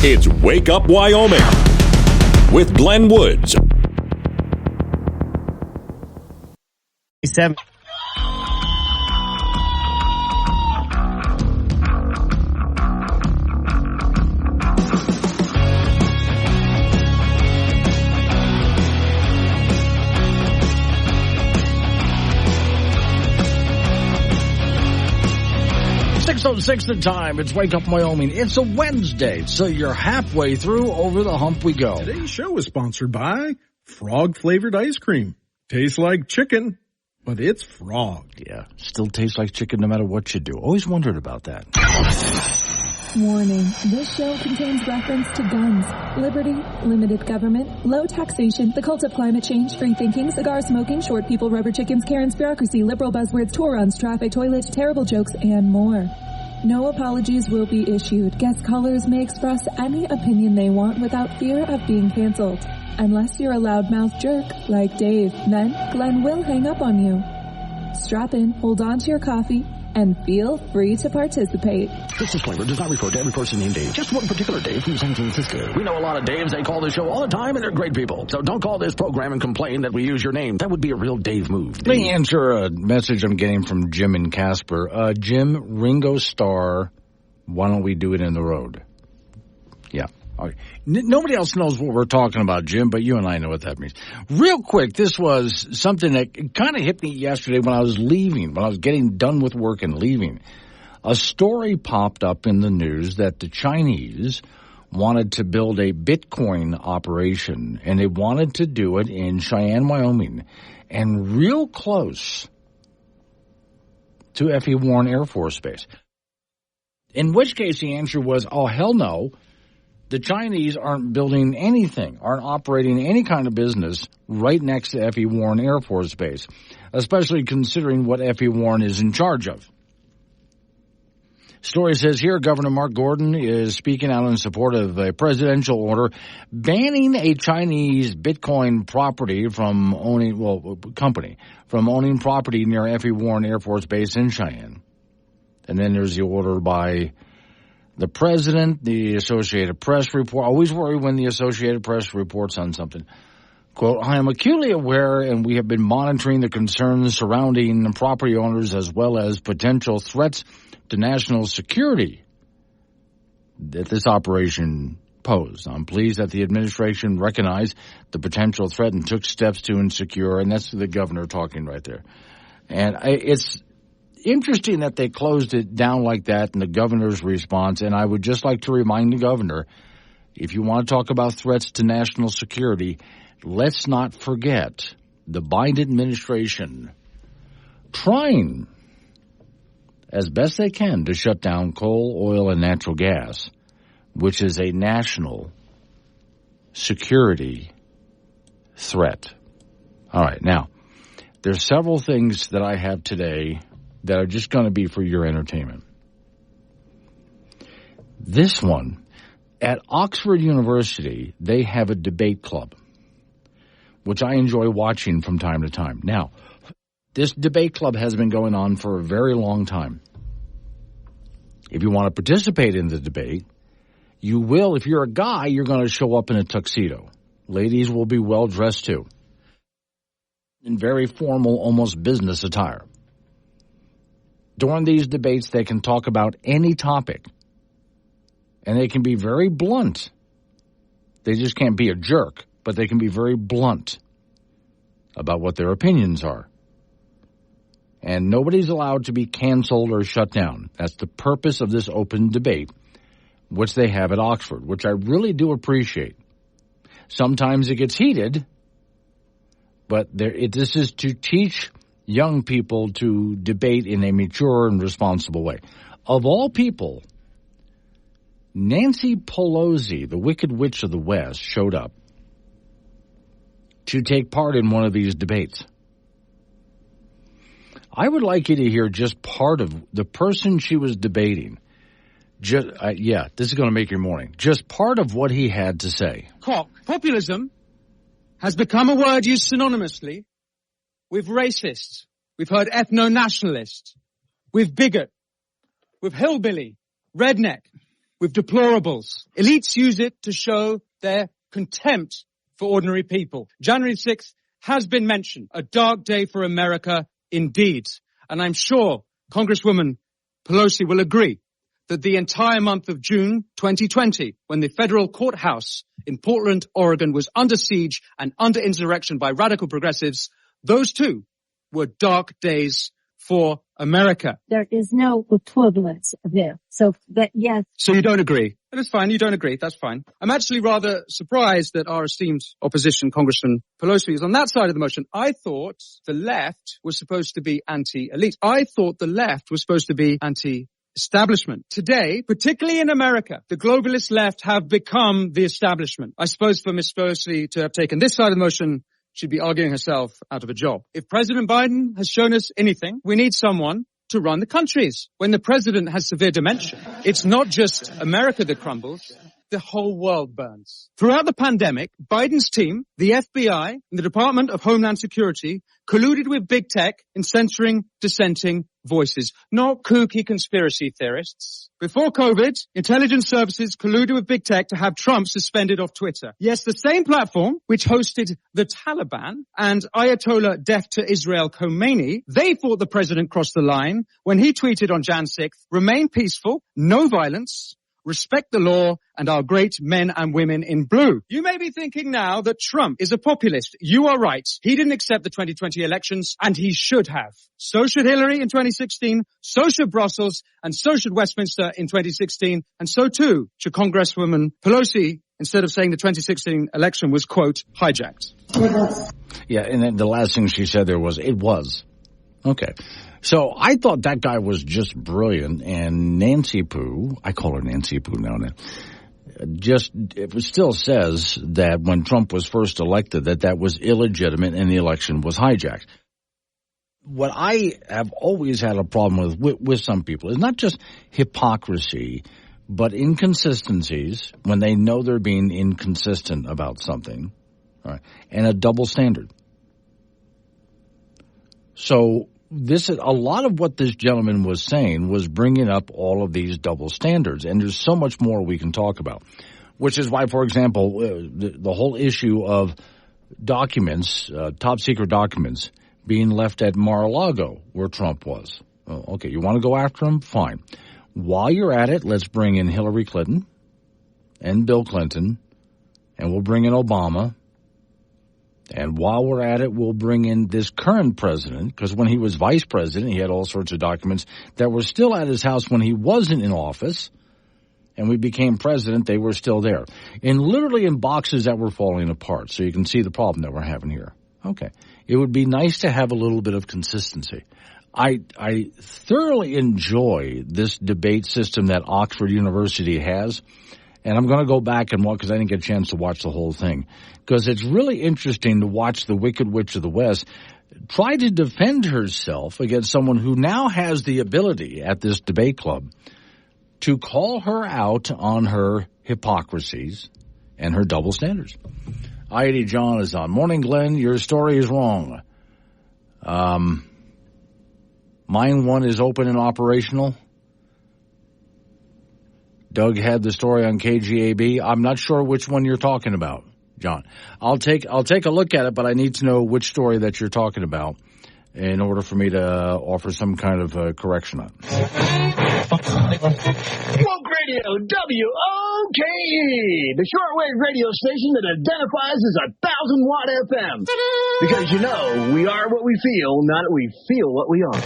It's Wake Up Wyoming with Glenn Woods. 7. Six the time. It's Wake Up Wyoming. It's a Wednesday, so you're halfway through. Over the hump we go. Today's show is sponsored by frog-flavored ice cream. Tastes like chicken, but it's frog. Yeah, still tastes like chicken no matter what you do. Always wondered about that. Warning, this show contains reference to guns, liberty, limited government, low taxation, the cult of climate change, free thinking, cigar smoking, short people, rubber chickens, Karen's bureaucracy, liberal buzzwords, tour runs, traffic, toilet, terrible jokes, and more. No apologies will be issued. Guest callers may express any opinion they want without fear of being canceled. Unless you're a loudmouth jerk like Dave, then Glenn will hang up on you. Strap in, hold on to your coffee, and feel free to participate. This disclaimer does not refer to every person named Dave, just one particular Dave from San Francisco. We know a lot of Daves. They call this show all the time, and they're great people. So don't call this program and complain that we use your name. That would be a real Dave move. Let me answer a message I'm getting from Jim in Casper. Jim, Ringo Starr, why don't we do it in the road? Yeah. Okay. Nobody else knows what we're talking about, Jim, but you and I know what that means. Real quick, this was something that kind of hit me yesterday when I was leaving, when I was getting done with work and leaving. A story popped up in the news that the Chinese wanted to build a Bitcoin operation, and they wanted to do it in Cheyenne, Wyoming, and real close to F.E. Warren Air Force Base. In which case the answer was, oh, hell no. The Chinese aren't building anything, aren't operating any kind of business right next to F.E. Warren Air Force Base, especially considering what F.E. Warren is in charge of. Story says here, Governor Mark Gordon is speaking out in support of a presidential order banning a Chinese Bitcoin property from owning property near F.E. Warren Air Force Base in Cheyenne. And then there's the order by the president, the Associated Press report. Always worry when the Associated Press reports on something. Quote, I am acutely aware and we have been monitoring the concerns surrounding property owners as well as potential threats to national security that this operation posed. I'm pleased that the administration recognized the potential threat and took steps to ensure, and that's the governor talking right there. And it's interesting that they closed it down like that and the governor's response, and I would just like to remind the governor, if you want to talk about threats to national security, let's not forget the Biden administration trying as best they can to shut down coal, oil, and natural gas, which is a national security threat. All right, now, there's several things that I have today that are just going to be for your entertainment. This one, at Oxford University, they have a debate club, which I enjoy watching from time to time. Now, this debate club has been going on for a very long time. If you want to participate in the debate, you will. If you're a guy, you're going to show up in a tuxedo. Ladies will be well dressed too, in very formal, almost business attire. During these debates, they can talk about any topic, and they can be very blunt. They just can't be a jerk, but they can be very blunt about what their opinions are. And nobody's allowed to be canceled or shut down. That's the purpose of this open debate, which they have at Oxford, which I really do appreciate. Sometimes it gets heated, but this is to teach young people to debate in a mature and responsible way. Of all people, Nancy Pelosi, the Wicked Witch of the West, showed up to take part in one of these debates. I would like you to hear just part of the person she was debating. This is going to make your morning. Just part of what he had to say. Populism has become a word used synonymously with racists. We've heard ethno-nationalist, with bigot, with hillbilly, redneck, with deplorables. Elites use it to show their contempt for ordinary people. January 6th has been mentioned, a dark day for America indeed. And I'm sure Congresswoman Pelosi will agree that the entire month of June 2020, when the federal courthouse in Portland, Oregon was under siege and under insurrection by radical progressives, those too were dark days for America. There is no equivalence there. So that, yes. So you don't agree? That's fine. You don't agree. That's fine. I'm actually rather surprised that our esteemed opposition, Congressman Pelosi, is on that side of the motion. I thought the left was supposed to be anti-elite. I thought the left was supposed to be anti-establishment. Today, particularly in America, the globalist left have become the establishment. I suppose for Ms. Pelosi to have taken this side of the motion, she'd be arguing herself out of a job. If President Biden has shown us anything, we need someone to run the countries. When the president has severe dementia, it's not just America that crumbles, the whole world burns. Throughout the pandemic, Biden's team, the FBI, and the Department of Homeland Security colluded with big tech in censoring dissenting voices, not kooky conspiracy theorists. Before COVID, intelligence services colluded with big tech to have Trump suspended off Twitter. Yes, the same platform which hosted the Taliban and Ayatollah deaf to Israel Khomeini, they thought the president crossed the line when he tweeted on Jan 6th, remain peaceful, no violence, respect the law, and our great men and women in blue. You may be thinking now that Trump is a populist. You are right. He didn't accept the 2020 elections, and he should have. So should Hillary in 2016, so should Brussels, and so should Westminster in 2016, and so too should Congresswoman Pelosi, instead of saying the 2016 election was, quote, hijacked. Yeah, and then the last thing she said there was, it was. Okay. So I thought that guy was just brilliant, and Nancy Poo, I call her Nancy Poo now and then, it still says that when Trump was first elected that was illegitimate and the election was hijacked. What I have always had a problem with some people is not just hypocrisy, but inconsistencies when they know they're being inconsistent about something, all right, and a double standard. So a lot of what this gentleman was saying was bringing up all of these double standards, and there's so much more we can talk about, which is why, for example, the whole issue of documents, top secret documents, being left at Mar-a-Lago where Trump was. Well, okay, you want to go after him? Fine. While you're at it, let's bring in Hillary Clinton and Bill Clinton, and we'll bring in Obama. And while we're at it, we'll bring in this current president, because when he was vice president, he had all sorts of documents that were still at his house when he wasn't in office. And we became president, they were still there. Literally in boxes that were falling apart. So you can see the problem that we're having here. Okay. It would be nice to have a little bit of consistency. I thoroughly enjoy this debate system that Oxford University has. And I'm going to go back and watch, because I didn't get a chance to watch the whole thing, because it's really interesting to watch the Wicked Witch of the West try to defend herself against someone who now has the ability at this debate club to call her out on her hypocrisies and her double standards. I-80 John is on. Morning, Glenn. Your story is wrong. Mine one is open and operational. Doug had the story on KGAB. I'm not sure which one you're talking about, John. I'll take a look at it, but I need to know which story that you're talking about in order for me to offer some kind of correction on. Woke Radio, WOKE, the shortwave radio station that identifies as 1,000-watt FM. Because, we are what we feel, not we feel what we are.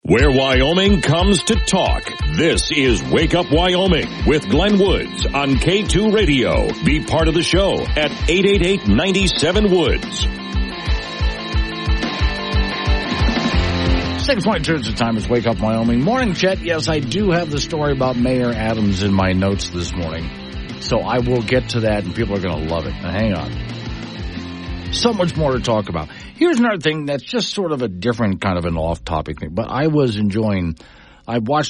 Where Wyoming comes to talk. This is Wake Up Wyoming with Glenn Woods on K2 Radio. Be part of the show at 888-97-WOODS. 6:22 is the time. It's Wake Up Wyoming. Morning, Chet. Yes, I do have the story about Mayor Adams in my notes this morning. So I will get to that, and people are going to love it. Now, hang on. So much more to talk about. Here's another thing that's just sort of a different kind of an off-topic thing, but I watched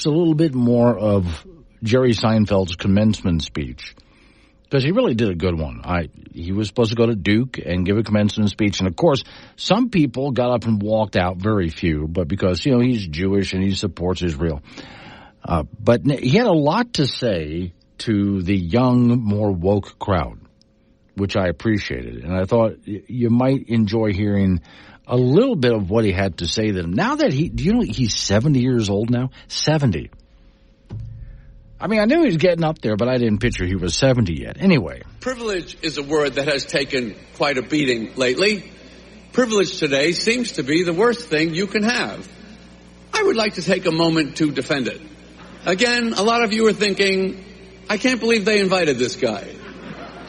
a little bit more of Jerry Seinfeld's commencement speech, because he really did a good one. He was supposed to go to Duke and give a commencement speech, and of course, some people got up and walked out, very few, but because, he's Jewish and he supports Israel. But he had a lot to say to the young, more woke crowd, which I appreciated. And I thought you might enjoy hearing a little bit of what he had to say to them. Now that do you know he's 70 years old now? 70. I mean, I knew he was getting up there, but I didn't picture he was 70 yet. Anyway. Privilege is a word that has taken quite a beating lately. Privilege today seems to be the worst thing you can have. I would like to take a moment to defend it. Again, a lot of you are thinking, I can't believe they invited this guy.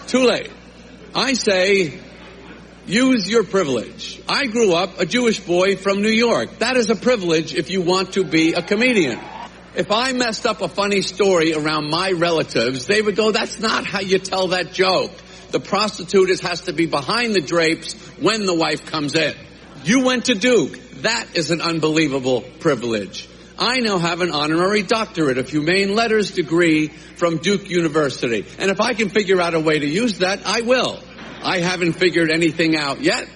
Too late. I say, use your privilege. I grew up a Jewish boy from New York. That is a privilege if you want to be a comedian. If I messed up a funny story around my relatives, they would go, that's not how you tell that joke. The prostitute has to be behind the drapes when the wife comes in. You went to Duke. That is an unbelievable privilege. I now have an honorary doctorate of humane letters degree from Duke University. And if I can figure out a way to use that, I will. I haven't figured anything out yet.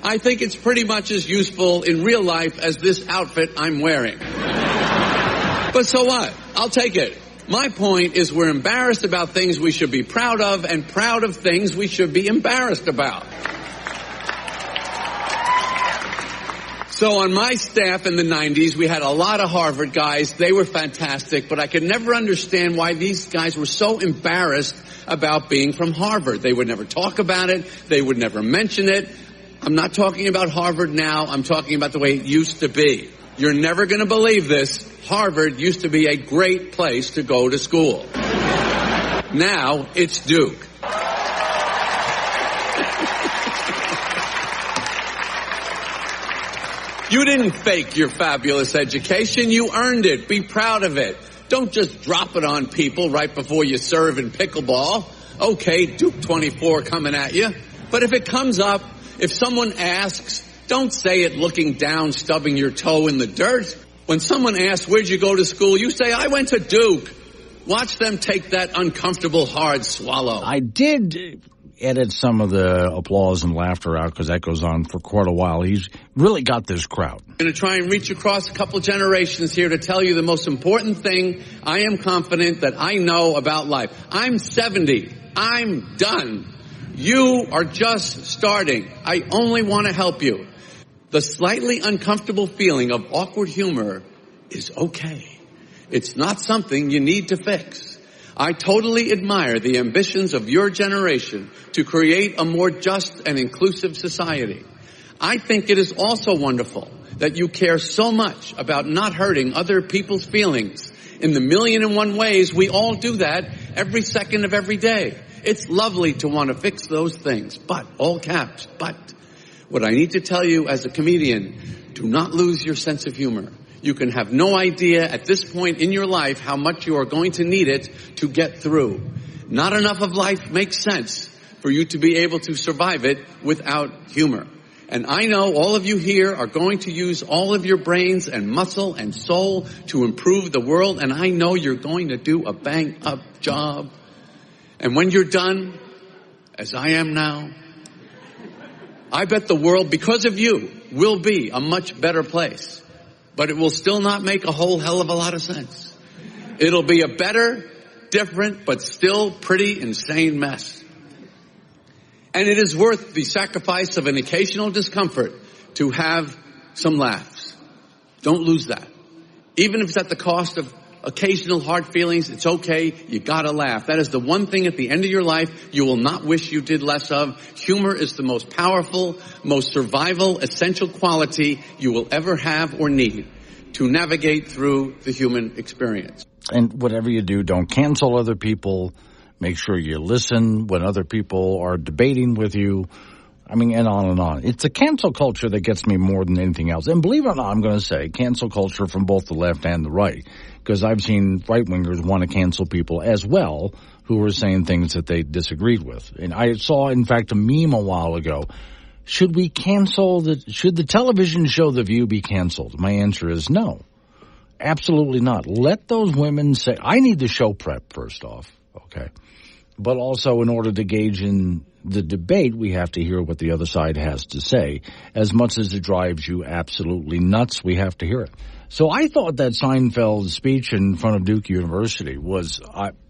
I think it's pretty much as useful in real life as this outfit I'm wearing. But so what? I'll take it. My point is we're embarrassed about things we should be proud of and proud of things we should be embarrassed about. So on my staff in the 90s, we had a lot of Harvard guys. They were fantastic, but I could never understand why these guys were so embarrassed about being from Harvard. They would never talk about it. They would never mention it. I'm not talking about Harvard now. I'm talking about the way it used to be. You're never going to believe this. Harvard used to be a great place to go to school. Now it's Duke. You didn't fake your fabulous education. You earned it. Be proud of it. Don't just drop it on people right before you serve in pickleball. Okay, Duke 24 coming at you. But if it comes up, if someone asks, don't say it looking down, stubbing your toe in the dirt. When someone asks, where'd you go to school? You say, I went to Duke. Watch them take that uncomfortable, hard swallow. I did edit some of the applause and laughter out because that goes on for quite a while. He's really got this crowd. I'm going to try and reach across a couple generations here to tell you the most important thing I am confident that I know about life. I'm 70. I'm done. You are just starting. I only want to help you. The slightly uncomfortable feeling of awkward humor is okay. It's not something you need to fix. I totally admire the ambitions of your generation to create a more just and inclusive society. I think it is also wonderful that you care so much about not hurting other people's feelings. In the 1,000,001 ways, we all do that every second of every day. It's lovely to want to fix those things, but, all caps, but, what I need to tell you as a comedian, do not lose your sense of humor. You can have no idea at this point in your life how much you are going to need it to get through. Not enough of life makes sense for you to be able to survive it without humor. And I know all of you here are going to use all of your brains and muscle and soul to improve the world, and I know you're going to do a bang-up job. And when you're done, as I am now, I bet the world, because of you, will be a much better place. But it will still not make a whole hell of a lot of sense. It'll be a better, different, but still pretty insane mess. And it is worth the sacrifice of an occasional discomfort to have some laughs. Don't lose that. Even if it's at the cost of occasional hard feelings, it's okay. You gotta laugh. That is the one thing at the end of your life you will not wish you did less of. Humor is the most powerful, most survival, essential quality you will ever have or need to navigate through the human experience. And whatever you do, don't cancel other people. Make sure you listen when other people are debating with you. I mean, and on and on. It's a cancel culture that gets me more than anything else. And believe it or not, I'm going to say cancel culture from both the left and the right. Because I've seen right-wingers want to cancel people as well who were saying things that they disagreed with. And I saw, in fact, a meme a while ago. Should we should the television show The View be canceled? My answer is no. Absolutely not. Let those women say, I need the show prep first off, okay? But also in order to gauge in the debate, we have to hear what the other side has to say. As much as it drives you absolutely nuts, we have to hear it. So I thought that Seinfeld's speech in front of Duke University was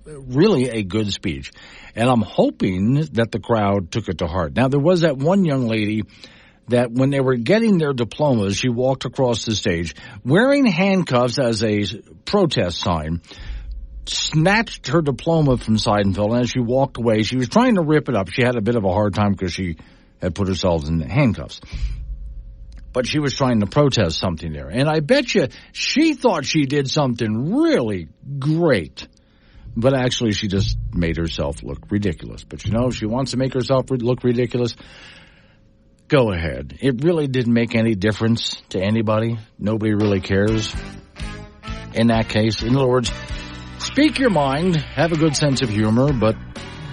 really a good speech, and I'm hoping that the crowd took it to heart. Now, there was that one young lady that when they were getting their diplomas, she walked across the stage wearing handcuffs as a protest sign, snatched her diploma from Seidenfeld, and as she walked away, she was trying to rip it up. She had a bit of a hard time because she had put herself in handcuffs. But she was trying to protest something there. And I bet you she thought she did something really great. But actually she just made herself look ridiculous. But if she wants to make herself look ridiculous, go ahead. It really didn't make any difference to anybody. Nobody really cares in that case. In other words, speak your mind, have a good sense of humor, but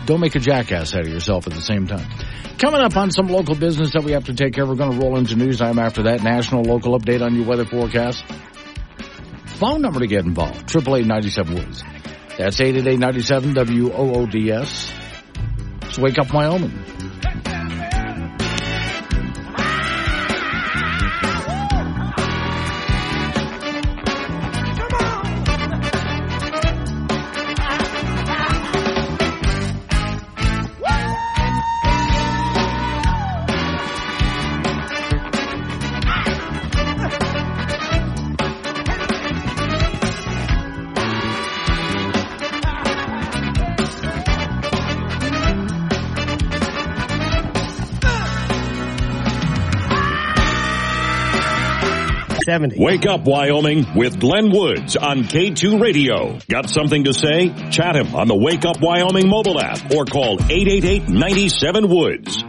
don't make a jackass out of yourself at the same time. Coming up on some local business that we have to take care of, we're going to roll into news time after that. National local update on your weather forecast. Phone number to get involved, 888-97-WOODS. That's 888-97-WOODS. It's Wake Up Wyoming. Wake Up Wyoming with Glenn Woods on K2 Radio. Got something to say? Chat him on the Wake Up Wyoming mobile app or call 888-97-WOODS.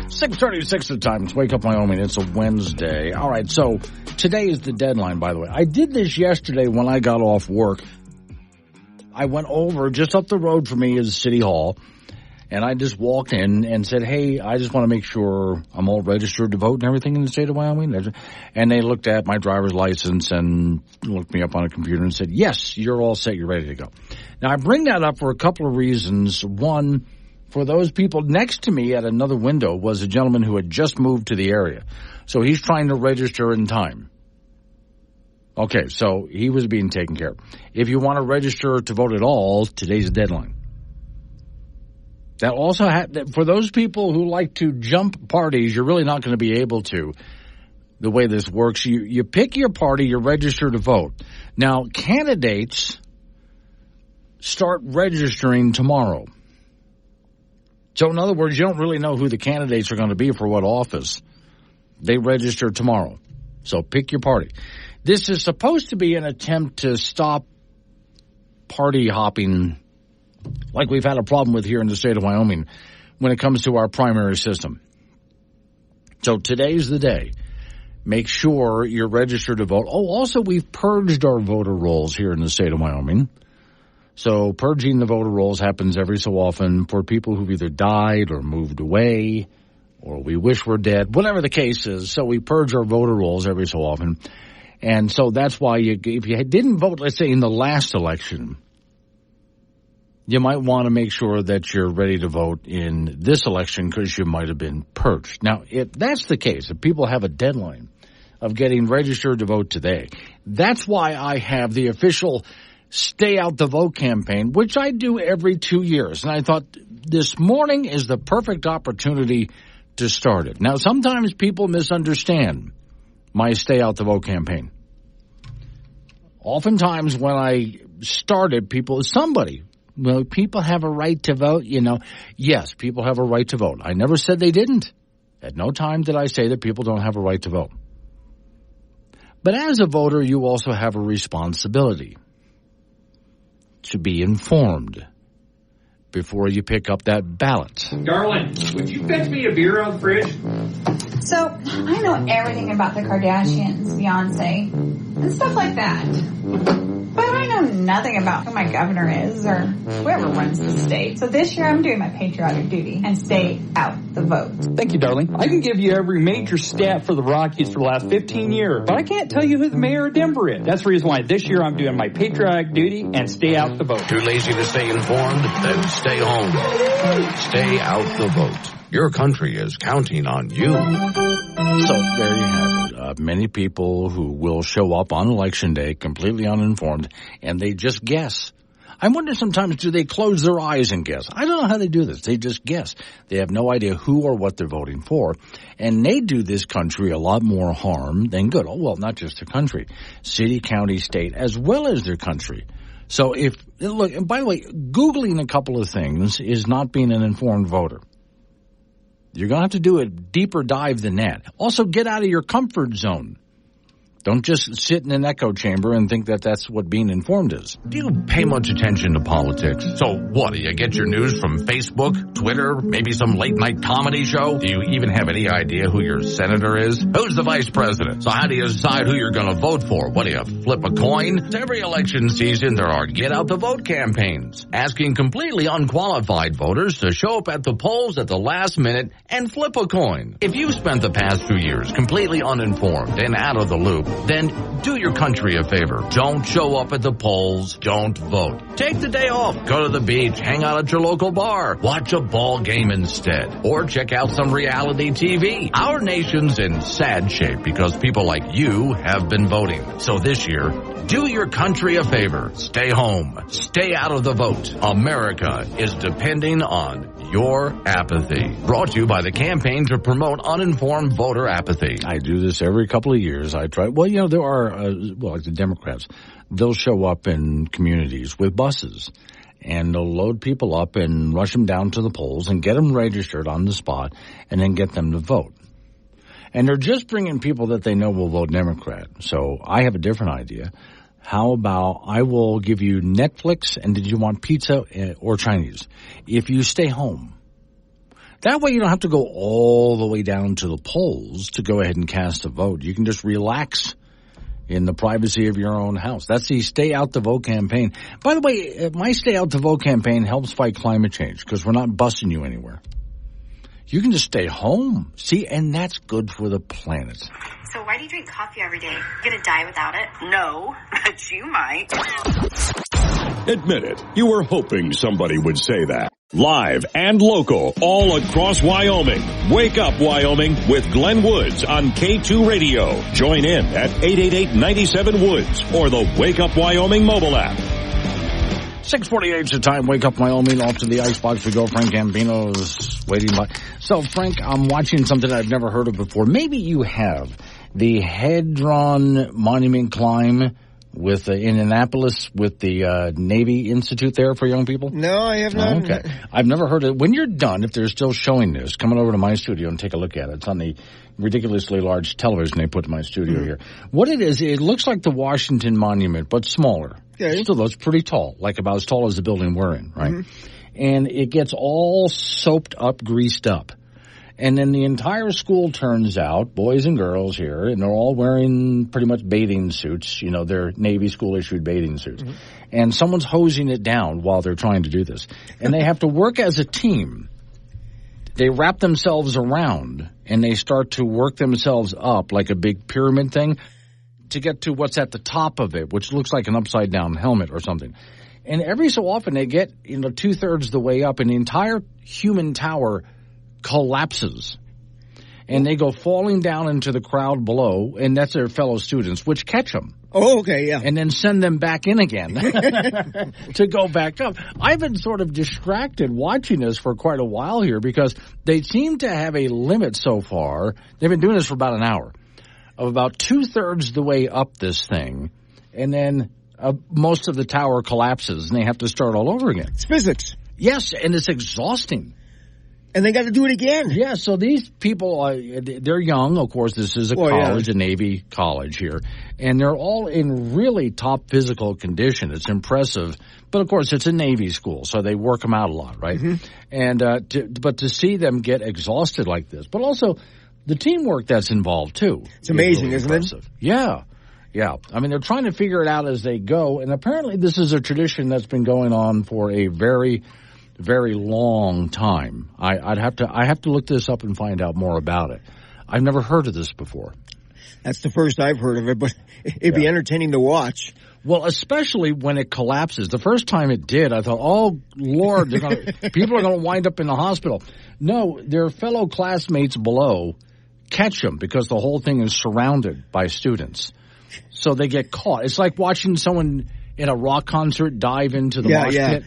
6:36 the time. It's Wake Up Wyoming. It's a Wednesday. All right, so today is the deadline, by the way. I did this yesterday when I got off work. I went over, just up the road from me is City Hall, and I just walked in and said, hey, I just want to make sure I'm all registered to vote and everything in the state of Wyoming. And they looked at my driver's license and looked me up on a computer and said, yes, you're all set. You're ready to go. Now, I bring that up for a couple of reasons. One, for those people next to me at another window was a gentleman who had just moved to the area. So he's trying to register in time. Okay, so he was being taken care of. If you want to register to vote at all, today's the deadline. That also for those people who like to jump parties, you're really not going to be able to. The way this works, you pick your party, you register to vote. Now, candidates start registering tomorrow. So, in other words, you don't really know who the candidates are going to be for what office. They register tomorrow. So, pick your party. This is supposed to be an attempt to stop party hopping like we've had a problem with here in the state of Wyoming when it comes to our primary system. So today's the day. Make sure you're registered to vote. Oh, also, we've purged our voter rolls here in the state of Wyoming. So purging the voter rolls happens every so often for people who've either died or moved away or we wish were dead, whatever the case is. So we purge our voter rolls every so often. And so that's why if you didn't vote, let's say, in the last election, you might want to make sure that you're ready to vote in this election because you might have been purged. Now, if that's the case, if people have a deadline of getting registered to vote today, that's why I have the official Stay Out the Vote campaign, which I do every 2 years. And I thought this morning is the perfect opportunity to start it. Now, sometimes people misunderstand my Stay Out the Vote campaign. Oftentimes when I started, people have a right to vote, Yes, people have a right to vote. I never said they didn't. At no time did I say that people don't have a right to vote. But as a voter, you also have a responsibility to be informed before you pick up that ballot. Darling, would you fetch me a beer out of the fridge? So, I know everything about the Kardashians, Beyonce, and stuff like that. But I know nothing about who my governor is or whoever runs the state. So this year I'm doing my patriotic duty and stay out the vote. Thank you, darling. I can give you every major stat for the Rockies for the last 15 years, but I can't tell you who the mayor of Denver is. That's the reason why this year I'm doing my patriotic duty and stay out the vote. Too lazy to stay informed? Then stay home. Stay out the vote. Your country is counting on you. So there you have it. many people who will show up on Election Day completely uninformed, and they just guess. I wonder sometimes, do they close their eyes and guess? I don't know how they do this. They just guess. They have no idea who or what they're voting for, and they do this country a lot more harm than good. Oh, well, not just their country. City, county, state, as well as their country. So look, and by the way, Googling a couple of things is not being an informed voter. You're going to have to do a deeper dive than that. Also, get out of your comfort zone. Don't just sit in an echo chamber and think that that's what being informed is. Do you pay much attention to politics? So what, do you get your news from Facebook, Twitter, maybe some late-night comedy show? Do you even have any idea who your senator is? Who's the vice president? So how do you decide who you're going to vote for? What, do you flip a coin? Every election season, there are get-out-the-vote campaigns, asking completely unqualified voters to show up at the polls at the last minute and flip a coin. If you've spent the past few years completely uninformed and out of the loop, then do your country a favor. Don't show up at the polls. Don't vote. Take the day off. Go to the beach. Hang out at your local bar. Watch a ball game instead. Or check out some reality TV. Our nation's in sad shape because people like you have been voting. So this year, do your country a favor. Stay home. Stay out of the vote. America is depending on your apathy. Brought to you by the Campaign to Promote Uninformed Voter Apathy. I do this every couple of years. I try. Well, there are, like the Democrats, they'll show up in communities with buses, and they'll load people up and rush them down to the polls and get them registered on the spot and then get them to vote. And they're just bringing people that they know will vote Democrat. So I have a different idea. How about I will give you Netflix, and did you want pizza or Chinese? If you stay home. That way you don't have to go all the way down to the polls to go ahead and cast a vote. You can just relax in the privacy of your own house. That's the Stay Out the Vote campaign. By the way, my Stay Out the Vote campaign helps fight climate change because we're not busing you anywhere. You can just stay home. See, and that's good for the planet. So why do you drink coffee every day? You gonna die without it? No, but you might. Admit it, you were hoping somebody would say that. Live and local, all across Wyoming. Wake Up Wyoming with Glenn Woods on K2 Radio. Join in at 888-97-WOODS or the Wake Up Wyoming mobile app. 6:48 is the time. Wake Up Wyoming. Off to the icebox we go. Frank Gambino's waiting by. So, Frank, I'm watching something I've never heard of before. Maybe you have. The head-drawn monument climb with in Annapolis with the Navy Institute there for young people? No, I have not. Okay. I've never heard of it. When you're done, if they're still showing this, come on over to my studio and take a look at it. It's on the ridiculously large television they put in my studio here. What it is, it looks like the Washington Monument, but smaller. Okay. Still, though, it's pretty tall, like about as tall as the building we're in, right? Mm-hmm. And it gets all soaped up, greased up. And then the entire school turns out, boys and girls here, and they're all wearing pretty much bathing suits. They're Navy school-issued bathing suits. Mm-hmm. And someone's hosing it down while they're trying to do this. And they have to work as a team. They wrap themselves around, and they start to work themselves up like a big pyramid thing to get to what's at the top of it, which looks like an upside-down helmet or something. And every so often they get, two-thirds the way up, and the entire human tower collapses, and they go falling down into the crowd below, and that's their fellow students, which catch them. Oh, okay, yeah. And then send them back in again to go back up. I've been sort of distracted watching this for quite a while here because they seem to have a limit so far. They've been doing this for about an hour, of about two-thirds the way up this thing, and then most of the tower collapses, and they have to start all over again. It's physics. Yes, and it's exhausting. And they got to do it again. Yeah, so these people, they're young. Of course, this is a college, a Navy college here. And they're all in really top physical condition. It's impressive. But, of course, it's a Navy school, so they work them out a lot, right? Mm-hmm. And but to see them get exhausted like this, but also the teamwork that's involved, too. It's amazing, really isn't impressive. it? Yeah. Yeah. I mean, they're trying to figure it out as they go. And apparently this is a tradition that's been going on for a very long time. I have to look this up and find out more about it. I've never heard of this before. That's the first I've heard of it, but it'd be entertaining to watch. Well, especially when it collapses. The first time it did, I thought, oh, Lord, people are going to wind up in the hospital. No, their fellow classmates below catch them because the whole thing is surrounded by students. So they get caught. It's like watching someone in a rock concert dive into the mosh pit.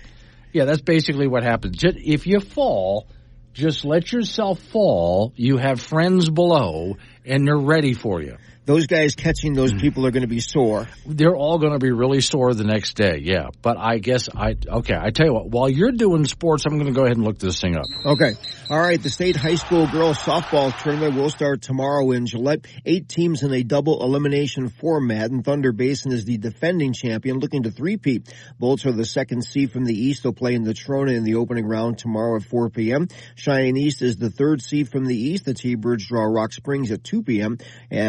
Yeah, that's basically what happens. If you fall, just let yourself fall. You have friends below, and they're ready for you. Those guys catching those people are going to be sore. They're all going to be really sore the next day, yeah. But I guess I tell you what, while you're doing sports, I'm going to go ahead and look this thing up. Okay. All right, the state high school girls softball tournament will start tomorrow in Gillette. 8 teams in a double elimination format, and Thunder Basin is the defending champion, looking to three-peat. Bolts are the second seed from the East. They'll play in the Trona in the opening round tomorrow at 4 p.m. Cheyenne East is the third seed from the East. The T-Birds draw Rock Springs at 2 p.m.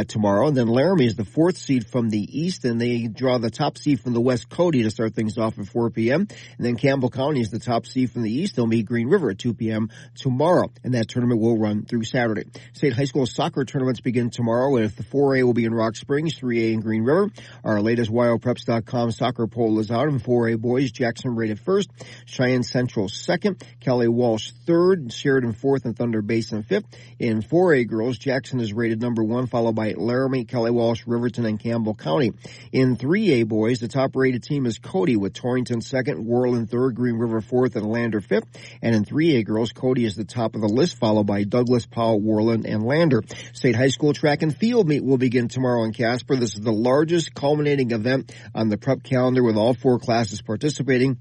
Tomorrow. And then Laramie is the fourth seed from the East, and they draw the top seed from the West, Cody, to start things off at 4 p.m. And then Campbell County is the top seed from the East. They'll meet Green River at 2 p.m. tomorrow, and that tournament will run through Saturday. State high school soccer tournaments begin tomorrow, with the 4A will be in Rock Springs, 3A in Green River. Our latest WyoPreps.com soccer poll is out. In 4A boys, Jackson rated first, Cheyenne Central second, Kelly Walsh third, Sheridan fourth, and Thunder Basin fifth. In 4A girls, Jackson is rated number 1, followed by Laramie, Kelly Walsh, Riverton, and Campbell County. In 3A boys, the top-rated team is Cody, with Torrington second, Worland third, Green River fourth, and Lander fifth. And in 3A girls, Cody is the top of the list, followed by Douglas, Powell, Worland, and Lander. State high school track and field meet will begin tomorrow in Casper. This is the largest culminating event on the prep calendar, with all 4 classes participating.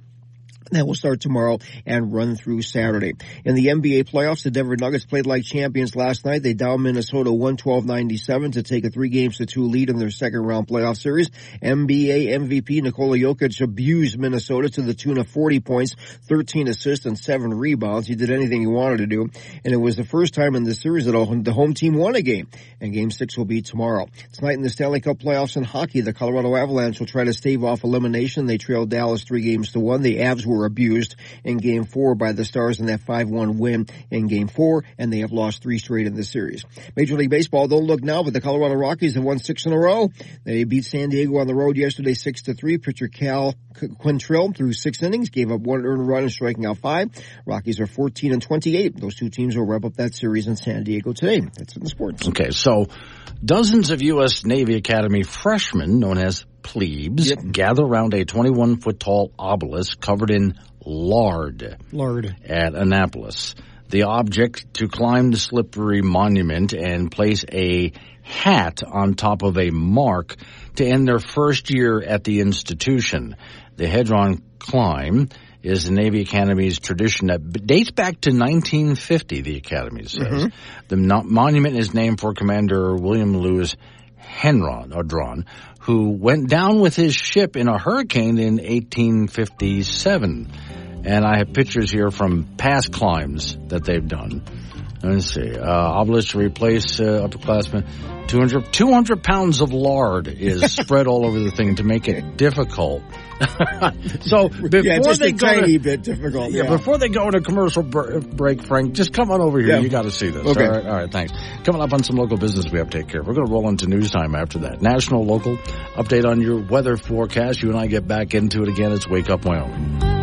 That will start tomorrow and run through Saturday. In the NBA playoffs, the Denver Nuggets played like champions last night. They downed Minnesota 112-97 to take a 3-2 lead in their second-round playoff series. NBA MVP Nikola Jokic abused Minnesota to the tune of 40 points, 13 assists, and 7 rebounds. He did anything he wanted to do, and it was the first time in the series that the home team won a game, and Game 6 will be tomorrow. Tonight in the Stanley Cup playoffs in hockey, the Colorado Avalanche will try to stave off elimination. They trailed Dallas 3-1. The Avs were abused in Game 4 by the Stars in that 5-1 win in Game 4, and they have lost 3 straight in the series. Major League Baseball, don't look now, but the Colorado Rockies have won 6 in a row. They beat San Diego on the road yesterday 6-3. Pitcher Cal Quantrill threw 6 innings, gave up 1 earned run and striking out 5. Rockies are 14-28. Those 2 teams will wrap up that series in San Diego today. That's in the sports. Okay, so dozens of U.S. Navy Academy freshmen, known as plebes, gather around a 21-foot-tall obelisk covered in lard at Annapolis. The object to climb the slippery monument and place a hat on top of a mark to end their first year at the institution. The Hedron climb is the Navy Academy's tradition that dates back to 1950, the Academy says. Mm-hmm. The monument is named for Commander William Lewis Hedron, who went down with his ship in a hurricane in 1857. And I have pictures here from past climbs that they've done. Let's see. Obelisk to replace upperclassmen. 200 pounds of lard is spread all over the thing to make it difficult. So before just they a tiny bit difficult. Yeah, before they go to commercial break, Frank, just come on over here. Yeah. You got to see this. Okay. All right, thanks. Coming up on some local business we have to take care of. We're going to roll into news time after that. National, local, update on your weather forecast. You and I get back into it again. It's Wake Up Wyoming.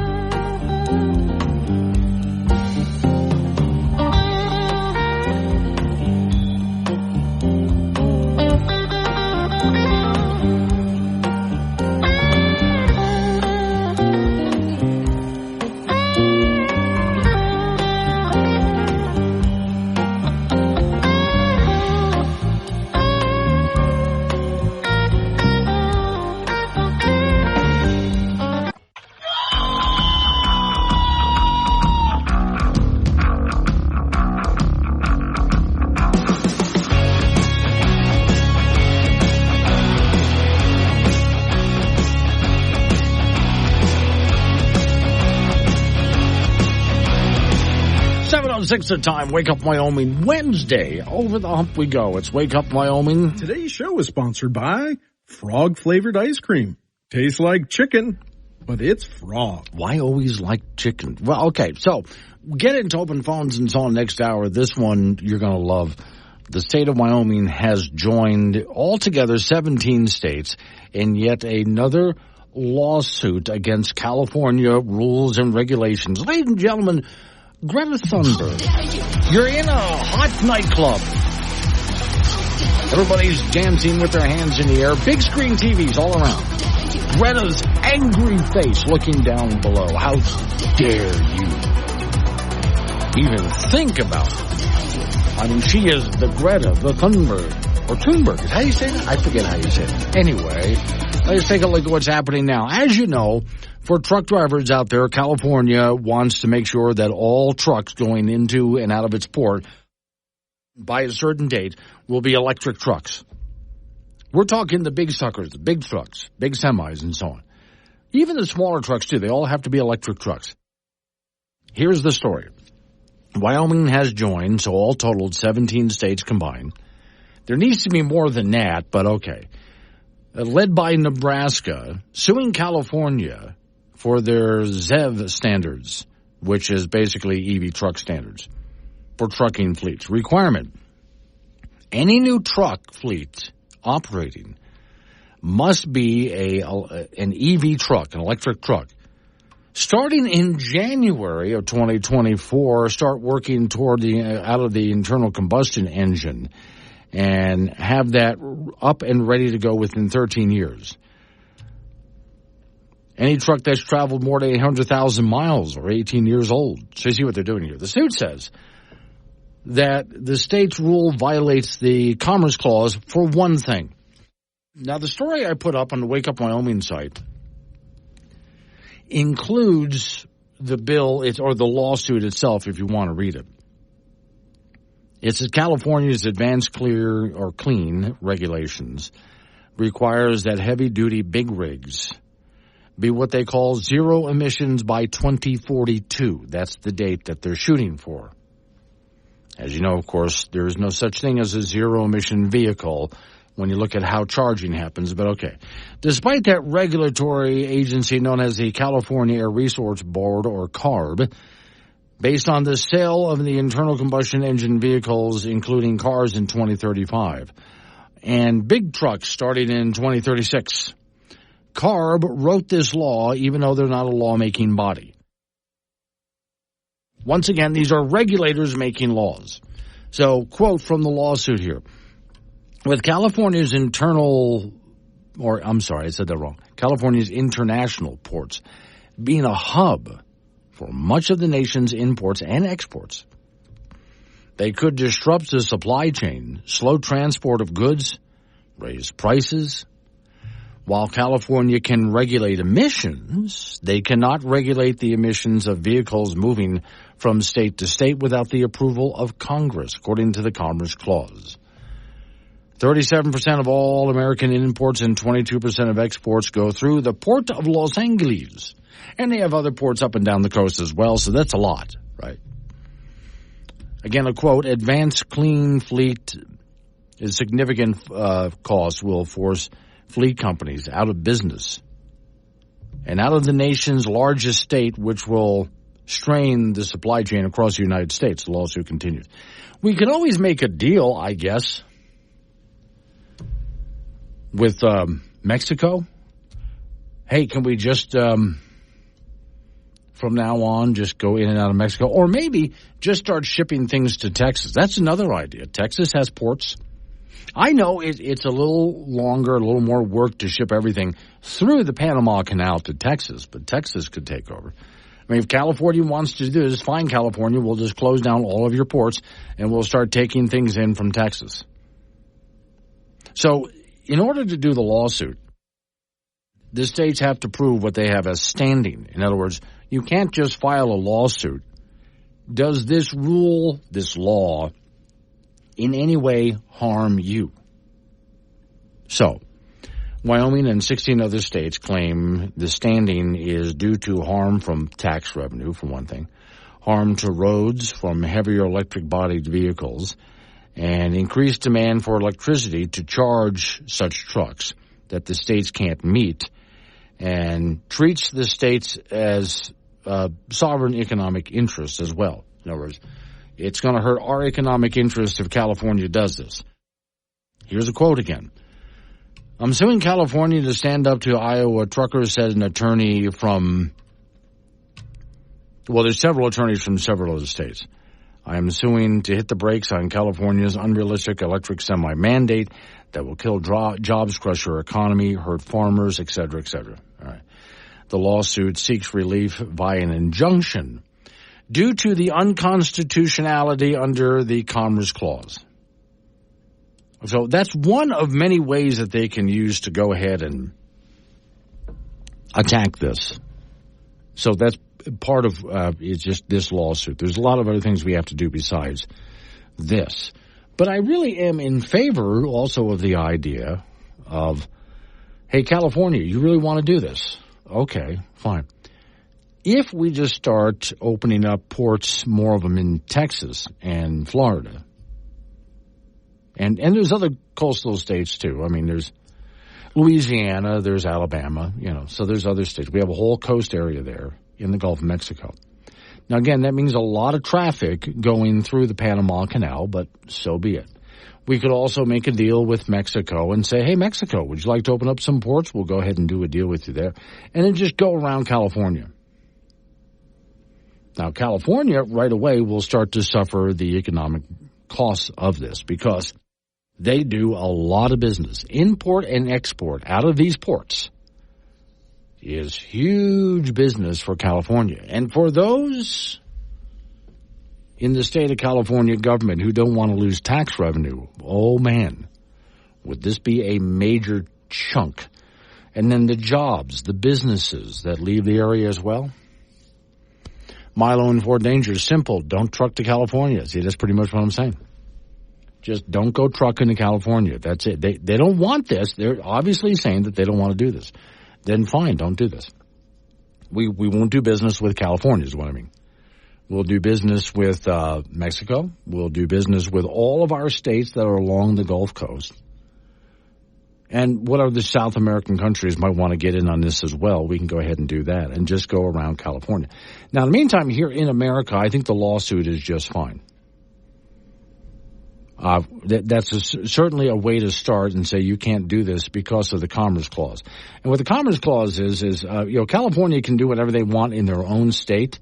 Six at time. Wake Up Wyoming Wednesday. Over the hump we go. It's Wake Up Wyoming. Today's show is sponsored by frog flavored ice cream. Tastes like chicken, but it's frog. Why always like chicken? Well, okay. So get into open phones and so on next hour. This one you're going to love. The state of Wyoming has joined altogether 17 states in yet another lawsuit against California rules and regulations. Ladies and gentlemen, Greta Thunberg, you're in a hot nightclub. Everybody's dancing with their hands in the air. Big screen TVs all around. Greta's angry face looking down below. How dare you even think about it? I mean, she is the Greta, the Thunberg, or Thunberg. How do you say that? I forget how you say it. Anyway, let's take a look at what's happening now. As you know, for truck drivers out there, California wants to make sure that all trucks going into and out of its port by a certain date will be electric trucks. We're talking the big suckers, the big trucks, big semis, and so on. Even the smaller trucks, too. They all have to be electric trucks. Here's the story. Wyoming has joined, so all totaled 17 states combined. There needs to be more than that, but okay. Led by Nebraska, suing California for their ZEV standards, which is basically EV truck standards for trucking fleets. Requirement: any new truck fleet operating must be an EV truck, an electric truck. Starting in January of 2024, start working toward out of the internal combustion engine and have that up and ready to go within 13 years. Any truck that's traveled more than 800,000 miles or 18 years old. So you see what they're doing here. The suit says that the state's rule violates the Commerce Clause for one thing. Now, the story I put up on the Wake Up Wyoming site includes the bill, or the lawsuit itself, if you want to read it. It says California's advanced clean regulations requires that heavy-duty big rigs be what they call zero emissions by 2042. That's the date that they're shooting for. As you know, of course, there is no such thing as a zero-emission vehicle when you look at how charging happens, but okay. Despite that, regulatory agency known as the California Air Resources Board, or CARB, based on the sale of the internal combustion engine vehicles, including cars in 2035, and big trucks starting in 2036. CARB wrote this law even though they're not a lawmaking body. Once again, these are regulators making laws. So, quote from the lawsuit here. With California's international ports being a hub for much of the nation's imports and exports, they could disrupt the supply chain, slow transport of goods, raise prices. While California can regulate emissions, they cannot regulate the emissions of vehicles moving from state to state without the approval of Congress, according to the Commerce Clause. 37% of all American imports and 22% of exports go through the Port of Los Angeles. And they have other ports up and down the coast as well, so that's a lot, right? Again, a quote, advanced clean fleet is significant cost will force fleet companies out of business and out of the nation's largest state, which will strain the supply chain across the United States, the lawsuit continues. We could always make a deal, I guess, with Mexico. Hey, can we just, from now on, just go in and out of Mexico? Or maybe just start shipping things to Texas. That's another idea. Texas has ports. I know it's a little longer, a little more work to ship everything through the Panama Canal to Texas, but Texas could take over. I mean, if California wants to do this, fine, California, we'll just close down all of your ports and we'll start taking things in from Texas. So, in order to do the lawsuit, the states have to prove what they have as standing. In other words, you can't just file a lawsuit. Does this rule, this law, in any way harm you? So, Wyoming and 16 other states claim the standing is due to harm from tax revenue, for one thing, harm to roads from heavier electric-bodied vehicles, and increased demand for electricity to charge such trucks that the states can't meet, and treats the states as sovereign economic interests as well. In other words, it's going to hurt our economic interest if California does this. Here's a quote again. I'm suing California to stand up to Iowa truckers, said an attorney from, well, there's several attorneys from several of the states. I am suing to hit the brakes on California's unrealistic electric semi mandate that will kill jobs, crush our economy, hurt farmers, et cetera, et cetera. All right. The lawsuit seeks relief via an injunction due to the unconstitutionality under the Commerce Clause. So that's one of many ways that they can use to go ahead and attack this. So that's part of it's just this lawsuit. There's a lot of other things we have to do besides this. But I really am in favor also of the idea of, hey, California, you really want to do this? Okay, fine. If we just start opening up ports, more of them in Texas and Florida, and there's other coastal states too. I mean, there's Louisiana, there's Alabama, so there's other states. We have a whole coast area there in the Gulf of Mexico. Now, again, that means a lot of traffic going through the Panama Canal, but so be it. We could also make a deal with Mexico and say, hey, Mexico, would you like to open up some ports? We'll go ahead and do a deal with you there. And then just go around California. Now, California right away will start to suffer the economic costs of this because they do a lot of business. Import and export out of these ports is huge business for California. And for those in the state of California government who don't want to lose tax revenue, oh man, would this be a major chunk? And then the jobs, the businesses that leave the area as well. Milo in Fort Danger is simple. Don't truck to California. See, that's pretty much what I'm saying. Just don't go trucking to California. That's it. They don't want this. They're obviously saying that they don't want to do this. Then fine, don't do this. We won't do business with California is what I mean. We'll do business with Mexico. We'll do business with all of our states that are along the Gulf Coast. And what other South American countries might want to get in on this as well, we can go ahead and do that and just go around California. Now, in the meantime, here in America, I think the lawsuit is just fine. That's certainly a way to start and say you can't do this because of the Commerce Clause. And what the Commerce Clause is California can do whatever they want in their own state,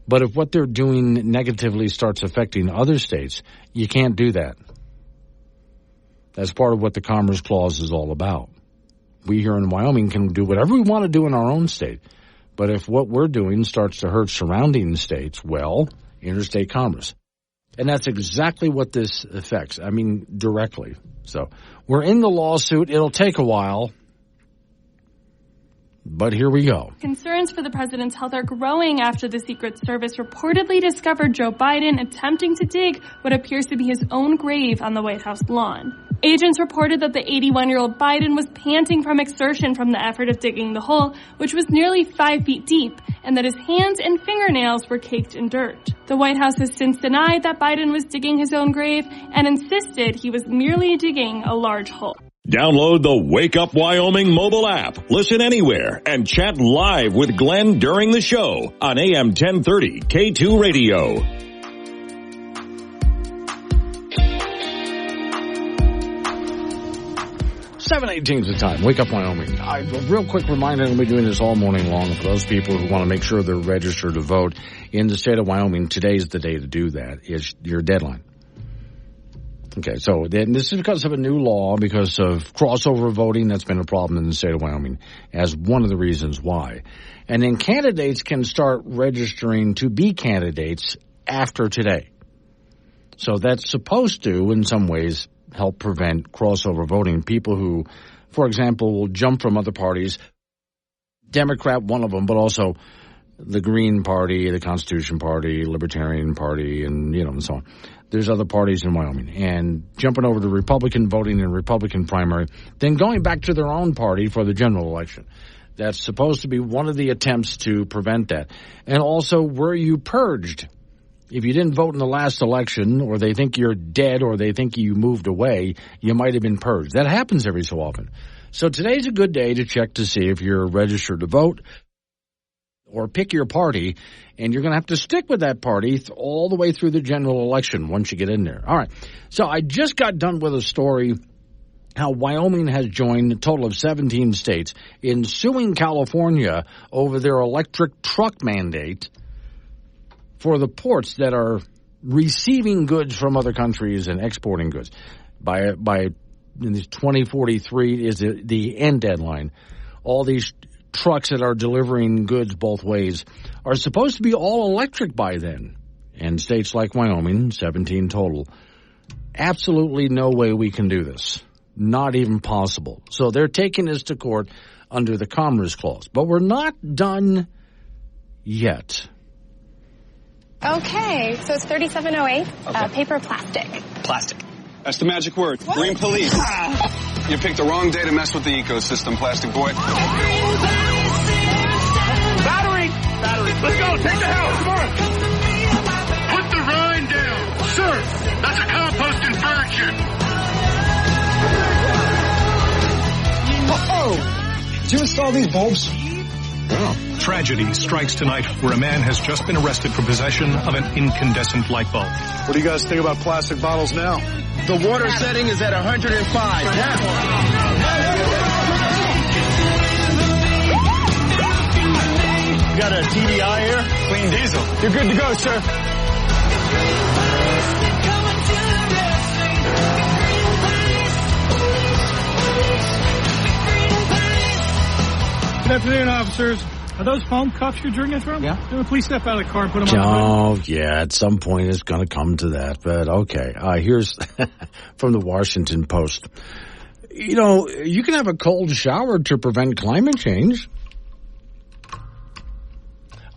but if what they're doing negatively starts affecting other states, you can't do that. That's part of what the Commerce Clause is all about. We here in Wyoming can do whatever we want to do in our own state, but if what we're doing starts to hurt surrounding states, well, interstate commerce. And that's exactly what this affects. I mean, directly. So we're in the lawsuit. It'll take a while, but here we go. Concerns for the president's health are growing after the Secret Service reportedly discovered Joe Biden attempting to dig what appears to be his own grave on the White House lawn. Agents reported that the 81-year-old Biden was panting from exertion from the effort of digging the hole, which was nearly 5 feet deep, and that his hands and fingernails were caked in dirt. The White House has since denied that Biden was digging his own grave and insisted he was merely digging a large hole. Download the Wake Up Wyoming mobile app. Listen anywhere and chat live with Glenn during the show on AM 1030 K2 Radio. 7:18 is the time. Wake Up Wyoming. A real quick reminder, I'm going to be doing this all morning long for those people who want to make sure they're registered to vote in the state of Wyoming. Today's the day to do that. It's your deadline. Okay, so then this is because of a new law, because of crossover voting. That's been a problem in the state of Wyoming as one of the reasons why. And then candidates can start registering to be candidates after today. So that's supposed to, in some ways, help prevent crossover voting. People who, for example, will jump from other parties, Democrat, one of them, but also the Green Party, the Constitution Party, Libertarian Party, and so on. There's other parties in Wyoming. And jumping over to Republican voting in Republican primary, then going back to their own party for the general election. That's supposed to be one of the attempts to prevent that. And also, were you purged? If you didn't vote in the last election, or they think you're dead, or they think you moved away, you might have been purged. That happens every so often. So today's a good day to check to see if you're registered to vote, or pick your party, and you're going to have to stick with that party all the way through the general election once you get in there. All right. So I just got done with a story how Wyoming has joined a total of 17 states in suing California over their electric truck mandate for the ports that are receiving goods from other countries and exporting goods. By in 2043 is the end deadline. All these trucks that are delivering goods both ways are supposed to be all electric by then. And states like Wyoming, 17 total, absolutely no way we can do this. Not even possible. So they're taking us to court under the Commerce Clause. But we're not done yet. Okay, so it's 3708, paper or plastic? Plastic. That's the magic word. What? Green police. You picked the wrong day to mess with the ecosystem, plastic boy. Battery! Let's go, take the house, come on! Put the rind down. Sir, that's a compost infraction. Uh-oh! Did you install these bulbs? Oh. Tragedy strikes tonight where a man has just been arrested for possession of an incandescent light bulb. What do you guys think about plastic bottles now? The water setting is at 105. You got a TDI here? Clean diesel. You're good to go, sir. Good afternoon, officers. Are those foam cups you're drinking from? Yeah. Please step out of the car and put them on the hood. Yeah, at some point it's going to come to that, but okay. Here's from the Washington Post. You know, you can have a cold shower to prevent climate change.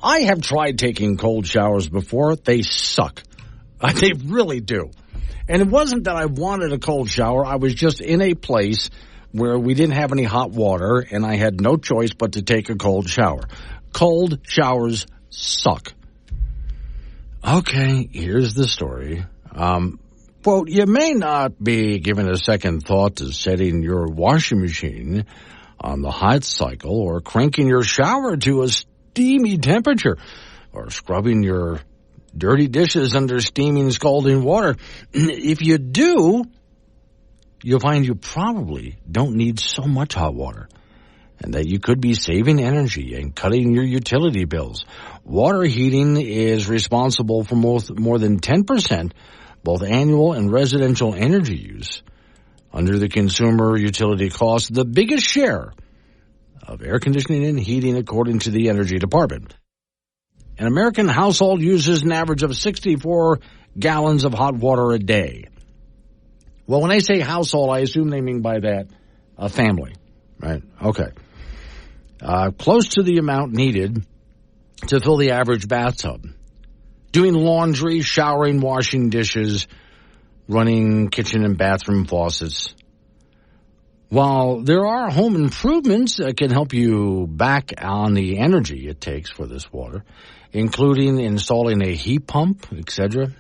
I have tried taking cold showers before. They suck. They really do. And it wasn't that I wanted a cold shower. I was just in a place where we didn't have any hot water, and I had no choice but to take a cold shower. Cold showers suck. Okay, here's the story. Quote, you may not be giving a second thought to setting your washing machine on the hot cycle or cranking your shower to a steamy temperature or scrubbing your dirty dishes under steaming, scalding water. If you do, you'll find you probably don't need so much hot water and that you could be saving energy and cutting your utility bills. Water heating is responsible for more than 10% both annual and residential energy use. Under the consumer utility cost, the biggest share of air conditioning and heating, according to the Energy Department. An American household uses an average of 64 gallons of hot water a day. Well, when they say household, I assume they mean by that a family, right? Okay. Close to the amount needed to fill the average bathtub. Doing laundry, showering, washing dishes, running kitchen and bathroom faucets. While there are home improvements that can help you back on the energy it takes for this water, including installing a heat pump, etc.,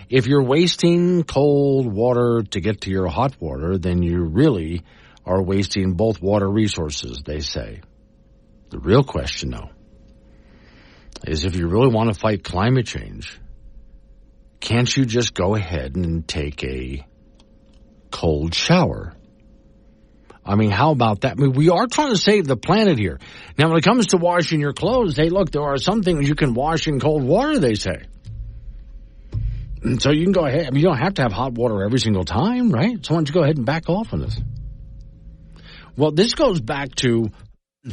if you're wasting cold water to get to your hot water, then you really are wasting both water resources, they say. The real question, though, is if you really want to fight climate change, can't you just go ahead and take a cold shower? I mean, how about that? I mean, we are trying to save the planet here. Now, when it comes to washing your clothes, hey, look, there are some things you can wash in cold water, they say. And so you can go ahead. I mean, you don't have to have hot water every single time, right? So why don't you go ahead and back off on this? Well, this goes back to,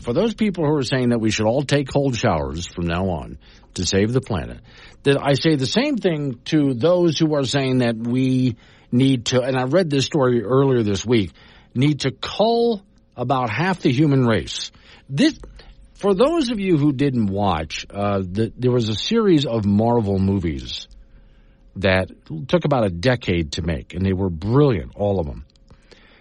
for those people who are saying that we should all take cold showers from now on to save the planet, that I say the same thing to those who are saying that we need to, and I read this story earlier this week, need to cull about half the human race. This, for those of you who didn't watch, there was a series of Marvel movies that took about a decade to make, and they were brilliant, all of them.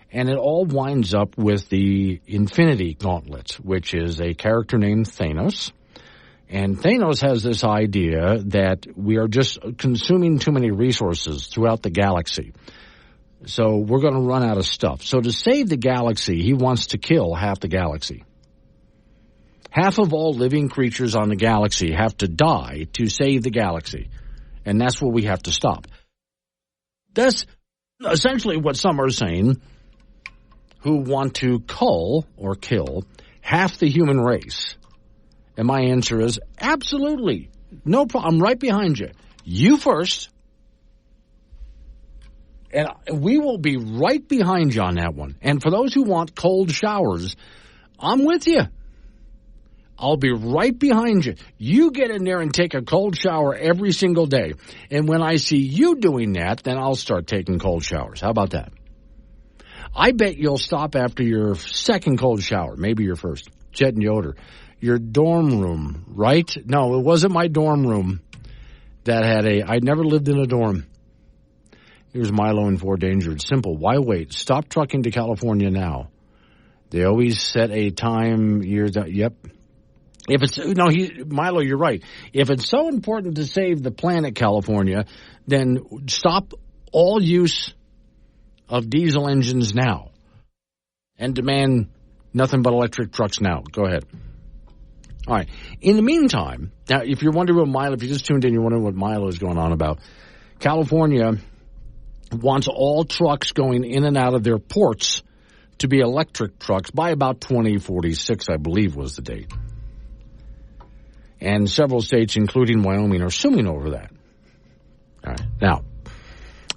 And it all winds up with the Infinity Gauntlet, which is a character named Thanos. And Thanos has this idea that we are just consuming too many resources throughout the galaxy. So we're going to run out of stuff. So to save the galaxy, he wants to kill half the galaxy. Half of all living creatures on the galaxy have to die to save the galaxy. And that's what we have to stop. That's essentially what some are saying who want to cull or kill half the human race. And my answer is absolutely. No problem. I'm right behind you. You first. And we will be right behind you on that one. And for those who want cold showers, I'm with you. I'll be right behind you. You get in there and take a cold shower every single day. And when I see you doing that, then I'll start taking cold showers. How about that? I bet you'll stop after your second cold shower, maybe your first. Jet and Yoder. Your dorm room, right? No, it wasn't my dorm room that had I never lived in a dorm. Here's Milo in Four Danger. It's simple. Why wait? Stop trucking to California now. They always set a time. Yep. If it's Milo, you're right. If it's so important to save the planet, California, then stop all use of diesel engines now and demand nothing but electric trucks now. Go ahead. All right. In the meantime, now, if you're wondering what Milo, if you just tuned in, you're wondering what Milo is going on about, California wants all trucks going in and out of their ports to be electric trucks by about 2046, I believe was the date. And several states, including Wyoming, are suing over that. All right. Now,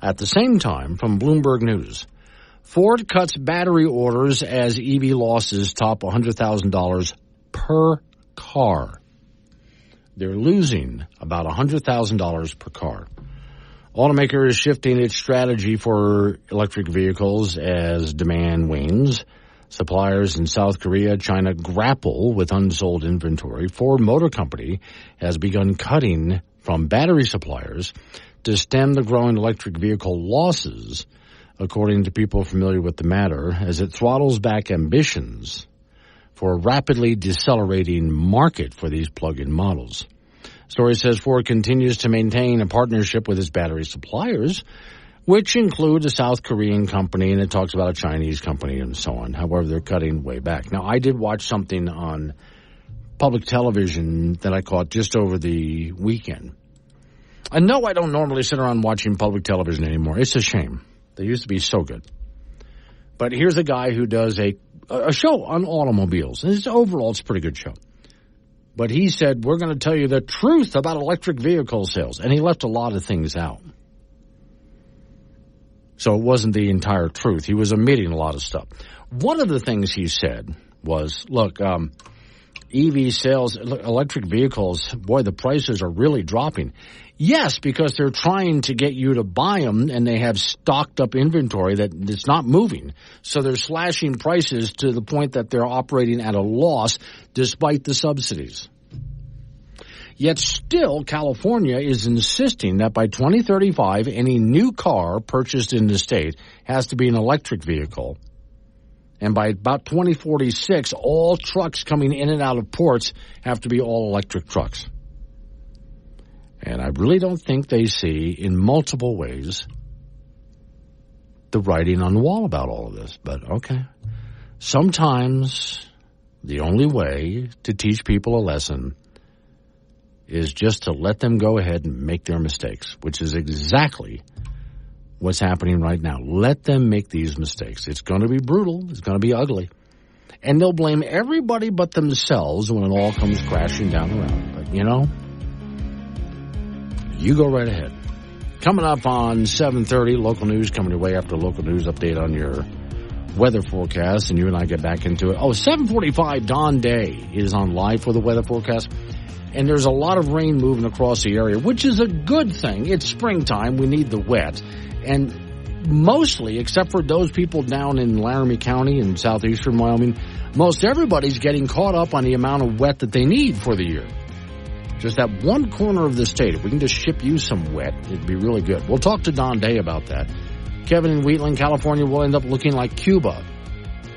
at the same time, from Bloomberg News, Ford cuts battery orders as EV losses top $100,000 per car. They're losing about $100,000 per car. Automaker is shifting its strategy for electric vehicles as demand wanes. Suppliers in South Korea, China grapple with unsold inventory. Ford Motor Company has begun cutting from battery suppliers to stem the growing electric vehicle losses, according to people familiar with the matter, as it throttles back ambitions for a rapidly decelerating market for these plug-in models. Story says Ford continues to maintain a partnership with its battery suppliers, which include a South Korean company, and it talks about a Chinese company and so on. However, they're cutting way back. Now, I did watch something on public television that I caught just over the weekend. And no, I don't normally sit around watching public television anymore. It's a shame. They used to be so good. But here's a guy who does a show on automobiles. And overall, it's a pretty good show. But he said, we're going to tell you the truth about electric vehicle sales. And he left a lot of things out. So it wasn't the entire truth. He was omitting a lot of stuff. One of the things he said was, look, EV sales, electric vehicles, boy, the prices are really dropping. Yes, because they're trying to get you to buy them, and they have stocked up inventory that it's not moving. So they're slashing prices to the point that they're operating at a loss despite the subsidies. Yet still, California is insisting that by 2035, any new car purchased in the state has to be an electric vehicle. And by about 2046, all trucks coming in and out of ports have to be all electric trucks. And I really don't think they see, in multiple ways, the writing on the wall about all of this. But okay. Sometimes the only way to teach people a lesson is just to let them go ahead and make their mistakes, which is exactly what's happening right now. Let them make these mistakes. It's going to be brutal. It's going to be ugly. And they'll blame everybody but themselves when it all comes crashing down around. But, you go right ahead. Coming up on 7:30, local news coming your way after a local news update on your weather forecast, and you and I get back into it. 7:45, Don Day is on live for the weather forecast. And there's a lot of rain moving across the area, which is a good thing. It's springtime. We need the wet. And mostly, except for those people down in Laramie County in southeastern Wyoming, most everybody's getting caught up on the amount of wet that they need for the year. Just that one corner of the state, if we can just ship you some wet, it'd be really good. We'll talk to Don Day about that. Kevin in Wheatland, California will end up looking like Cuba.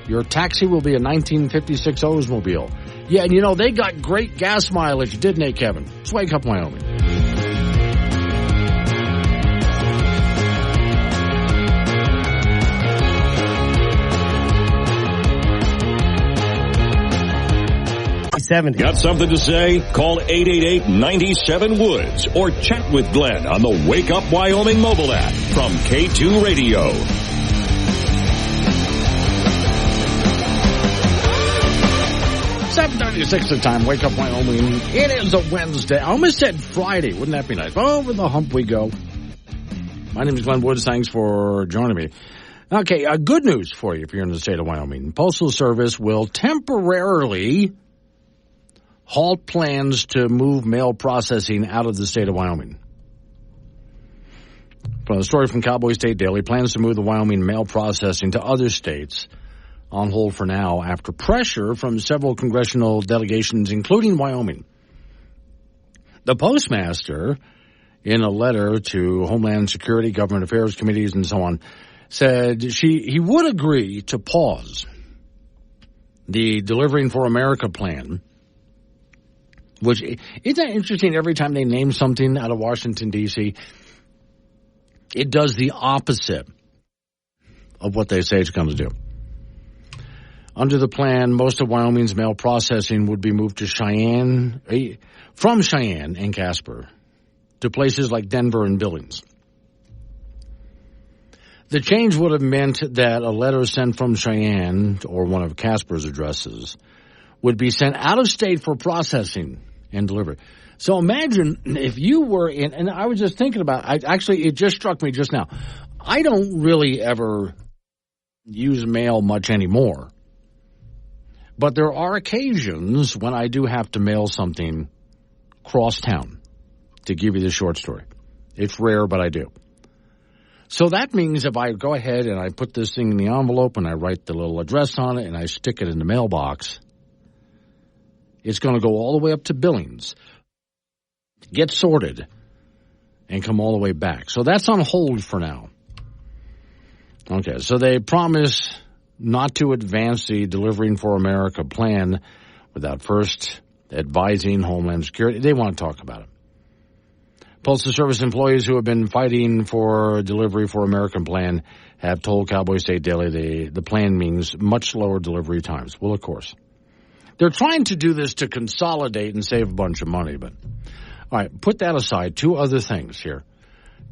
Your taxi will be a 1956 Oldsmobile. Yeah, and they got great gas mileage, didn't they, Kevin? Let's wake up, Wyoming. Got something to say? Call 888-97-WOODS or chat with Glenn on the Wake Up Wyoming mobile app from K2 Radio. 7:36 the time. Wake up, Wyoming. It is a Wednesday. I almost said Friday. Wouldn't that be nice? Over the hump we go. My name is Glenn Woods. Thanks for joining me. Okay, good news for you if you're in the state of Wyoming. Postal Service will temporarily halt plans to move mail processing out of the state of Wyoming. From the story from Cowboy State Daily, plans to move the Wyoming mail processing to other states on hold for now after pressure from several congressional delegations, including Wyoming. The postmaster, in a letter to Homeland Security, Government Affairs Committees, and so on, said he would agree to pause the Delivering for America plan, which, isn't that interesting? Every time they name something out of Washington, D.C., it does the opposite of what they say it's going to do. Under the plan, most of Wyoming's mail processing would be moved to from Cheyenne and Casper to places like Denver and Billings. The change would have meant that a letter sent from Cheyenne or one of Casper's addresses would be sent out of state for processing and delivery. So imagine if you were in, and I was just thinking about, it just struck me just now. I don't really ever use mail much anymore. But there are occasions when I do have to mail something cross town, to give you the short story. It's rare, but I do. So that means if I go ahead and I put this thing in the envelope and I write the little address on it and I stick it in the mailbox, it's going to go all the way up to Billings, get sorted, and come all the way back. So that's on hold for now. Okay, so they promise not to advance the Delivering for America plan without first advising Homeland Security. They want to talk about it. Postal Service employees who have been fighting for Delivery for America plan have told Cowboy State Daily the plan means much slower delivery times. Well, of course. They're trying to do this to consolidate and save a bunch of money, but all right, put that aside. Two other things here.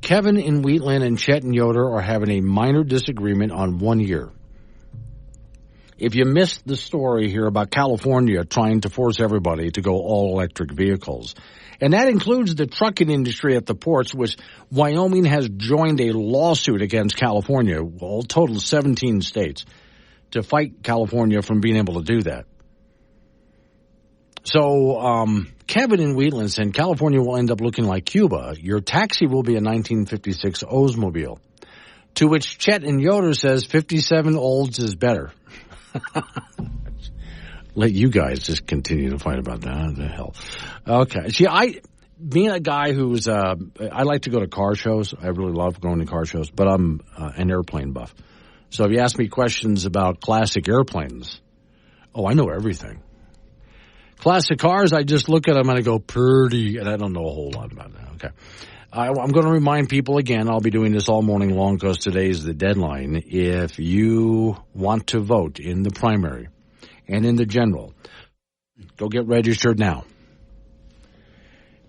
Kevin in Wheatland and Chet in Yoder are having a minor disagreement on 1 year. If you missed the story here about California trying to force everybody to go all-electric vehicles, and that includes the trucking industry at the ports, which Wyoming has joined a lawsuit against California, all total 17 states, to fight California from being able to do that. So Kevin in Wheatland said California will end up looking like Cuba. Your taxi will be a 1956 Oldsmobile. To which Chet in Yoder says 57 Olds is better. Let you guys just continue to fight about that. What the hell? Okay. See, being a guy who's, I like to go to car shows. I really love going to car shows, but I'm an airplane buff. So if you ask me questions about classic airplanes, I know everything. Classic cars, I just look at them and I go, pretty, and I don't know a whole lot about that. Okay. I'm going to remind people again, I'll be doing this all morning long because today is the deadline. If you want to vote in the primary and in the general, go get registered now.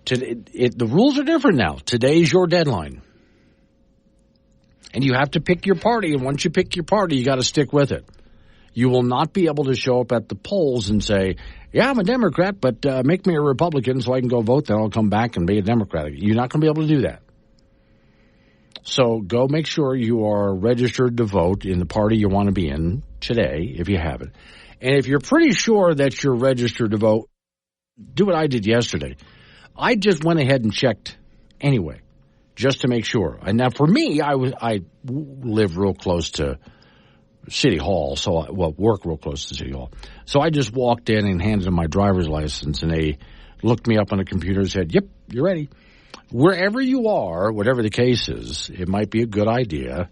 The rules are different now. Today's your deadline. And you have to pick your party, and once you pick your party, you got to stick with it. You will not be able to show up at the polls and say, yeah, I'm a Democrat, but make me a Republican so I can go vote, then I'll come back and be a Democrat. You're not going to be able to do that. So go make sure you are registered to vote in the party you want to be in today, if you have it. And if you're pretty sure that you're registered to vote, do what I did yesterday. I just went ahead and checked anyway, just to make sure. And now for me, I live real close to City Hall, work real close to City Hall. So I just walked in and handed them my driver's license, and they looked me up on the computer and said, yep, you're ready. Wherever you are, whatever the case is, it might be a good idea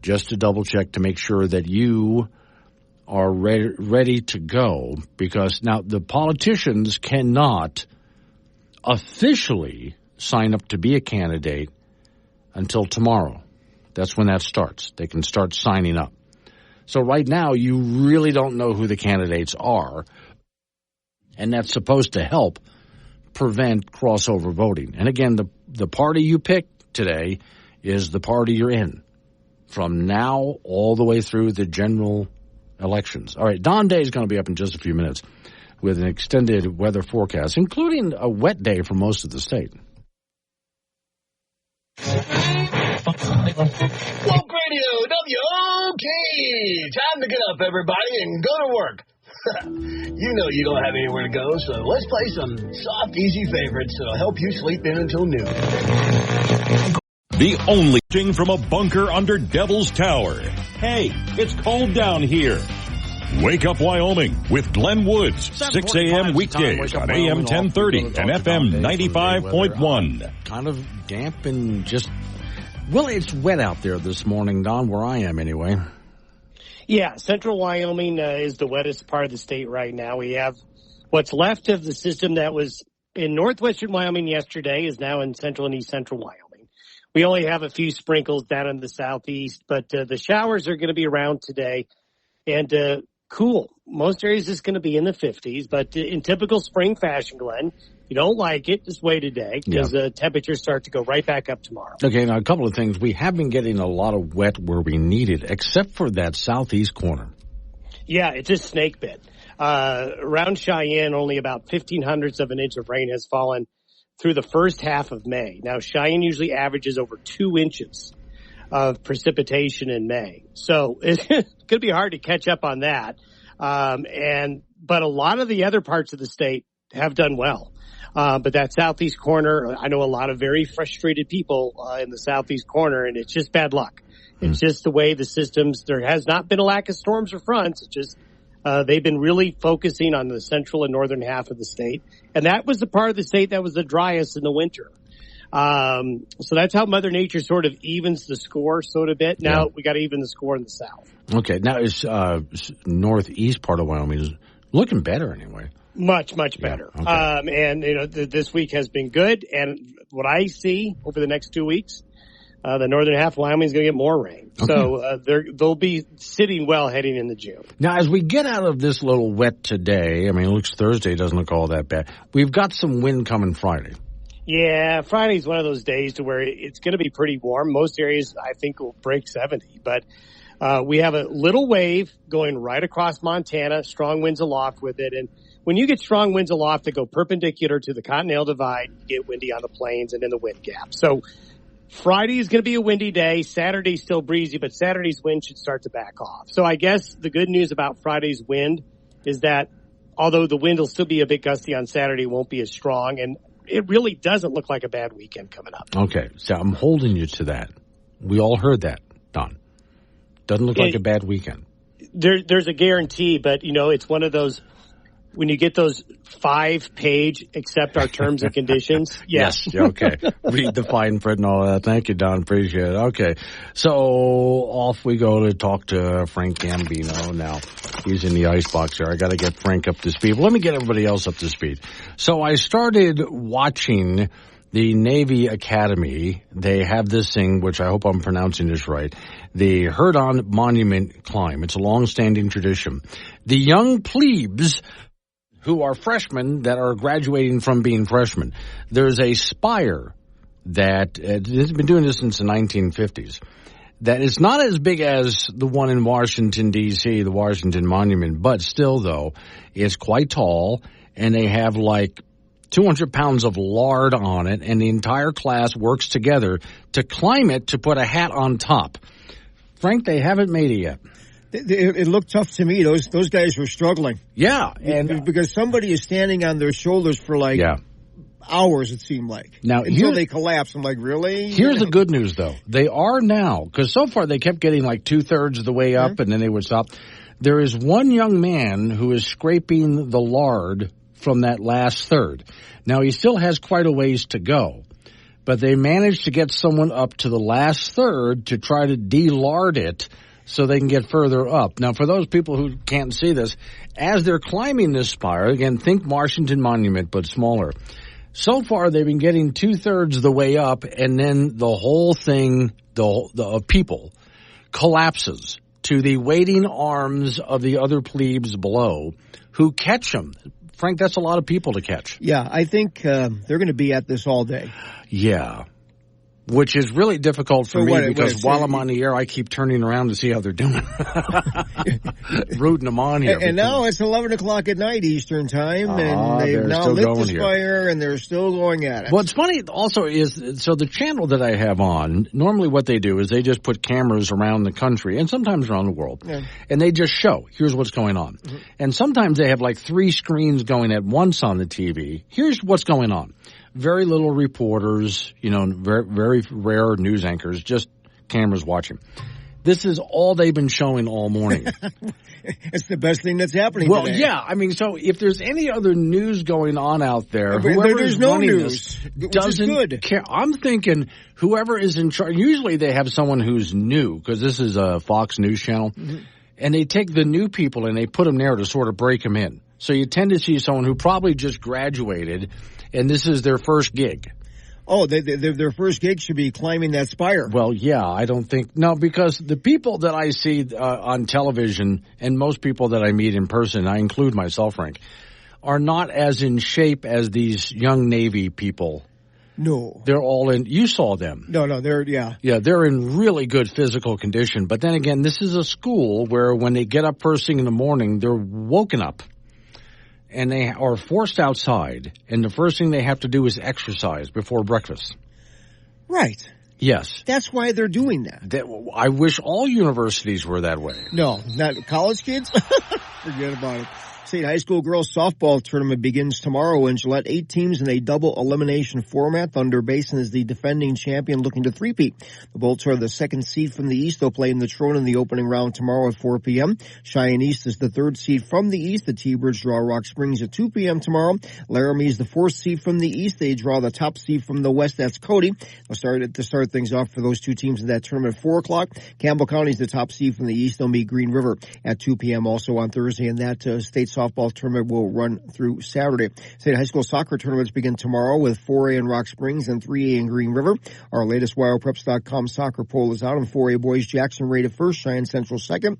just to double check to make sure that you are ready to go, because now the politicians cannot officially sign up to be a candidate until tomorrow. That's when that starts. They can start signing up. So right now, you really don't know who the candidates are, and that's supposed to help prevent crossover voting. And again, the party you pick today is the party you're in from now all the way through the general elections. All right, Don Day is going to be up in just a few minutes. with an extended weather forecast, including a wet day for most of the state. Woke Radio, WOK! Time to get up, everybody, and go to work. You know you don't have anywhere to go, so let's play some soft, easy favorites that'll help you sleep in until noon. The only thing from a bunker under Devil's Tower. Hey, it's cold down here. Wake Up Wyoming with Glenn Woods, 6 a.m. weekdays on AM 1030 and FM 95.1. Kind of damp and just, well, it's wet out there this morning, Don, where I am anyway. Yeah, central Wyoming is the wettest part of the state right now. We have what's left of the system that was in northwestern Wyoming yesterday is now in central and east central Wyoming. We only have a few sprinkles down in the southeast, but the showers are going to be around today. And cool. Most areas is going to be in the 50s, but in typical spring fashion, Glenn, you don't like it, just wait a day because the temperatures start to go right back up tomorrow. Okay, now a couple of things. We have been getting a lot of wet where we need it, except for that southeast corner. Yeah, it's a snake bit. Around Cheyenne, only about 0.15 of an inch of rain has fallen through the first half of May. Now, Cheyenne usually averages over 2 inches of precipitation in May. So it's going to be hard to catch up on that. But a lot of the other parts of the state have done well. But that southeast corner, I know a lot of very frustrated people in the southeast corner, and it's just bad luck. It's just the way the systems, there has not been a lack of storms or fronts. It's just they've been really focusing on the central and northern half of the state. And that was the part of the state that was the driest in the winter. So that's how Mother Nature sort of evens the score so a bit. Now we got to even the score in the south. Okay, now is northeast part of Wyoming is looking better anyway. Much better. Yeah, okay. And you know this week has been good. And what I see over the next 2 weeks, the northern half of Wyoming is going to get more rain. Okay. So they'll be sitting well heading into June. Now, as we get out of this little wet today, I mean, it looks Thursday doesn't look all that bad. We've got some wind coming Friday. Yeah, Friday's one of those days to where it's going to be pretty warm. Most areas, I think, will break 70. But we have a little wave going right across Montana, strong winds aloft with it. And when you get strong winds aloft that go perpendicular to the Continental Divide, you get windy on the plains and in the wind gap. So Friday is going to be a windy day. Saturday's still breezy, but Saturday's wind should start to back off. So I guess the good news about Friday's wind is that although the wind will still be a bit gusty on Saturday, it won't be as strong. And it really doesn't look like a bad weekend coming up. Okay, so I'm holding you to that. We all heard that, Don. Doesn't look like a bad weekend. There's a guarantee, but, you know, it's one of those, when you get those 5-page accept our terms and conditions. Yes, okay. Read the fine print and all that. Thank you, Don. Appreciate it. Okay, so off we go to talk to Frank Gambino now. He's in the icebox here. I got to get Frank up to speed. But let me get everybody else up to speed. So I started watching the Navy Academy. They have this thing, which I hope I'm pronouncing this right, the Herdon Monument Climb. It's a long-standing tradition. The young plebes who are freshmen that are graduating from being freshmen, there's a spire that has been doing this since the 1950s. That is not as big as the one in Washington, D.C., the Washington Monument, but still, though, it's quite tall, and they have like 200 pounds of lard on it, and the entire class works together to climb it to put a hat on top. Frank, they haven't made it yet. It looked tough to me. Those guys were struggling. Yeah. And because somebody is standing on their shoulders for hours, it seemed like. Now, until they collapse. I'm like, really? Here's the good news, though. They are now, because so far they kept getting like 2/3 of the way up, and then they would stop. There is one young man who is scraping the lard from that last third. Now, he still has quite a ways to go, but they managed to get someone up to the last third to try to de-lard it so they can get further up. Now, for those people who can't see this, as they're climbing this spire, again, think Washington Monument, but smaller. So far, they've been getting 2/3 of the way up, and then the whole thing, the people, collapses to the waiting arms of the other plebes below who catch them. Frank, that's a lot of people to catch. Yeah, I think they're going to be at this all day. Yeah. Which is really difficult for me because while I'm on on the air, I keep turning around to see how they're doing. Rooting them on here. And now it's 11 o'clock at night Eastern time, and they've now lit this fire, and they're still going at it. What's funny also is, so the channel that I have on, normally what they do is they just put cameras around the country, and sometimes around the world, and they just show, here's what's going on. Mm-hmm. And sometimes they have like 3 screens going at once on the TV. Here's what's going on. Very little reporters, very, very rare news anchors, just cameras watching. This is all they've been showing all morning. It's the best thing that's happening today. Well, yeah. I mean, so if there's any other news going on out there, there's no news, doesn't care. I'm thinking whoever is in charge, usually they have someone who's new, because this is a Fox News channel, and they take the new people and they put them there to sort of break them in. So you tend to see someone who probably just graduated, and this is their first gig. Oh, their first gig should be climbing that spire. Well, yeah, I don't think – no, because the people that I see on television and most people that I meet in person, I include myself, Frank, are not as in shape as these young Navy people. No. They're all in – you saw them. No, they're – yeah. Yeah, they're in really good physical condition. But then again, this is a school where when they get up first thing in the morning, they're woken up. And they are forced outside, and the first thing they have to do is exercise before breakfast. Right. Yes. That's why they're doing that. I wish all universities were that way. No, not college kids. Forget about it. State High School Girls Softball Tournament begins tomorrow in Gillette. 8 teams in a double elimination format. Thunder Basin is the defending champion looking to three-peat. The Bolts are the 2nd seed from the East. They'll play in the Trone in the opening round tomorrow at 4 p.m. Cheyenne East is the 3rd seed from the East. The T-Birds draw Rock Springs at 2 p.m. tomorrow. Laramie is the 4th seed from the East. They draw the top seed from the West. That's Cody. They'll start things off for those 2 teams in that tournament at 4 o'clock. Campbell County is the top seed from the East. They'll meet Green River at 2 p.m. also on Thursday, and that state softball tournament will run through Saturday. State high school soccer tournaments begin tomorrow with 4A in Rock Springs and 3A in Green River. Our latest WyoPreps.com soccer poll is out on 4A boys. Jackson rated 1st, Cheyenne Central 2nd.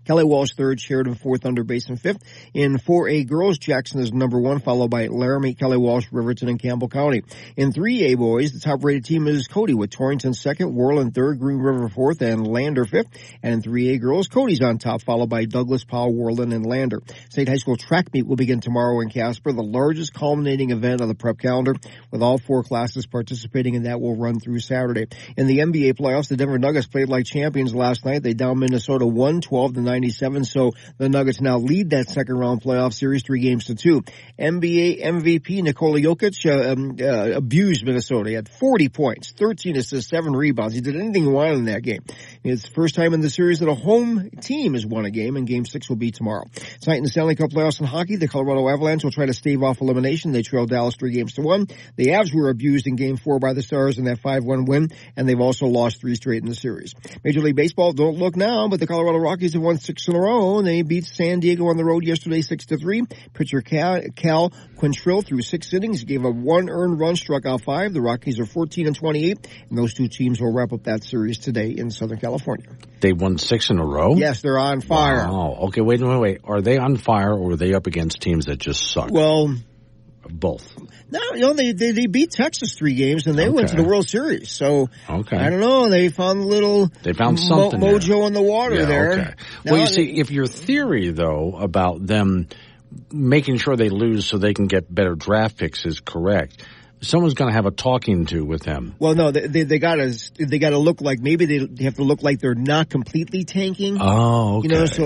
Kelly Walsh 3rd, Sheridan 4th, Thunder Basin 5th. In 4A girls, Jackson is number 1, followed by Laramie, Kelly Walsh, Riverton, and Campbell County. In 3A boys, the top-rated team is Cody with Torrington 2nd, Worland 3rd, Green River 4th, and Lander 5th. And in 3A girls, Cody's on top, followed by Douglas, Powell, Worland, and Lander. State high school track meet will begin tomorrow in Casper, the largest culminating event on the prep calendar, with all 4 classes participating, and that will run through Saturday. In the NBA playoffs, the Denver Nuggets played like champions last night. They downed Minnesota 112-97, so the Nuggets now lead that second round playoff series 3-2. NBA MVP Nikola Jokic abused Minnesota. He had 40 points, 13 assists, 7 rebounds. He did anything he wanted in that game. It's the first time in the series that a home team has won a game, and Game 6 will be tomorrow. Tonight in the Stanley Cup playoffs in hockey, the Colorado Avalanche will try to stave off elimination. They trailed Dallas 3-1. The Avs were abused in Game 4 by the Stars in that 5-1 win, and they've also lost 3 straight in the series. Major League Baseball, don't look now, but the Colorado Rockies have won 6 in a row. They beat San Diego on the road yesterday 6-3. Pitcher Cal Quantrill threw 6 innings, gave up 1 earned run, struck out 5. The Rockies are 14-28, and those 2 teams will wrap up that series today in Southern California. They won 6 in a row? Yes, they're on fire. Wow. Okay, wait. Are they on fire, or are they up against teams that just suck? Well, both. No, they beat Texas 3 games, and they went to the World Series. So, I don't know. They found something mojo in the water there. Okay. Well, you see, if your theory, though, about them making sure they lose so they can get better draft picks is correct, someone's going to have a talking to with them. Well, no, they got to look like, maybe they have to look like they're not completely tanking. Oh, okay. Let's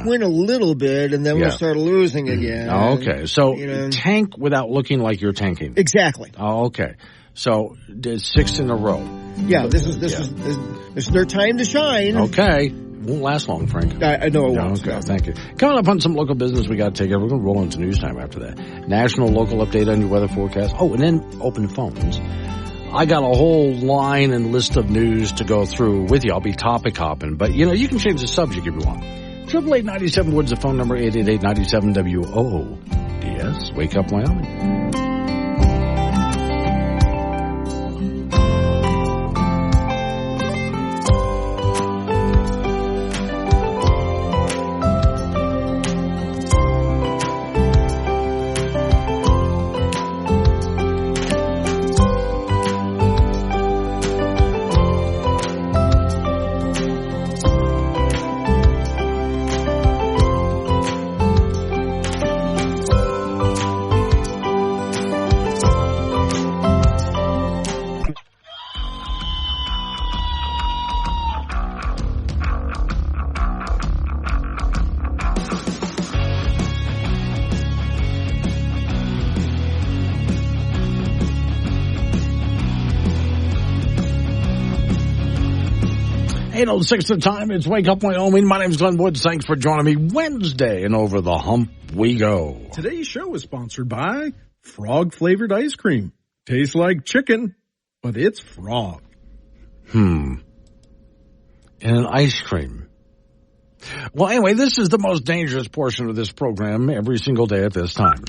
win a little bit, and then we'll start losing again. Oh, okay. So tank without looking like you're tanking. Exactly. Oh, okay. So 6 in a row. Yeah, this is their time to shine. Okay. Won't last long, Frank. I know it won't. Okay, thank you. Coming up on some local business we got to take care of. We're going to roll into news time after that. National local update on your weather forecast. Oh, and then open phones. I got a whole line and list of news to go through with you. I'll be topic hopping, but you can change the subject if you want. 888-97 Woods, the phone number 888-97-WOODS. Wake up, Wyoming. 8:06 the time. It's Wake Up Wyoming. My name's Glenn Woods. Thanks for joining me. Wednesday, and over the hump we go. Today's show is sponsored by frog-flavored ice cream. Tastes like chicken, but it's frog. And an ice cream. Well, anyway, this is the most dangerous portion of this program every single day at this time.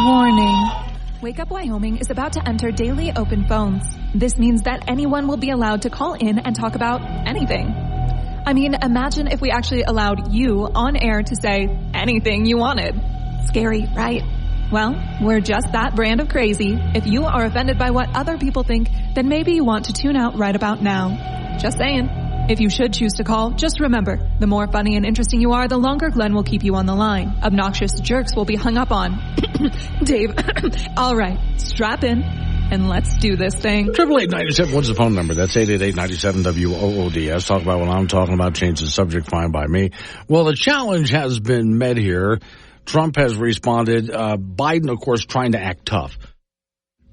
Warning. Wake Up Wyoming is about to enter daily open phones. This means that anyone will be allowed to call in and talk about anything. I mean, imagine if we actually allowed you on air to say anything you wanted. Scary, right? Well, we're just that brand of crazy. If you are offended by what other people think, then maybe you want to tune out right about now. Just saying. If you should choose to call, just remember, the more funny and interesting you are, the longer Glenn will keep you on the line. Obnoxious jerks will be hung up on. Dave, all right, strap in, and let's do this thing. 888-97, what's the phone number? That's 888-97-WOODS. Talk about what I'm talking about, change the subject, fine by me. Well, the challenge has been met here. Trump has responded. Biden, of course, trying to act tough.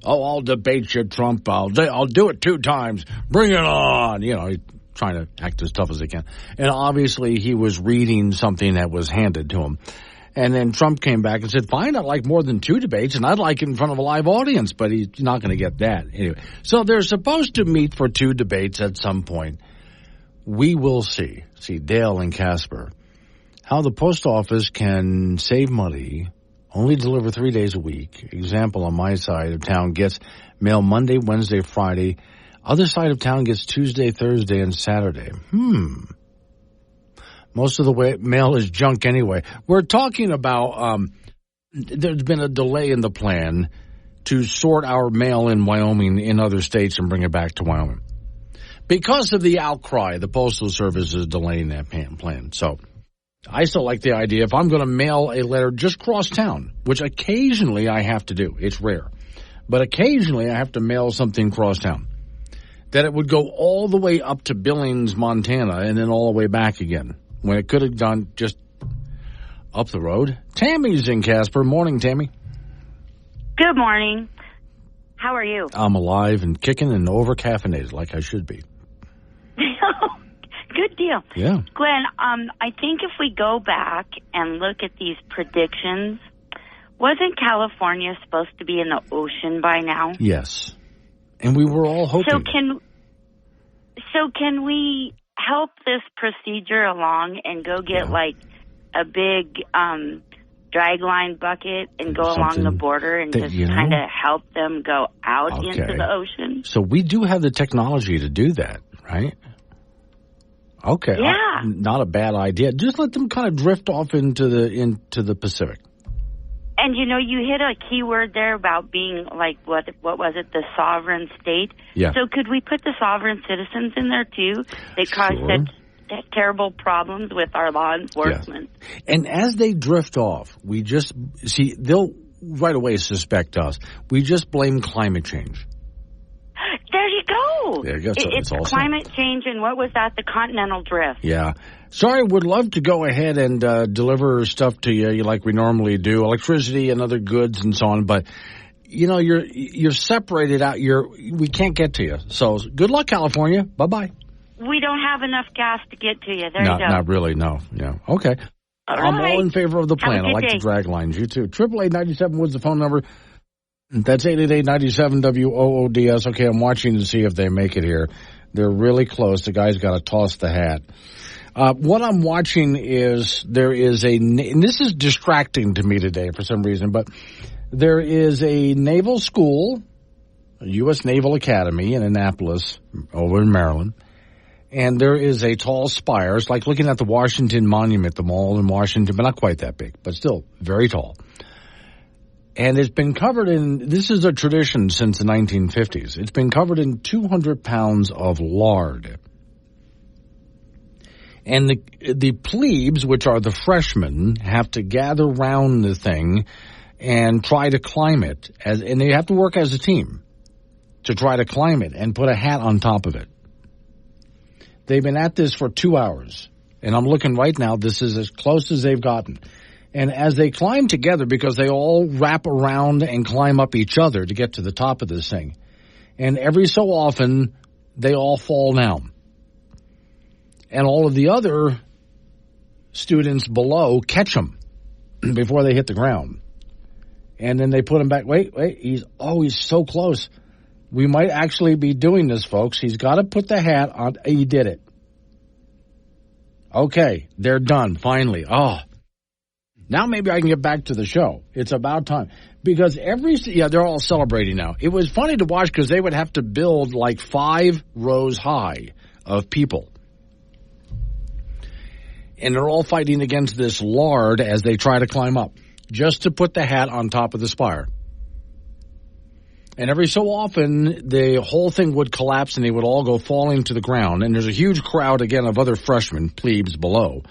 Oh, I'll debate you, Trump. I'll do it 2 times. Bring it on. You know, trying to act as tough as he can. And obviously he was reading something that was handed to him. And then Trump came back and said, fine, I'd like more than 2 debates, and I'd like it in front of a live audience, but he's not going to get that. Anyway, so they're supposed to meet for 2 debates at some point. We will see. See, Dale and Casper, how the post office can save money, only deliver 3 days a week. Example, on my side of town gets mail Monday, Wednesday, Friday. Other side of town gets Tuesday, Thursday, and Saturday. Most of the mail is junk anyway. We're talking about there's been a delay in the plan to sort our mail in Wyoming in other states and bring it back to Wyoming. Because of the outcry, the Postal Service is delaying that plan. So I still like the idea. If I'm going to mail a letter just cross town, which occasionally I have to do, it's rare, but occasionally I have to mail something cross town, that it would go all the way up to Billings, Montana, and then all the way back again, when it could have gone just up the road. Tammy's in Casper. Morning, Tammy. Good morning. How are you? I'm alive and kicking and over-caffeinated like I should be. Good deal. Yeah. Glenn, I think if we go back and look at these predictions, wasn't California supposed to be in the ocean by now? Yes. And we were all hoping. So can we help this procedure along and go get like a big dragline bucket and go along the border and just kind of help them go out into the ocean? So we do have the technology to do that, right? Okay. Yeah. Not a bad idea. Just let them kind of drift off into the Pacific. And, you know, you hit a key word there about being, like, what was it, the sovereign state? Yeah. So could we put the sovereign citizens in there, too? They cause such terrible problems with our law enforcement. Yeah. And as they drift off, we just, see, they'll right away suspect us. We just blame climate change. There you go. There you go. So it's climate change, and what was that? The continental drift. Yeah. Sorry, would love to go ahead and deliver stuff to you like we normally do, electricity and other goods and so on. But you know, you're separated out. We can't get to you. So good luck, California. Bye bye. We don't have enough gas to get to you. There you go. Not really. No. Yeah. Okay. I'm all in favor of the plan. I like the drag lines. You too. 888-97 was the phone number. That's 888-97-WOODS. Okay, I'm watching to see if they make it here. They're really close. The guy's got to toss the hat. What I'm watching is there is and this is distracting to me today for some reason, but there is a naval school, a U.S. Naval Academy in Annapolis over in Maryland, and there is a tall spire. It's like looking at the Washington Monument, the mall in Washington, but not quite that big, but still very tall. And it's been covered in, this is a tradition since the 1950s, it's been covered in 200 pounds of lard. And the plebes, which are the freshmen, have to gather round the thing and try to climb it. And they have to work as a team to try to climb it and put a hat on top of it. They've been at this for 2 hours. And I'm looking right now, this is as close as they've gotten. And as they climb together, because they all wrap around and climb up each other to get to the top of this thing, and every so often they all fall down. And all of the other students below catch them before they hit the ground. And then they put him back. Wait, he's so close. We might actually be doing this, folks. He's got to put the hat on. He did it. Okay, they're done, finally. Oh, now maybe I can get back to the show. It's about time. Because they're all celebrating now. It was funny to watch because they would have to build like 5 rows high of people. And they're all fighting against this lard as they try to climb up, just to put the hat on top of the spire. And every so often, the whole thing would collapse and they would all go falling to the ground. And there's a huge crowd, again, of other freshmen, plebes below.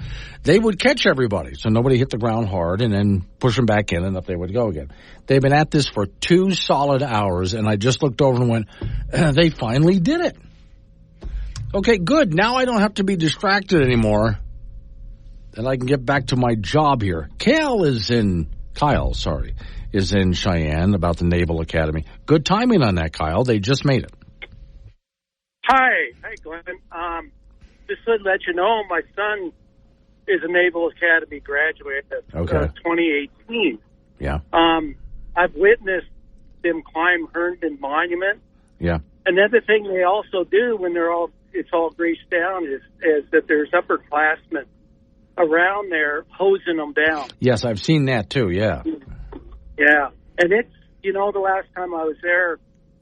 They would catch everybody, so nobody hit the ground hard, and then push them back in, and up they would go again. They've been at this for 2 solid hours, and I just looked over and went, they finally did it. Okay, good. Now I don't have to be distracted anymore. And I can get back to my job here. Kyle is in Cheyenne about the Naval Academy. Good timing on that, Kyle. They just made it. Hi, Glenn. Just to let you know, my son is a Naval Academy graduate of 2018. Yeah. I've witnessed them climb Herndon Monument. Yeah. Another thing they also do when it's all greased down is that there's upperclassmen around there hosing them down. Yes, I've seen that too, yeah. Yeah, and it's, the last time I was there,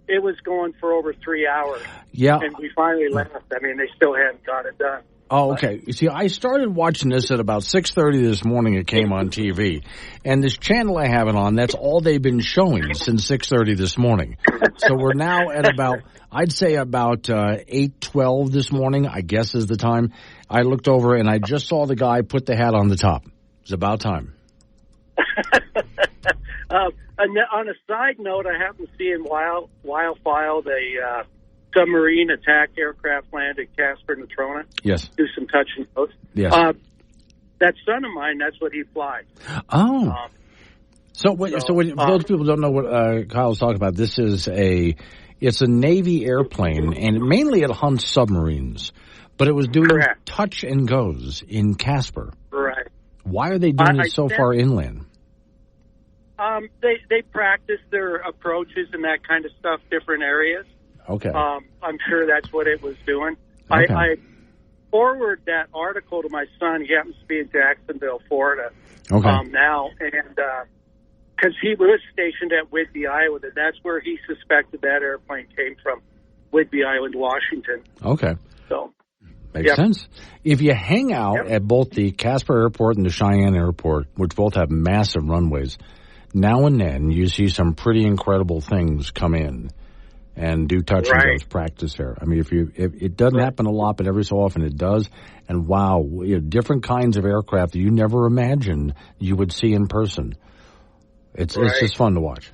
it was going for over 3 hours. Yeah. And we finally left. I mean, they still hadn't got it done. Oh, okay. You see, I started watching this at about 6:30 this morning. It came on TV. And this channel I have it on, that's all they've been showing since 6:30 this morning. So we're now at about 8:12 this morning, I guess is the time. I looked over and I just saw the guy put the hat on the top. It's about time. On a side note, I happened to see in Wildfile the submarine attack aircraft landed at Casper, Natrona. Yes. Do some touch and goes. Yes. That son of mine, that's what he flies. Oh. So those people don't know what Kyle's talking about. This is it's a Navy airplane, and mainly it hunts submarines. But it was doing touch and goes in Casper. Right. Why are they doing it so far inland? They practice their approaches and that kind of stuff, different areas. Okay. I'm sure that's what it was doing. Okay. I forwarded that article to my son. He happens to be in Jacksonville, Florida now. And because he was stationed at Whidbey Island, and that's where he suspected that airplane came from, Whidbey Island, Washington. Okay. So makes sense. If you hang out at both the Casper Airport and the Cheyenne Airport, which both have massive runways, now and then you see some pretty incredible things come in and do touch and goes practice there. I mean, if it doesn't happen a lot, but every so often it does. And wow, different kinds of aircraft that you never imagined you would see in person. It's just fun to watch.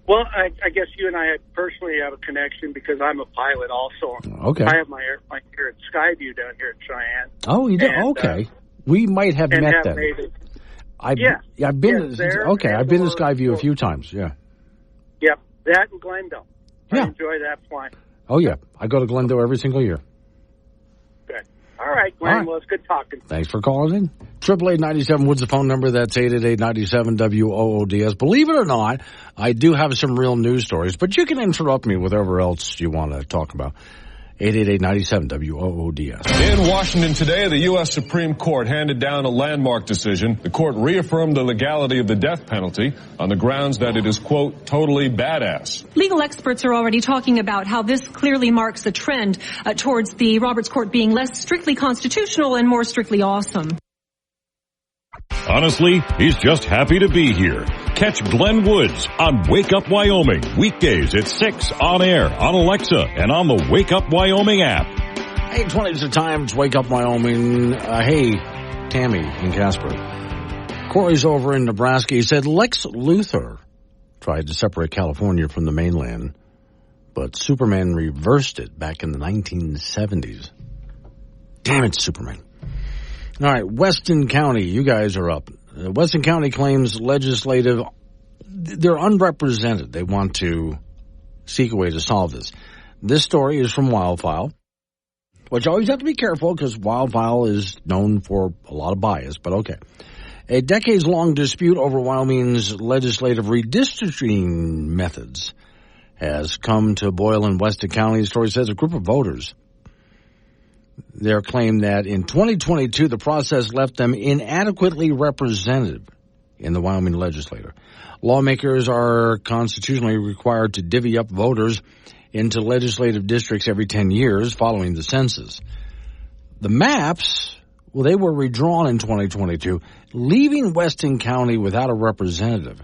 Well, I guess you and I personally have a connection because I'm a pilot also. Okay. I have my airplane here at Skyview down here at Cheyenne. Oh, you do? Okay. We might have met then. I've been there. Okay, I've been to Skyview a few times, yeah. Yep, that and Glendale. I enjoy that flying. Oh, yeah. I go to Glendale every single year. Good. All right, Glenn. All right. Well, it's good talking. Thanks for calling in. 888-97 Woods the phone number. That's 888-97-WOODS. Believe it or not, I do have some real news stories, but you can interrupt me with whatever else you want to talk about. 888-97-WOODS. In Washington today, the U.S. Supreme Court handed down a landmark decision. The court reaffirmed the legality of the death penalty on the grounds that it is, quote, totally badass. Legal experts are already talking about how this clearly marks a trend towards the Roberts Court being less strictly constitutional and more strictly awesome. Honestly, he's just happy to be here. Catch Glenn Woods on Wake Up Wyoming, weekdays at 6 on air, on Alexa, and on the Wake Up Wyoming app. 8:20 is the time. It's Wake Up Wyoming. Hey, Tammy in Casper. Corey's over in Nebraska. He said Lex Luthor tried to separate California from the mainland, but Superman reversed it back in the 1970s. Damn it, Superman. All right, Weston County, you guys are up. Weston County claims they're unrepresented. They want to seek a way to solve this. This story is from Wildfile, which you always have to be careful because Wildfile is known for a lot of bias, but okay. A decades-long dispute over Wyoming's legislative redistricting methods has come to boil in Weston County. The story says a group of voters, their claim that in 2022 the process left them inadequately represented in the Wyoming legislature. Lawmakers are constitutionally required to divvy up voters into legislative districts every 10 years following the census. The maps, well, they were redrawn in 2022, leaving Weston County without a representative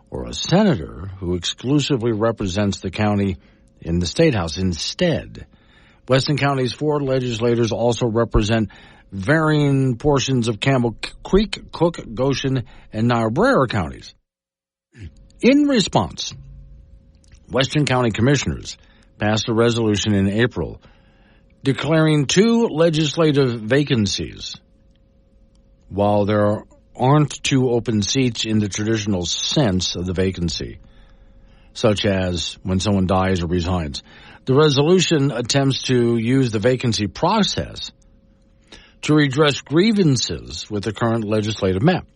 or a senator who exclusively represents the county in the State House. Instead, Weston County's 4 legislators also represent varying portions of Campbell Creek, Cook, Goshen, and Niobrara counties. In response, Weston County commissioners passed a resolution in April declaring 2 legislative vacancies. While there aren't 2 open seats in the traditional sense of the vacancy, such as when someone dies or resigns, the resolution attempts to use the vacancy process to redress grievances with the current legislative map.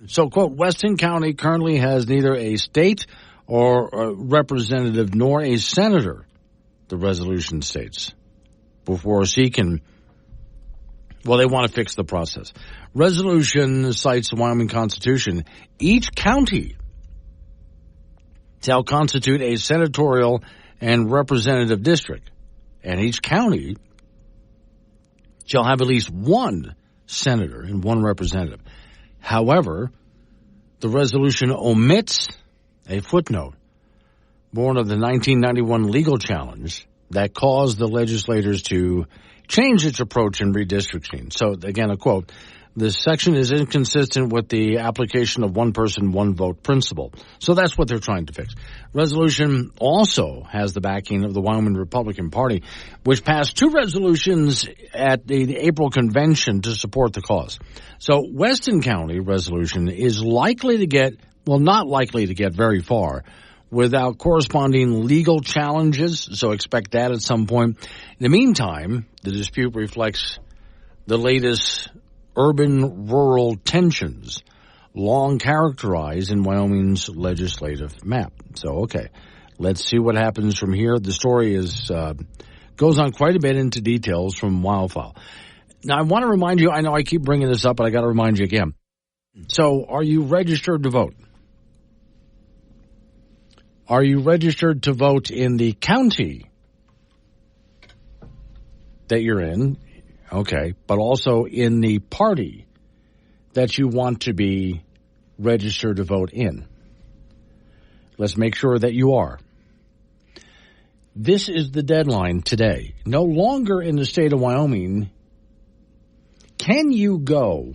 So, quote, Weston County currently has neither a state or a representative nor a senator, the resolution states, before seeking, well, they want to fix the process. Resolution cites the Wyoming Constitution. Each county shall constitute a senatorial and representative district, and each county shall have at least 1 senator and 1 representative. However, the resolution omits a footnote born of the 1991 legal challenge that caused the legislators to change its approach in redistricting. So, again, a quote, this section is inconsistent with the application of one person, one vote principle. So that's what they're trying to fix. Resolution also has the backing of the Wyoming Republican Party, which passed 2 resolutions at the April convention to support the cause. So Weston County resolution is likely to get, well, not likely to get very far without corresponding legal challenges, so expect that at some point. In the meantime, the dispute reflects the latest urban-rural tensions long characterized in Wyoming's legislative map. So, okay, let's see what happens from here. The story is goes on quite a bit into details from Wildfile. Now, I want to remind you, I know I keep bringing this up, but I got to remind you again. So, are you registered to vote? Are you registered to vote in the county that you're in? Okay, but also in the party that you want to be registered to vote in. Let's make sure that you are. This is the deadline today. No longer in the state of Wyoming can you go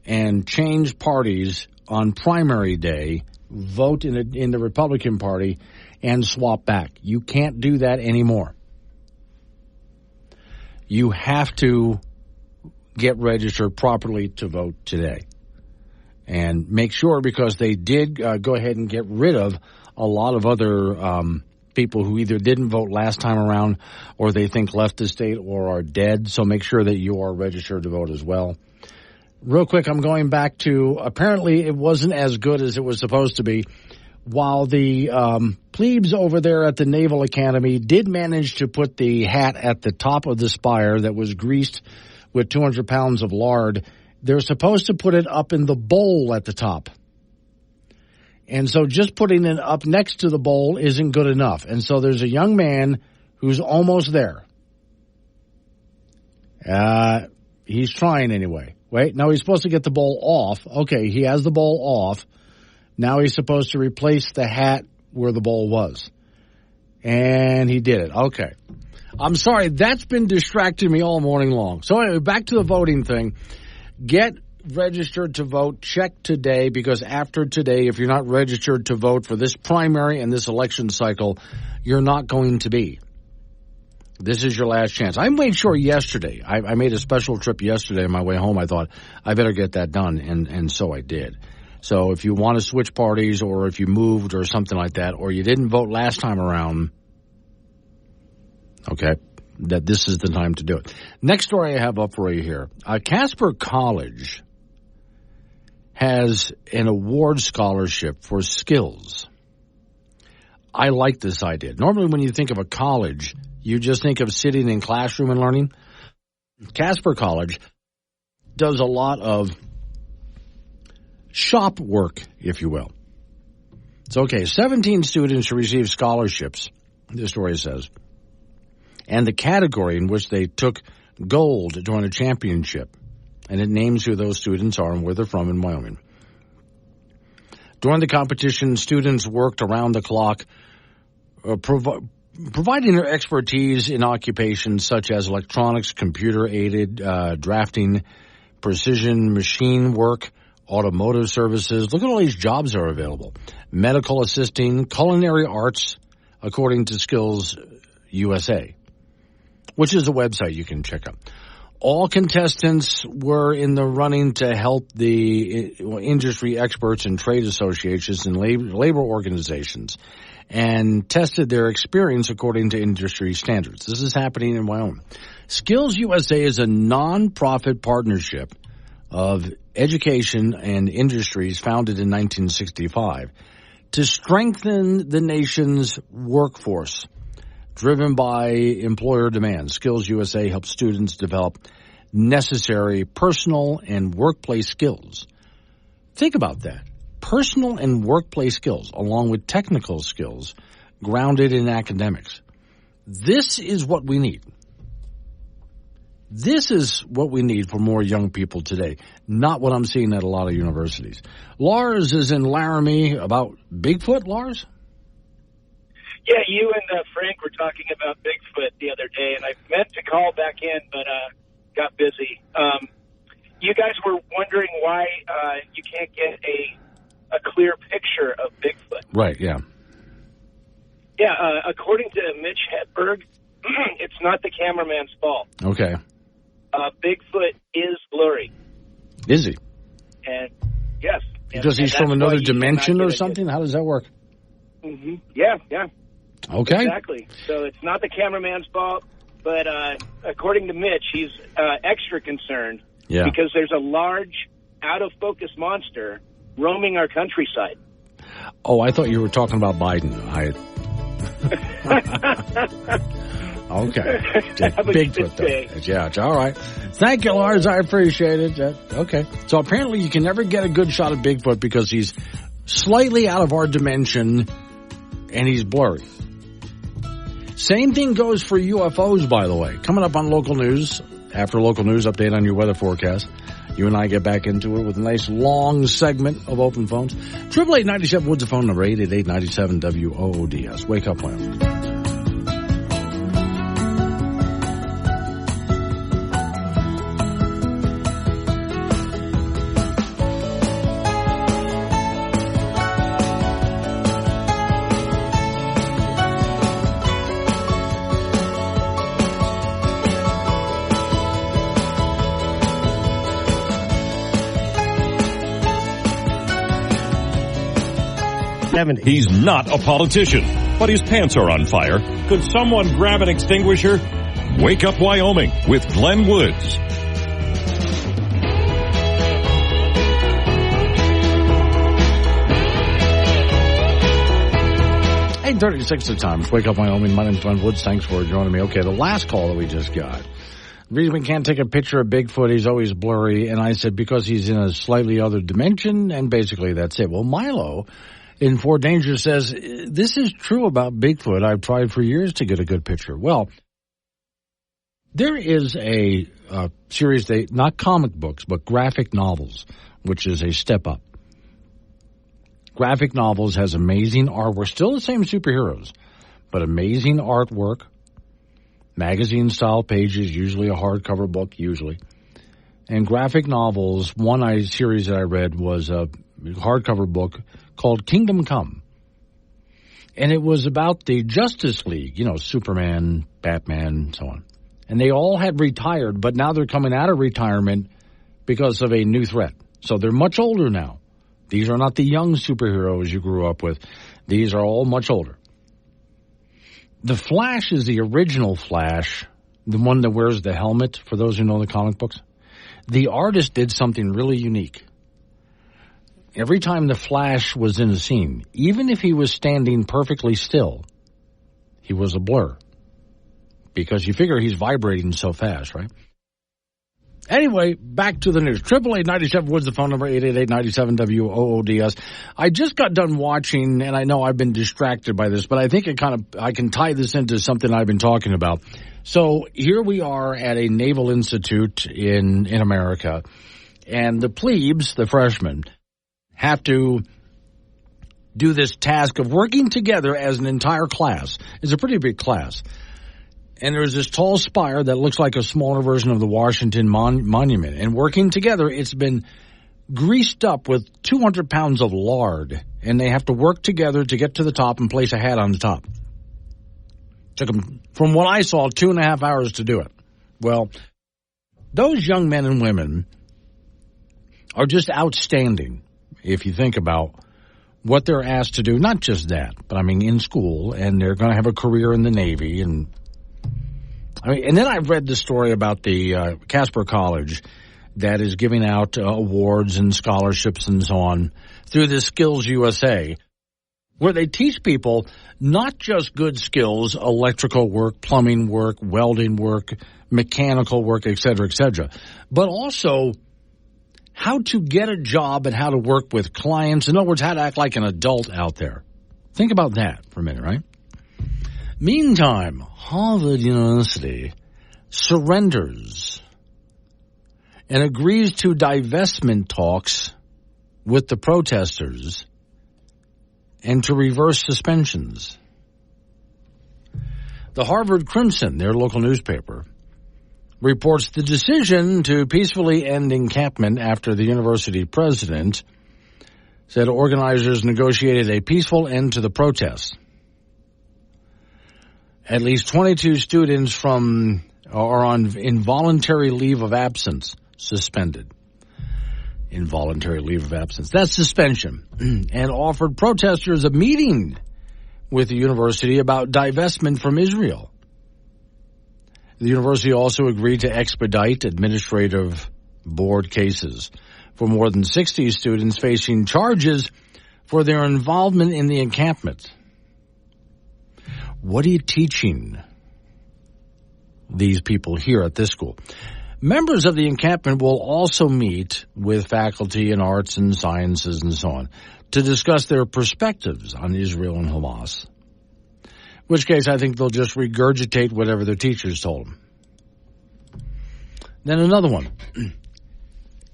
and change parties on primary day, vote in the Republican Party, and swap back. You can't do that anymore. You have to get registered properly to vote today. And make sure, because they did go ahead and get rid of a lot of other people who either didn't vote last time around or they think left the state or are dead. So make sure that you are registered to vote as well. Real quick, I'm going back to, apparently it wasn't as good as it was supposed to be. While the plebes over there at the Naval Academy did manage to put the hat at the top of the spire that was greased with 200 pounds of lard, they're supposed to put it up in the bowl at the top. And so just putting it up next to the bowl isn't good enough. And so there's a young man who's almost there. He's trying anyway. Wait, no, he's supposed to get the bowl off. Okay, he has the bowl off. Now he's supposed to replace the hat where the bowl was. And he did it. Okay. I'm sorry, that's been distracting me all morning long. So anyway, back to the voting thing. Get registered to vote. Check today, because after today, if you're not registered to vote for this primary and this election cycle, you're not going to be. This is your last chance. I made sure yesterday. I made a special trip yesterday on my way home. I thought I better get that done, and so I did. So if you want to switch parties, or if you moved or something like that, or you didn't vote last time around, Okay? That this is the time to do it. Next story I have up for you here. Casper College has an award scholarship for skills. I like this idea. Normally when you think of a college, you just think of sitting in classroom and learning. Casper College does a lot of shop work, if you will. It's okay. 17 students who received scholarships, this story says, and the category in which they took gold during a championship. And it names who those students are and where they're from in Wyoming. During the competition, students worked around the clock, providing their expertise in occupations such as electronics, computer-aided drafting, precision machine work, automotive services. Look at all these jobs that are available. Medical assisting, culinary arts, according to Skills USA, which is a website you can check out. All contestants were in the running to help the industry experts and trade associations and labor organizations and tested their experience according to industry standards. This is happening in Wyoming. Skills USA is a non-profit partnership of education and industries founded in 1965 to strengthen the nation's workforce. Driven by employer demand, Skills USA helps students develop necessary personal and workplace skills. Think about that. Personal and workplace skills, along with technical skills, grounded in academics. This is what we need. This is what we need for more young people today, not what I'm seeing at a lot of universities. Lars is in Laramie about Bigfoot, Lars? Yeah, you and Frank were talking about Bigfoot the other day, and I meant to call back in, but got busy. You guys were wondering why you can't get a clear picture of Bigfoot. Right, yeah. Yeah, according to Mitch Hedberg, it's not the cameraman's fault. Okay. Bigfoot is blurry. Is he? And yes. Because he's from another dimension or something? How does that work? Mm-hmm. Yeah. Okay. Exactly. So it's not the cameraman's fault, but according to Mitch, he's extra concerned because there's a large, out-of-focus monster roaming our countryside. Oh, I thought you were talking about Biden. Okay. Bigfoot, though. Yeah, all right. Thank you, Lars. I appreciate it. Okay. So apparently you can never get a good shot of Bigfoot because he's slightly out of our dimension and he's blurry. Same thing goes for UFOs, by the way. Coming up on local news, after local news update on your weather forecast, you and I get back into it with a nice long segment of open phones. 888-97 Woods, the phone number 888-97 WOODS. Wake up, Wyoming. He's not a politician, but his pants are on fire. Could someone grab an extinguisher? Wake Up Wyoming with Glenn Woods. 8:36 the time. It's Wake Up Wyoming. My name's Glenn Woods. Thanks for joining me. Okay, the last call that we just got. The reason we can't take a picture of Bigfoot, he's always blurry. And I said, because he's in a slightly other dimension, and basically that's it. Well, Milo in Fort Danger says, this is true about Bigfoot. I've tried for years to get a good picture. Well, there is a series, not comic books, but graphic novels, which is a step up. Graphic novels has amazing artwork, still the same superheroes, but amazing artwork, magazine-style pages, usually a hardcover book, usually. And graphic novels, one series that I read was a hardcover book called Kingdom Come. And it was about the Justice League, Superman, Batman, so on. And they all had retired, but now they're coming out of retirement because of a new threat. So they're much older now. These are not the young superheroes you grew up with. These are all much older. The Flash is the original Flash, the one that wears the helmet, for those who know the comic books. The artist did something really unique. Every time the Flash was in a scene, even if he was standing perfectly still, he was a blur. Because you figure he's vibrating so fast, right? Anyway, back to the news. 888-97 Woods, the phone number, 888-97-WOODS. I just got done watching, and I know I've been distracted by this, but I think I can tie this into something I've been talking about. So here we are at a Naval Institute in America, and the plebes, the freshmen, have to do this task of working together as an entire class. It's a pretty big class. And there's this tall spire that looks like a smaller version of the Washington Monument. And working together, it's been greased up with 200 pounds of lard. And they have to work together to get to the top and place a hat on the top. Took them, from what I saw, 2.5 hours to do it. Well, those young men and women are just outstanding if you think about what they're asked to do. Not just that, but I mean in school. And they're going to have a career in the Navy and and then I've read the story about the Casper College that is giving out awards and scholarships and so on through the Skills USA, where they teach people not just good skills, electrical work, plumbing work, welding work, mechanical work, et cetera, but also how to get a job and how to work with clients. In other words, how to act like an adult out there. Think about that for a minute, right? Meantime, Harvard University surrenders and agrees to divestment talks with the protesters and to reverse suspensions. The Harvard Crimson, their local newspaper, reports the decision to peacefully end encampment after the university president said organizers negotiated a peaceful end to the protests. At least 22 students are on involuntary leave of absence, suspended. Involuntary leave of absence. That's suspension. And offered protesters a meeting with the university about divestment from Israel. The university also agreed to expedite administrative board cases for more than 60 students facing charges for their involvement in the encampment. What are you teaching these people here at this school? Members of the encampment will also meet with faculty in arts and sciences and so on to discuss their perspectives on Israel and Hamas. In which case, I think they'll just regurgitate whatever their teachers told them. Then another one.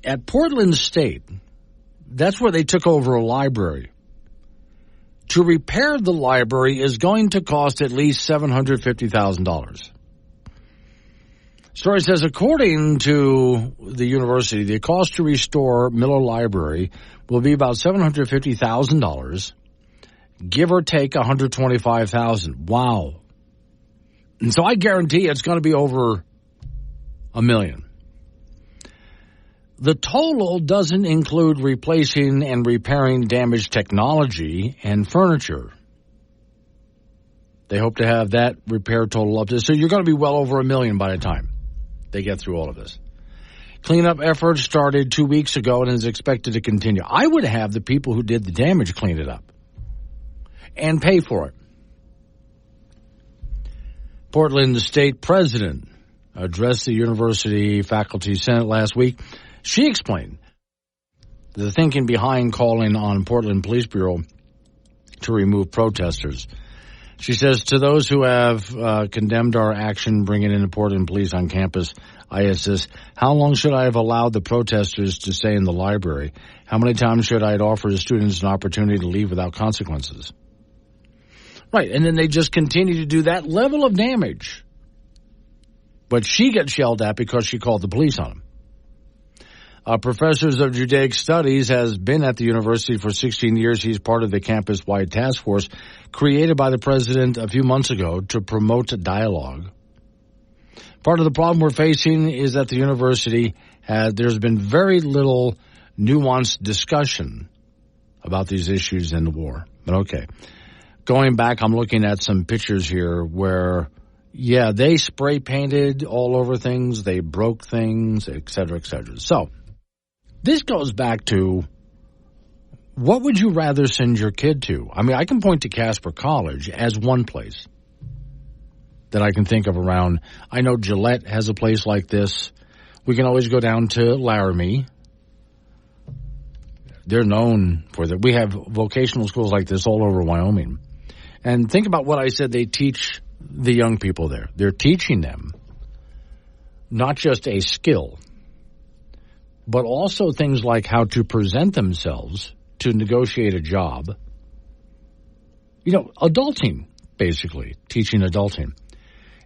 At Portland State, that's where they took over a library. To repair the library is going to cost at least $750,000. Story says, according to the university, the cost to restore Miller Library will be about $750,000, give or take $125,000. Wow. And so I guarantee it's going to be over $1 million. The total doesn't include replacing and repairing damaged technology and furniture. They hope to have that repair total up to, so you're going to be well over $1 million by the time they get through all of this. Cleanup efforts started 2 weeks ago and is expected to continue. I would have the people who did the damage clean it up and pay for it. Portland State President addressed the University Faculty Senate last week. She explained the thinking behind calling on Portland Police Bureau to remove protesters. She says, to those who have condemned our action bringing in the Portland police on campus, I assist, how long should I have allowed the protesters to stay in the library? How many times should I have offered the students an opportunity to leave without consequences? Right, and then they just continue to do that level of damage. But she gets yelled at because she called the police on them. Professors of Judaic Studies has been at the university for 16 years. He's part of the campus-wide task force created by the president a few months ago to promote dialogue. Part of the problem we're facing is that the university there's been very little nuanced discussion about these issues in the war. But okay. going back, I'm looking at some pictures here where, yeah, they spray painted all over things. They broke things, et cetera, et cetera. So this goes back to, what would you rather send your kid to? I mean, I can point to Casper College as one place that I can think of around. I know Gillette has a place like this. We can always go down to Laramie. They're known for that. We have vocational schools like this all over Wyoming. And think about what I said they teach the young people there. They're teaching them not just a skill, but also things like how to present themselves to negotiate a job. You know, adulting, basically, teaching adulting.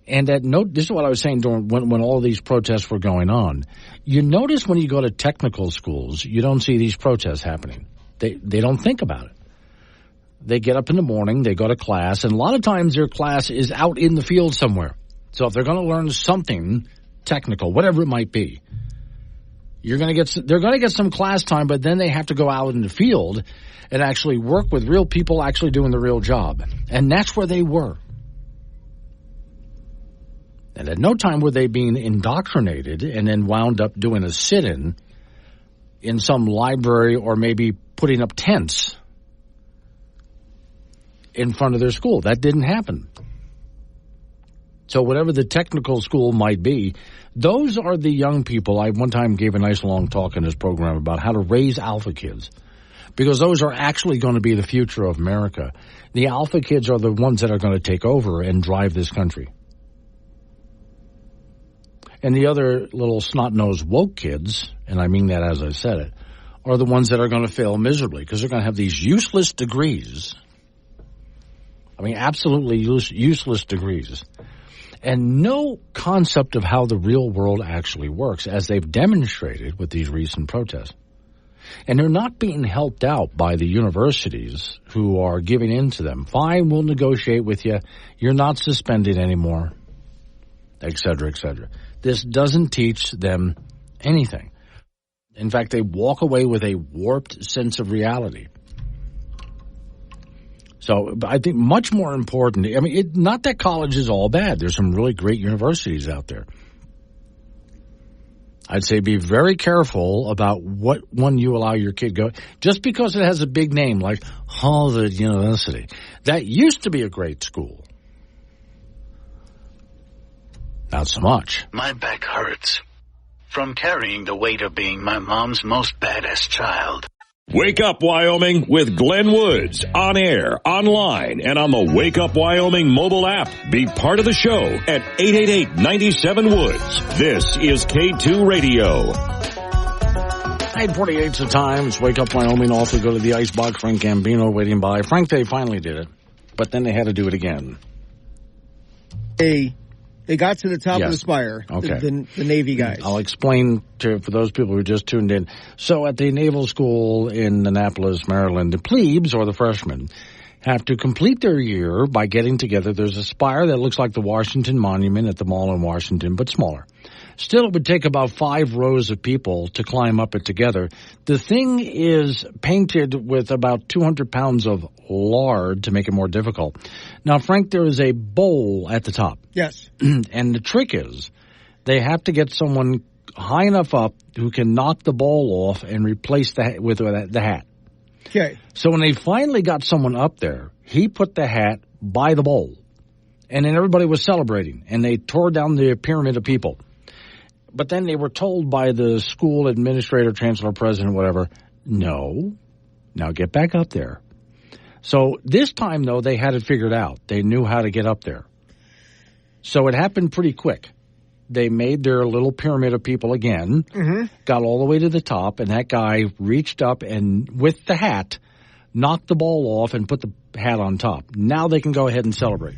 And this is what I was saying during when all these protests were going on. You notice when you go to technical schools, you don't see these protests happening. They don't think about it. They get up in the morning, they go to class, and a lot of times their class is out in the field somewhere. So if they're going to learn something technical, whatever it might be, they're going to get some class time, but then they have to go out in the field and actually work with real people actually doing the real job. And that's where they were. And at no time were they being indoctrinated and then wound up doing a sit-in in some library or maybe putting up tents in front of their school. That didn't happen. So whatever the technical school might be, those are the young people. I one time gave a nice long talk in this program about how to raise alpha kids, because those are actually going to be the future of America. The alpha kids are the ones that are going to take over and drive this country. And the other little snot-nosed woke kids, and I mean that as I said it, are the ones that are going to fail miserably because they're going to have these useless degrees. I mean, absolutely useless degrees. And no concept of how the real world actually works, as they've demonstrated with these recent protests. And they're not being helped out by the universities who are giving in to them. Fine, we'll negotiate with you. You're not suspended anymore, et cetera, et cetera. This doesn't teach them anything. In fact, they walk away with a warped sense of reality. So I think much more important, I mean, not that college is all bad. There's some really great universities out there. I'd say be very careful about what one you allow your kid go. Just because it has a big name like Harvard University, that used to be a great school. Not so much. My back hurts from carrying the weight of being my mom's most badass child. Wake Up Wyoming with Glenn Woods, on air, online, and on the Wake Up Wyoming mobile app. Be part of the show at 888-97-WOODS. This is K2 Radio. 8:48's the time. It's Wake Up Wyoming. Also go to the Icebox. Frank Gambino waiting by. Frank, they finally did it, but then they had to do it again. They got to the top of the spire, okay. the Navy guys. I'll explain for those people who just tuned in. So at the Naval School in Annapolis, Maryland, the plebes, or the freshmen, have to complete their year by getting together. There's a spire that looks like the Washington Monument at the mall in Washington, but smaller. Still, it would take about 5 rows of people to climb up it together. The thing is painted with about 200 pounds of lard to make it more difficult. Now, Frank, there is a bowl at the top. Yes. And the trick is they have to get someone high enough up who can knock the bowl off and replace the with the hat. Okay. So when they finally got someone up there, he put the hat by the bowl. And then everybody was celebrating, and they tore down the pyramid of people. But then they were told by the school administrator, chancellor, president, whatever, no, now get back up there. So this time, though, they had it figured out. They knew how to get up there. So it happened pretty quick. They made their little pyramid of people again, got all the way to the top, and that guy reached up and, with the hat, knocked the ball off and put the hat on top. Now they can go ahead and celebrate.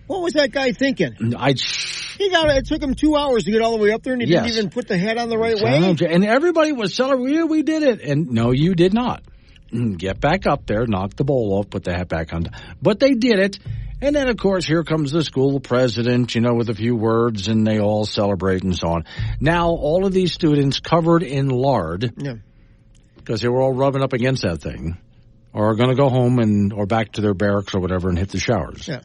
What was that guy thinking? It took him 2 hours to get all the way up there, and he didn't even put the hat on the right way? And everybody was celebrating. Yeah, we did it. And no, you did not. Get back up there, knock the bowl off, put the hat back on. But they did it. And then, of course, here comes the school president, with a few words, and they all celebrate and so on. Now, all of these students covered in lard, because they were all rubbing up against that thing, or are going to go home or back to their barracks or whatever and hit the showers. Yeah.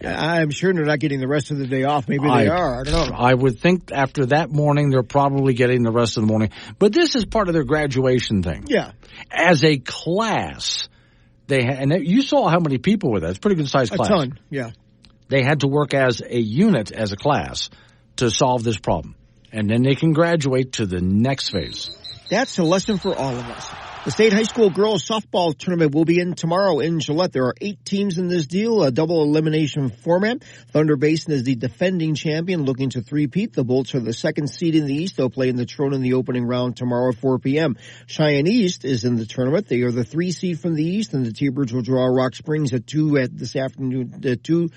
I'm sure they're not getting the rest of the day off. Maybe they are. I don't know. I would think after that morning, they're probably getting the rest of the morning. But this is part of their graduation thing. Yeah. As a class, you saw how many people were there. It's a pretty good-sized class. A ton, yeah. They had to work as a unit, as a class, to solve this problem. And then they can graduate to the next phase. That's a lesson for all of us. The state high school girls softball tournament will begin tomorrow in Gillette. There are 8 teams in this deal, a double elimination format. Thunder Basin is the defending champion, looking to three-peat. The Bolts are the second seed in the East. They'll play in the Trone in the opening round tomorrow at 4 p.m. Cheyenne East is in the tournament. They are the 3 seed from the East, and the T-Birds will draw Rock Springs at 2 this afternoon, 2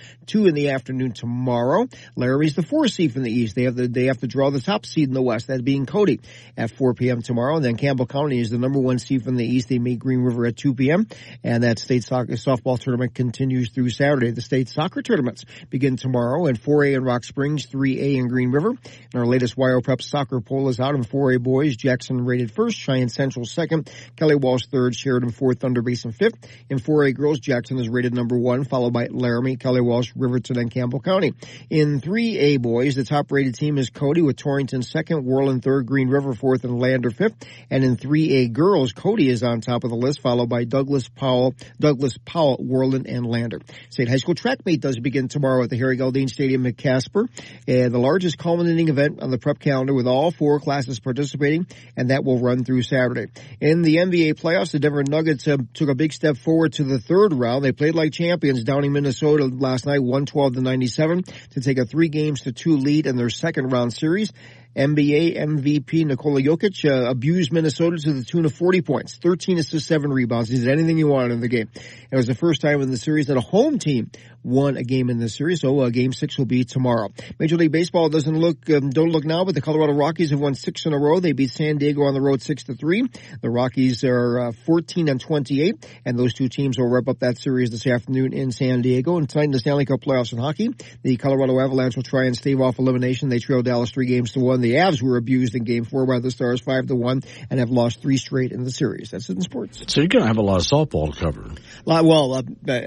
in the afternoon tomorrow. Laramie's the 4 seed from the East. They have to draw the top seed in the West, that being Cody, at 4 p.m. tomorrow. And then Campbell County is the number 1 seed from the East. They meet Green River at 2 p.m. And that state softball tournament continues through Saturday. The state soccer tournaments begin tomorrow at 4A in Rock Springs, 3A in Green River. And our latest Wyo Prep soccer poll is out in 4A boys. Jackson rated first, Cheyenne Central second, Kelly Walsh third, Sheridan fourth, Thunder Basin fifth. In 4A girls, Jackson is rated number 1, followed by Laramie, Kelly Walsh, Riverton, and Campbell County. In 3A boys, the top rated team is Cody with Torrington second, Worland third, Green River fourth, and Lander fifth. And in 3A girls, Cody is on top of the list, followed by Douglas Powell, Worland, and Lander. State high school track meet does begin tomorrow at the Harry Galdine Stadium at Casper. The largest culminating event on the prep calendar with all 4 classes participating, and that will run through Saturday. In the NBA playoffs, the Denver Nuggets took a big step forward to the 3rd round. They played like champions, downing Minnesota last night 112-97 to take a 3-2 lead in their 2nd round series. NBA MVP Nikola Jokic abused Minnesota to the tune of 40 points, 13 assists, 7 rebounds. He did anything he wanted in the game. It was the first time in the series that a home team won a game in this series, so Game 6 will be tomorrow. Major League Baseball don't look now, but the Colorado Rockies have won 6 in a row. They beat San Diego on the road 6-3. The Rockies are 14-28, and those 2 teams will wrap up that series this afternoon in San Diego. And tonight in the Stanley Cup playoffs in hockey, the Colorado Avalanche will try and stave off elimination. They trailed Dallas 3-1. The Avs were abused in Game 4 by the Stars 5-1 and have lost 3 straight in the series. That's it in sports. So you're going to have a lot of softball to cover. Well,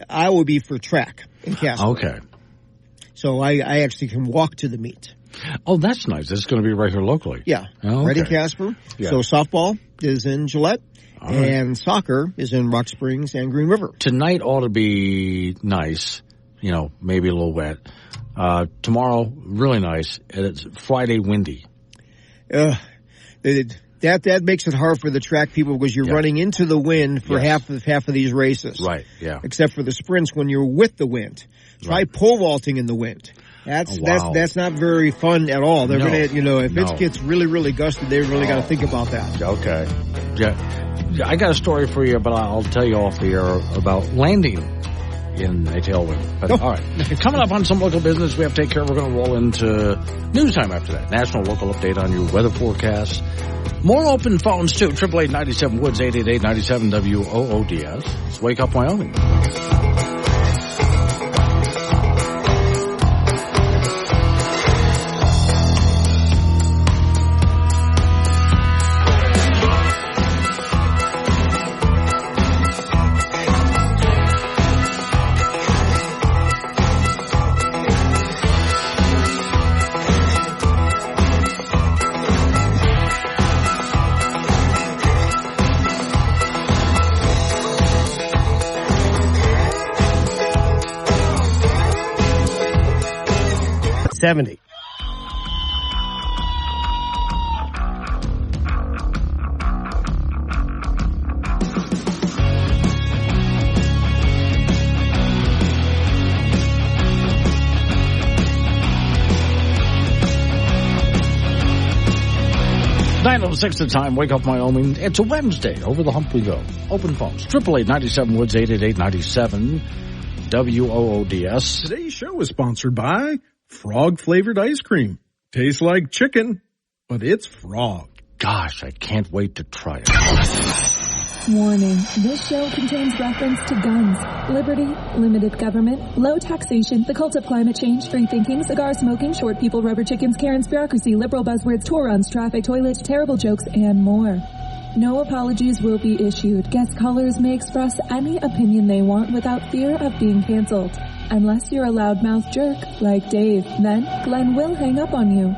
I will be for track in Casper. Okay. So I actually can walk to the meet. Oh, that's nice. It's going to be right here locally. Yeah. Oh, okay. Right in Casper. Yeah. So softball is in Gillette. And soccer is in Rock Springs and Green River. Tonight ought to be nice. Maybe a little wet. Tomorrow, really nice. And it's Friday, windy. That makes it hard for the track people because you're running into the wind for half of these races. Right, yeah. Except for the sprints when you're with the wind. Try pole vaulting in the wind. That's not very fun at all. They're gonna, if it gets really, really gusty, they really got to think about that. Okay. Yeah. I got a story for you, but I'll tell you off the air about landing in a tailwind. But, all right. Coming up on some local business we have to take care of. We're going to roll into news time after that. National local update on your weather forecast. More open phones, too. 888-97-WOODS, 888-97-WOODS. It's Wake Up Wyoming. $70. $9:06 the time. Wake Up Wyoming. It's a Wednesday. Over the hump we go. Open phones. 888-97-WOODS, 888-97-WOODS. Today's show is sponsored by frog-flavored ice cream. Tastes like chicken, but it's frog. Gosh, I can't wait to try it. Warning, this show contains reference to guns, liberty, limited government, low taxation, the cult of climate change, free thinking, cigar smoking, short people, rubber chickens, Karen's bureaucracy, liberal buzzwords, tour runs, traffic, toilets, terrible jokes, and more. No apologies will be issued. Guest callers may express any opinion they want without fear of being canceled. Unless you're a loudmouth jerk like Dave, then Glenn will hang up on you.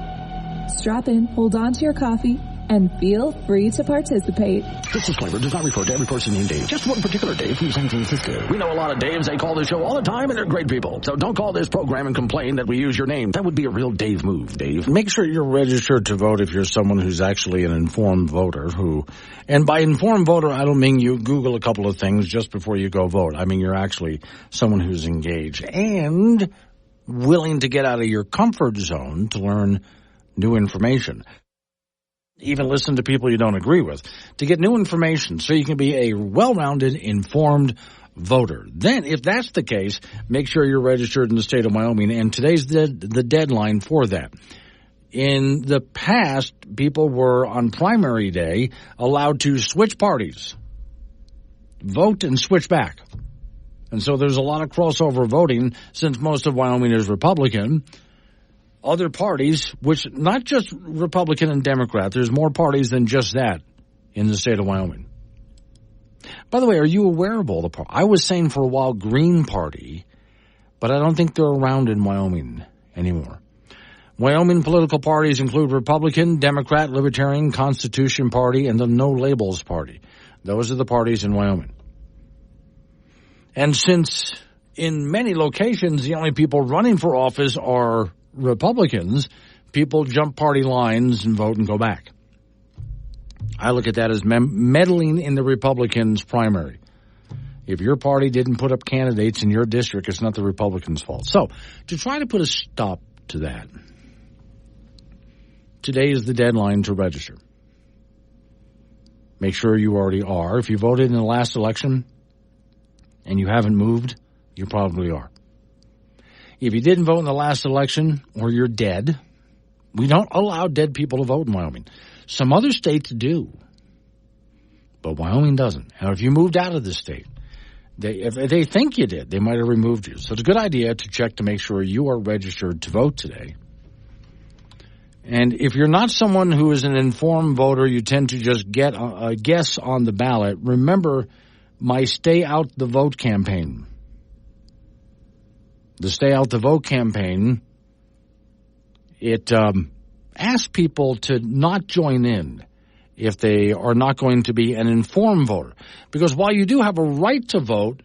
Strap in, hold on to your coffee, and feel free to participate. This disclaimer does not refer to every person named Dave, just one particular Dave from San Francisco. We know a lot of Daves. They call this show all the time, and they're great people. So don't call this program and complain that we use your name. That would be a real Dave move, Dave. Make sure you're registered to vote if you're someone who's actually an informed voter and by informed voter, I don't mean you Google a couple of things just before you go vote. I mean you're actually someone who's engaged and willing to get out of your comfort zone to learn new information. Even listen to people you don't agree with, to get new information so you can be a well-rounded, informed voter. Then, if that's the case, make sure you're registered in the state of Wyoming, and today's the deadline for that. In the past, people were, on primary day, allowed to switch parties, vote and switch back. And so there's a lot of crossover voting since most of Wyoming is Republican. Other parties, which not just Republican and Democrat, there's more parties than just that in the state of Wyoming. By the way, are you aware of all the parties? I was saying for a while Green Party, but I don't think they're around in Wyoming anymore. Wyoming political parties include Republican, Democrat, Libertarian, Constitution Party, and the No Labels Party. Those are the parties in Wyoming. And since in many locations the only people running for office are Republicans, people jump party lines and vote and go back. I look at that as meddling in the Republicans' primary. If your party didn't put up candidates in your district, it's not the Republicans' fault. So, to try to put a stop to that, today is the deadline to register. Make sure you already are. If you voted in the last election and you haven't moved, you probably are. If you didn't vote in the last election or you're dead, we don't allow dead people to vote in Wyoming. Some other states do, but Wyoming doesn't. And if you moved out of the state, if they think you did, they might have removed you. So it's a good idea to check to make sure you are registered to vote today. And if you're not someone who is an informed voter, you tend to just get a guess on the ballot. Remember my Stay Out the Vote campaign. The Stay Out the Vote campaign, it asks people to not join in if they are not going to be an informed voter. Because while you do have a right to vote,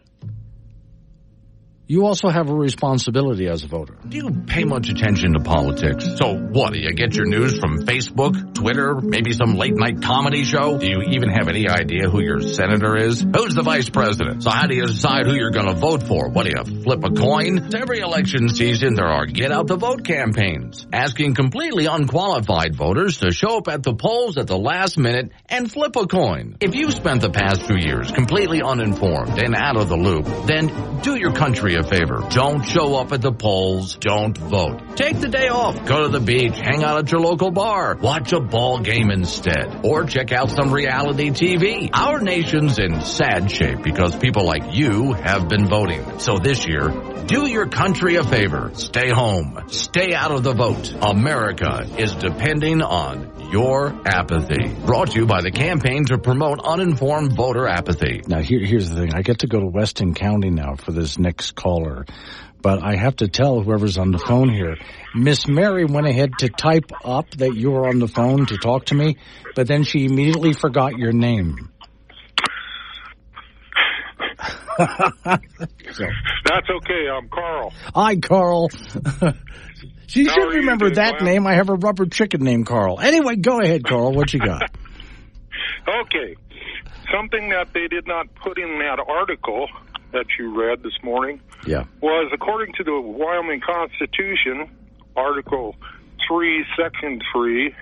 you also have a responsibility as a voter. Do you pay much attention to politics? So what, do you get your news from Facebook, Twitter, maybe some late-night comedy show? Do you even have any idea who your senator is? Who's the vice president? So how do you decide who you're going to vote for? What, do you flip a coin? Every election season, there are get-out-the-vote campaigns, asking completely unqualified voters to show up at the polls at the last minute and flip a coin. If you've spent the past few years completely uninformed and out of the loop, then do your country a favor. Don't show up at the polls. Don't vote. Take the day off. Go to the beach. Hang out at your local bar. Watch a ball game instead. Or check out some reality TV. Our nation's in sad shape because people like you have been voting. So this year, do your country a favor. Stay home. Stay out of the vote. America is depending on your apathy. Brought to you by the campaign to promote uninformed voter apathy. Now, here's the thing. I get to go to Weston County now for this next caller. But I have to tell whoever's on the phone here, Miss Mary went ahead to type up that you were on the phone to talk to me, but then she immediately forgot your name. So. That's okay. I'm Carl. Hi, Carl. She should remember that name. I have a rubber chicken named Carl. Anyway, go ahead, Carl. What you got? Okay. Something that they did not put in that article that you read this morning was, according to the Wyoming Constitution, Article 3, Section 3,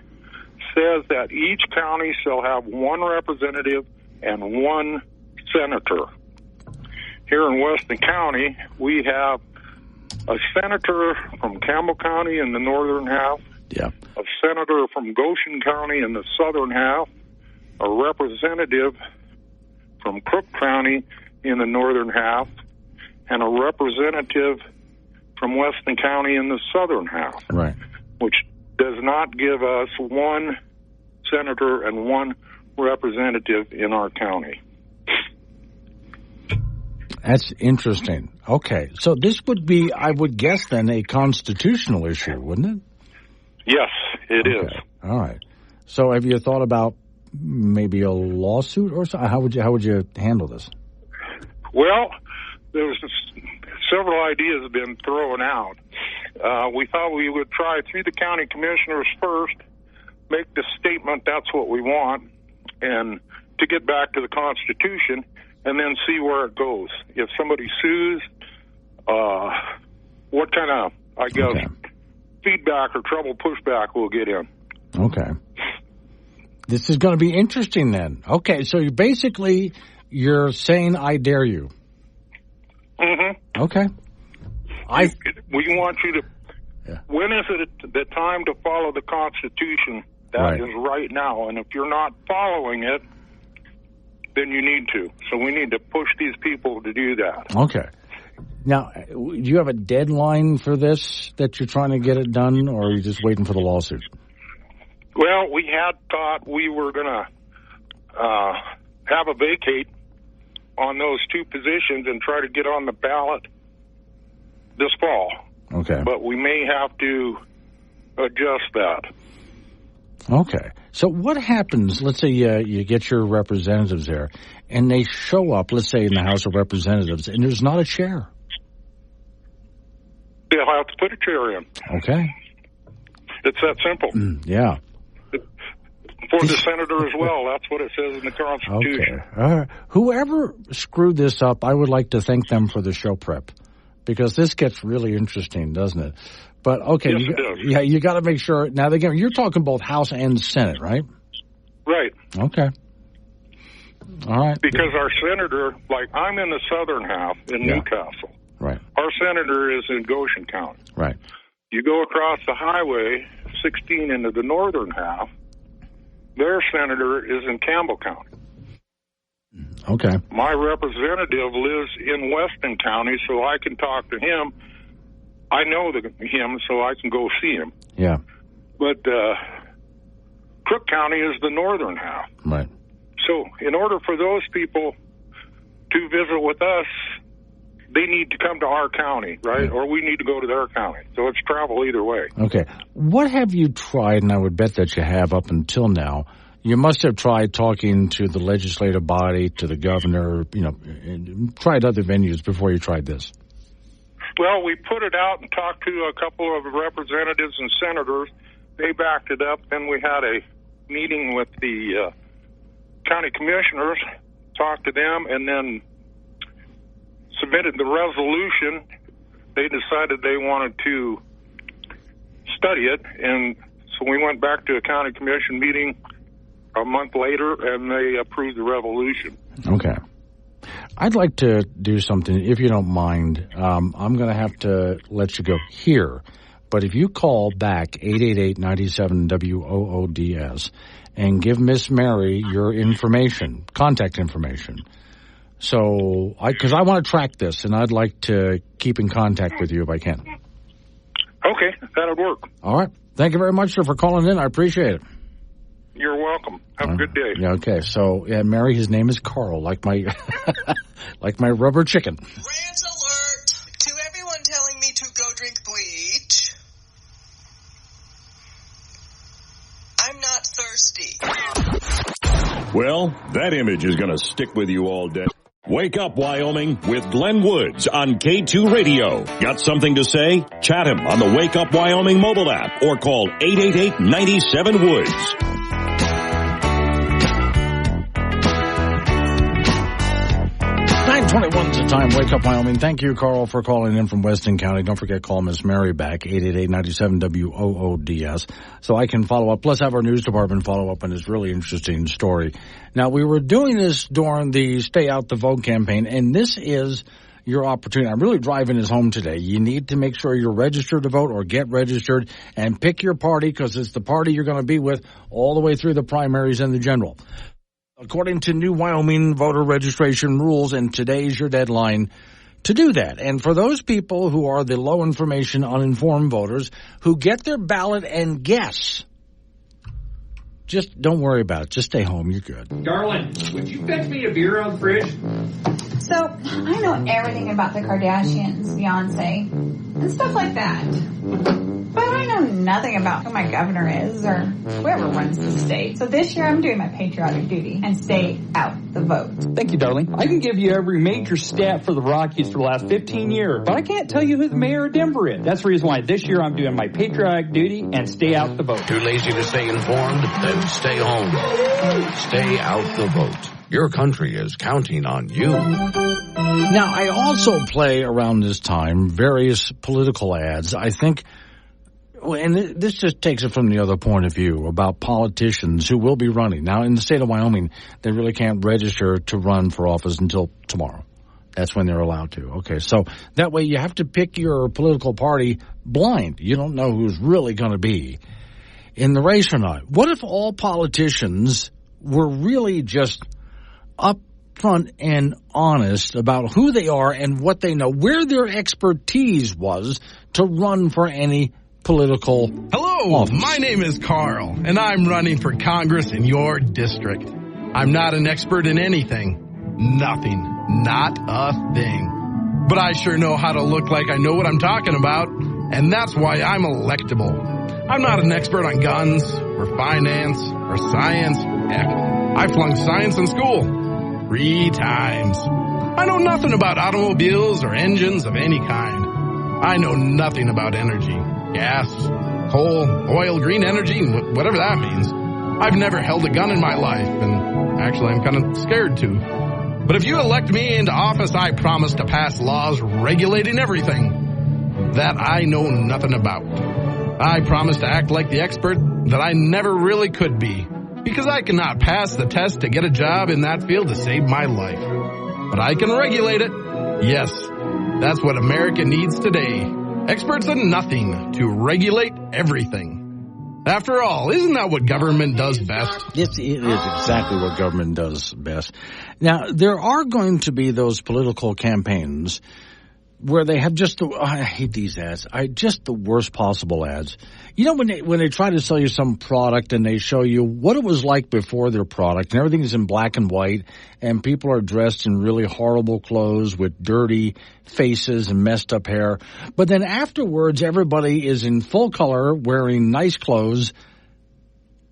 says that each county shall have one representative and one senator. Here in Weston County, we have a senator from Campbell County in the northern half, a senator from Goshen County in the southern half, a representative from Crook County in the northern half, and a representative from Weston County in the southern half, right? Which does not give us one senator and one representative in our county. That's interesting. Okay, so this would be, I would guess, then a constitutional issue, wouldn't it? Yes, it is. All right. So have you thought about maybe a lawsuit or something? How would you handle this? Well, there's several ideas have been thrown out. We thought we would try through the county commissioners first, make the statement that's what we want, and to get back to the Constitution, and then see where it goes. If somebody sues, what kind of, I guess, feedback or trouble pushback we'll get in. Okay. This is going to be interesting then. Okay, so you're saying I dare you. Mm-hmm. Okay. We want you to, when is it the time to follow the Constitution? That is right now. And if you're not following it, then you need to. So we need to push these people to do that. Okay. Now, do you have a deadline for this that you're trying to get it done, or are you just waiting for the lawsuit? Well, we had thought we were going to have a vacate on those two positions and try to get on the ballot this fall. Okay. But we may have to adjust that. Okay. So what happens, let's say you get your representatives there, and they show up, let's say in the House of Representatives, and there's not a chair. They'll have to put a chair in. Okay. It's that simple. Yeah. For the senator as well. That's what it says in the Constitution. Okay. Whoever screwed this up, I would like to thank them for the show prep, because this gets really interesting, doesn't it? But, okay, yes, it does. Yeah, you got to make sure. Now, again, you're talking both House and Senate, right? Right. Okay. All right. Because our senator, like I'm in the southern half in Newcastle. Right. Our senator is in Goshen County. Right. You go across the highway 16 into the northern half, their senator is in Campbell County. Okay. My representative lives in Weston County, so I can talk to him. I know him, so I can go see him. Yeah. But Crook County is the northern half. Right. So in order for those people to visit with us, they need to come to our county, right? Yeah. Or we need to go to their county. So it's travel either way. Okay. What have you tried, and I would bet that you have up until now, you must have tried talking to the legislative body, to the governor, tried other venues before you tried this. Well, we put it out and talked to a couple of representatives and senators. They backed it up. Then we had a meeting with the county commissioners, talked to them, and then submitted the resolution. They decided they wanted to study it, and so we went back to a county commission meeting a month later, and they approved the resolution. Okay. I'd like to do something, if you don't mind. I'm going to have to let you go here, but if you call back 888-97-WOODS and give Miss Mary your information, contact information, so because I want to track this, and I'd like to keep in contact with you if I can. Okay, that'll work. All right. Thank you very much, sir, for calling in. I appreciate it. You're welcome. Have a good day. Yeah, okay. So, Mary, his name is Carl, like my like my rubber chicken. Rant alert to everyone telling me to go drink bleach. I'm not thirsty. Well, that image is going to stick with you all day. Wake up, Wyoming, with Glenn Woods on K2 Radio. Got something to say? Chat him on the Wake Up Wyoming mobile app or call 888-97-WOODS. 9:21 is the time. Wake Up, Wyoming. Thank you, Carl, for calling in from Weston County. Don't forget, call Miss Mary back, 888-97-WOODS, so I can follow up. Plus, have our news department follow up on this really interesting story. Now, we were doing this during the Stay Out the Vote campaign, and this is your opportunity. I'm really driving this home today. You need to make sure you're registered to vote or get registered and pick your party, because it's the party you're going to be with all the way through the primaries and the general. According to new Wyoming voter registration rules, and today's your deadline to do that. And for those people who are the low information, uninformed voters who get their ballot and guess, Just don't worry about it. Just stay home. You're good. Darling, would you fetch me a beer out of the fridge? So, I know everything about the Kardashians, Beyonce, and stuff like that. But I know nothing about who my governor is or whoever runs the state. So this year I'm doing my patriotic duty and stay out the vote. Thank you, darling. I can give you every major stat for the Rockies for the last 15 years, but I can't tell you who the mayor of Denver is. That's the reason why this year I'm doing my patriotic duty and stay out the vote. Too lazy to stay informed? Then stay home. Stay out the vote. Your country is counting on you. Now, I also play around this time various political ads. I think, and this just takes it from the other point of view about politicians who will be running. Now, in the state of Wyoming, they really can't register to run for office until tomorrow. That's when they're allowed to. Okay, so that way you have to pick your political party blind. You don't know who's really going to be in the race or not. What if all politicians were really just upfront and honest about who they are and what they know, where their expertise was to run for any political office? My name is Carl, and I'm running for Congress in your district. I'm not an expert in anything. Nothing. Not a thing. But I sure know how to look like I know what I'm talking about, and that's why I'm electable. I'm not an expert on guns, or finance, or science. Heck, I flunked science in school 3 times. I know nothing about automobiles or engines of any kind. I know nothing about energy, gas, coal, oil, green energy, and whatever that means. I've never held a gun in my life, and actually I'm kind of scared to. But if you elect me into office, I promise to pass laws regulating everything that I know nothing about. I promise to act like the expert that I never really could be, because I cannot pass the test to get a job in that field to save my life. But I can regulate it. Yes, that's what America needs today. Experts in nothing to regulate everything. After all, isn't that what government does best? Yes, it is exactly what government does best. Now, there are going to be those political campaigns where they have I hate these ads. Just the worst possible ads. You know, when they try to sell you some product and they show you what it was like before their product, and everything is in black and white, and people are dressed in really horrible clothes with dirty faces and messed up hair. But then afterwards, everybody is in full color, wearing nice clothes,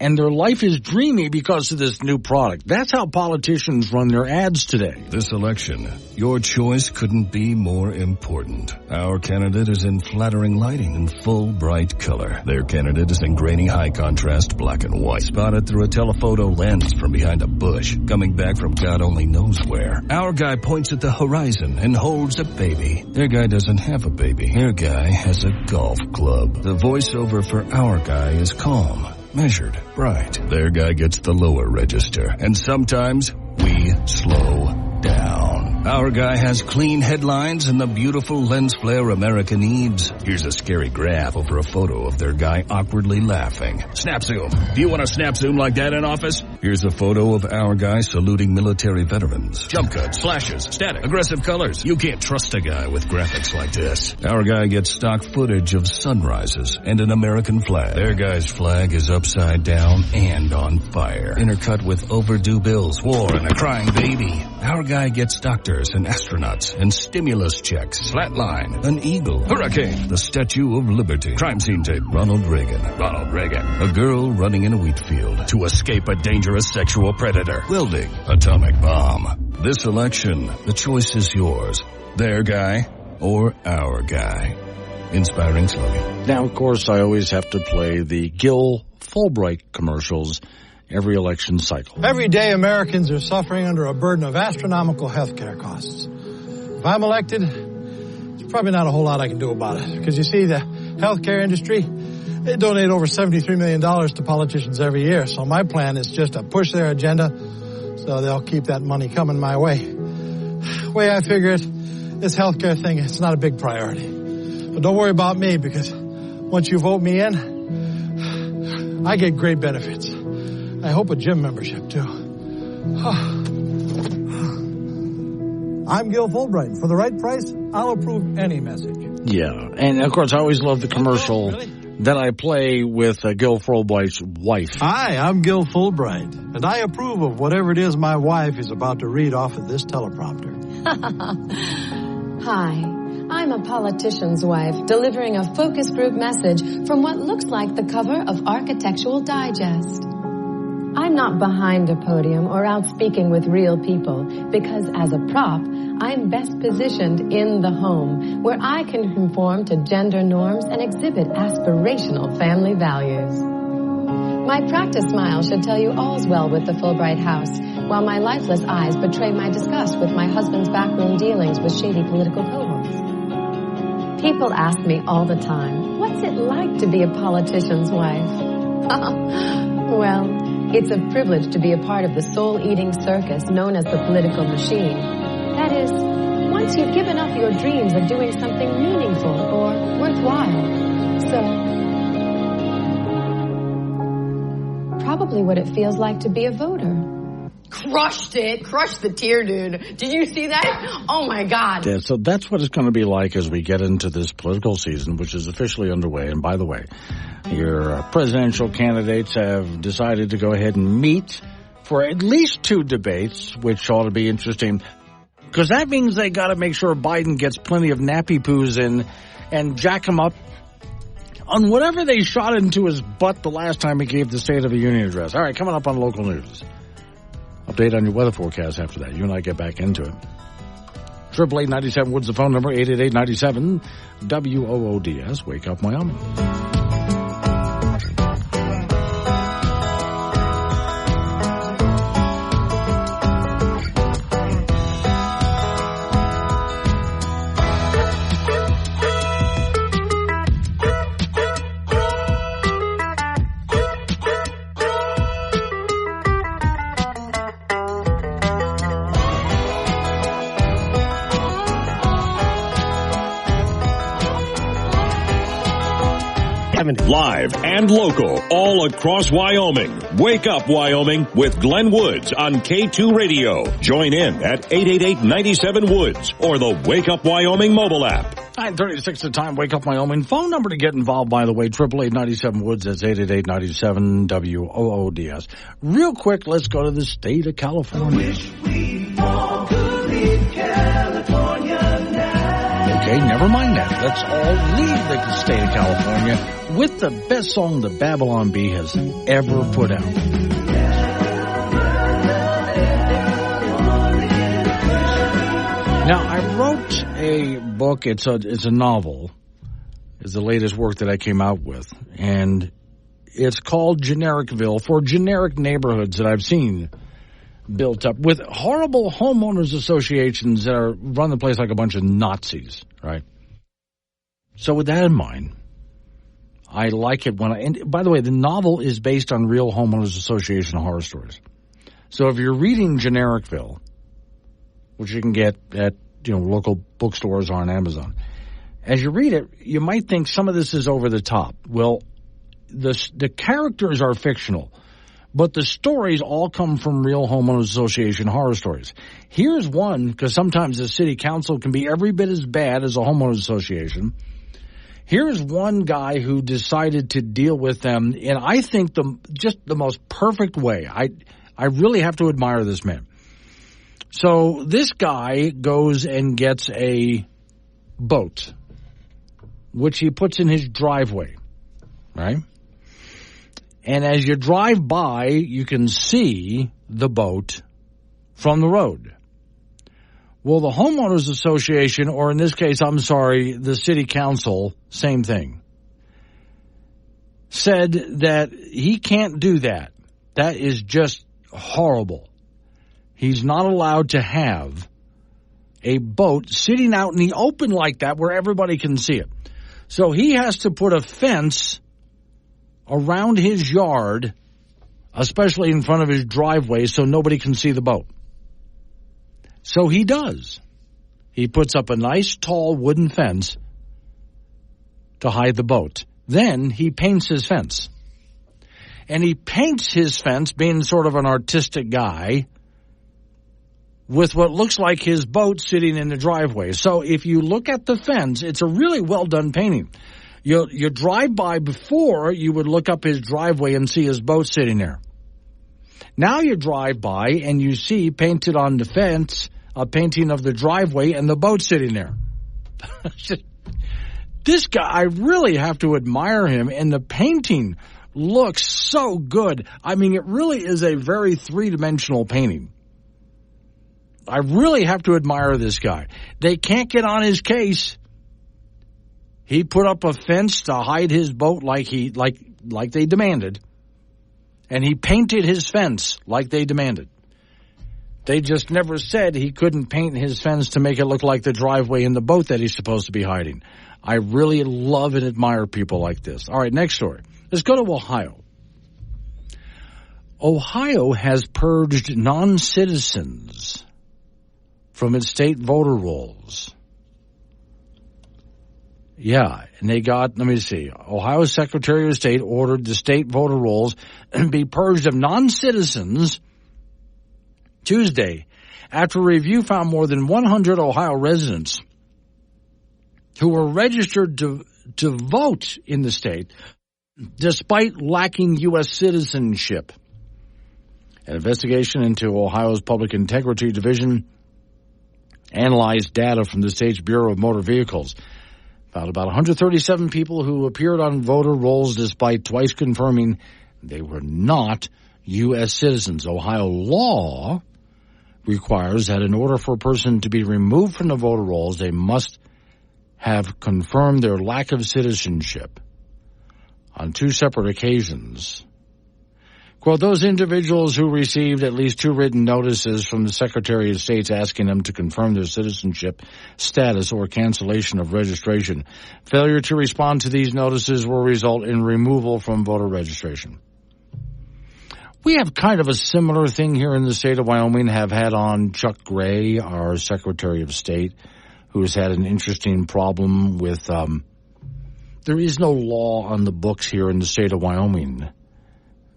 and their life is dreamy because of this new product. That's how politicians run their ads today. This election, your choice couldn't be more important. Our candidate is in flattering lighting and full bright color. Their candidate is in grainy high contrast black and white, spotted through a telephoto lens from behind a bush, coming back from God only knows where. Our guy points at the horizon and holds a baby. Their guy doesn't have a baby. Their guy has a golf club. The voiceover for our guy is calm, measured, bright. Their guy gets the lower register, and sometimes we slow down. Our guy has clean headlines and the beautiful lens flare America needs. Here's a scary graph over a photo of their guy awkwardly laughing. Snap zoom. Do you want a snap zoom like that in office? Here's a photo of our guy saluting military veterans. Jump cuts, flashes, static, aggressive colors. You can't trust a guy with graphics like this. Our guy gets stock footage of sunrises and an American flag. Their guy's flag is upside down and on fire, intercut with overdue bills, war, and a crying baby. Our guy gets doctors and astronauts and stimulus checks. Flatline, an eagle, hurricane, the Statue of Liberty, crime scene tape, Ronald Reagan, a girl running in a wheat field to escape a dangerous sexual predator, welding, atomic bomb. This election, the choice is yours. Their guy or our guy. Inspiring slogan. Now, of course, I always have to play the Gil Fulbright commercials every election cycle. Every day, Americans are suffering under a burden of astronomical health care costs. If I'm elected, there's probably not a whole lot I can do about it. Because you see, the health care industry, they donate over $73 million to politicians every year. So my plan is just to push their agenda so they'll keep that money coming my way. The way I figure it, this health care thing, it's not a big priority. But don't worry about me, because once you vote me in, I get great benefits. I hope a gym membership, too. I'm Gil Fulbright. For the right price, I'll approve any message. Yeah, and of course, I always love the commercial that I play with Gil Fulbright's wife. Hi, I'm Gil Fulbright, and I approve of whatever it is my wife is about to read off of this teleprompter. Hi, I'm a politician's wife delivering a focus group message from what looks like the cover of Architectural Digest. I'm not behind a podium or out speaking with real people because as a prop, I'm best positioned in the home where I can conform to gender norms and exhibit aspirational family values. My practice smile should tell you all's well with the Fulbright house, while my lifeless eyes betray my disgust with my husband's backroom dealings with shady political cohorts. People ask me all the time, what's it like to be a politician's wife? Well, it's a privilege to be a part of the soul-eating circus known as the political machine. That is, once you've given up your dreams of doing something meaningful or worthwhile. So, probably what it feels like to be a voter. Crushed it. Crushed the tier, dude. Did you see that? Oh, my God. Yeah, so that's what it's going to be like as we get into this political season, which is officially underway. And by the way, your presidential candidates have decided to go ahead and meet for at least 2 debates, which ought to be interesting. Because that means they got to make sure Biden gets plenty of nappy poos in and jack him up on whatever they shot into his butt the last time he gave the State of the Union address. All right, coming up on local news. Update on your weather forecast after that. You and I get back into it. 888-97 Woods, the phone number, 888-97 WOODS. Wake Up Wyoming. Live and local, all across Wyoming. Wake Up Wyoming with Glenn Woods on K2 Radio. Join in at 888-97-WOODS or the Wake Up Wyoming mobile app. 9:36 the time. Wake Up Wyoming. Phone number to get involved, by the way, 888-97-WOODS. That's 888-97-WOODS. Real quick, let's go to the state of California. I wish we all could leave California now. Okay, never mind that. Let's all leave the state of California with the best song that Babylon Bee has ever put out. Now, I wrote a book. It's a novel. It's the latest work that I came out with. And it's called Genericville, for generic neighborhoods that I've seen built up with horrible homeowners associations that run the place like a bunch of Nazis, right? So with that in mind, I like it and by the way, the novel is based on real homeowners association horror stories. So if you're reading Genericville, which you can get at, local bookstores or on Amazon, as you read it, you might think some of this is over the top. Well, the characters are fictional, but the stories all come from real homeowners association horror stories. Here's one, because sometimes the city council can be every bit as bad as a homeowners association. Here's one guy who decided to deal with them in, I think, the most perfect way. I really have to admire this man. So this guy goes and gets a boat, which he puts in his driveway, right? And as you drive by, you can see the boat from the road. Well, the homeowners association, or in this case, the city council, same thing, said that he can't do that. That is just horrible. He's not allowed to have a boat sitting out in the open like that where everybody can see it. So he has to put a fence around his yard, especially in front of his driveway, so nobody can see the boat. So he does. He puts up a nice, tall wooden fence to hide the boat. Then he paints his fence. And he paints his fence, being sort of an artistic guy, with what looks like his boat sitting in the driveway. So if you look at the fence, it's a really well-done painting. You drive by before, you would look up his driveway and see his boat sitting there. Now you drive by and you see painted on the fence a painting of the driveway and the boat sitting there. This guy, I really have to admire him, and the painting looks so good. I mean, it really is a very three-dimensional painting. I really have to admire this guy. They can't get on his case. He put up a fence to hide his boat like they demanded, and he painted his fence like they demanded. They just never said he couldn't paint his fence to make it look like the driveway and the boat that he's supposed to be hiding. I really love and admire people like this. All right, next story. Let's go to Ohio. Ohio has purged non-citizens from its state voter rolls. Yeah, and they got, let me see, Ohio Secretary of State ordered the state voter rolls be purged of non-citizens Tuesday after a review found more than 100 Ohio residents who were registered to vote in the state despite lacking U.S. citizenship. An investigation into Ohio's Public Integrity Division analyzed data from the state's Bureau of Motor Vehicles. Found about 137 people who appeared on voter rolls despite twice confirming they were not U.S. citizens. Ohio law requires that in order for a person to be removed from the voter rolls, they must have confirmed their lack of citizenship on two separate occasions. Quote, those individuals who received at least 2 written notices from the Secretary of State asking them to confirm their citizenship status or cancellation of registration. Failure to respond to these notices will result in removal from voter registration. We have kind of a similar thing here in the state of Wyoming, have had on Chuck Gray, our Secretary of State, who has had an interesting problem with, there is no law on the books here in the state of Wyoming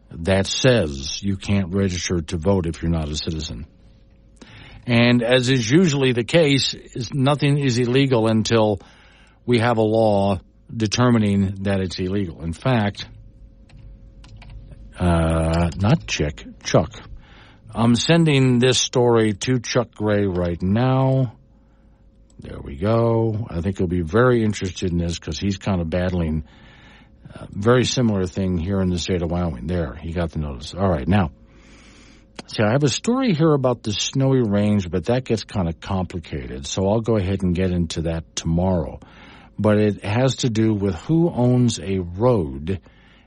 that says you can't register to vote if you're not a citizen. And as is usually the case, nothing is illegal until we have a law determining that it's illegal. In fact, Chuck. I'm sending this story to Chuck Gray right now. There we go. I think he'll be very interested in this because he's kind of battling a very similar thing here in the state of Wyoming. There, he got the notice. All right, now, see, I have a story here about the Snowy Range, but that gets kind of complicated, so I'll go ahead and get into that tomorrow. But it has to do with who owns a road,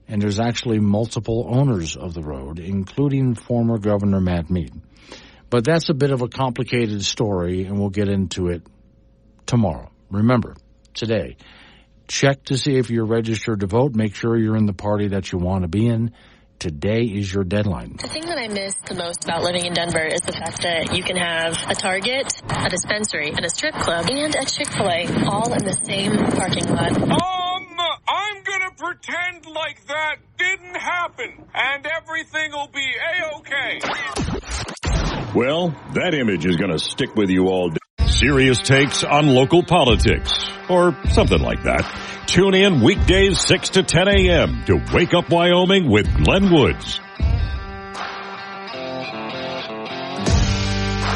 and there's actually multiple owners of the road, including former Governor Matt Mead. But that's a bit of a complicated story, and we'll get into it tomorrow. Remember, today, check to see if you're registered to vote. Make sure you're in the party that you want to be in. Today is your deadline. The thing that I miss the most about living in Denver is the fact that you can have a Target, a dispensary, and a strip club, and a Chick-fil-A all in the same parking lot. I'm gonna pretend like that didn't happen, and everything will be A-okay. Well, that image is gonna stick with you all day. Serious takes on local politics, or something like that. Tune in weekdays 6 to 10 a.m. to Wake Up Wyoming with Glenn Woods.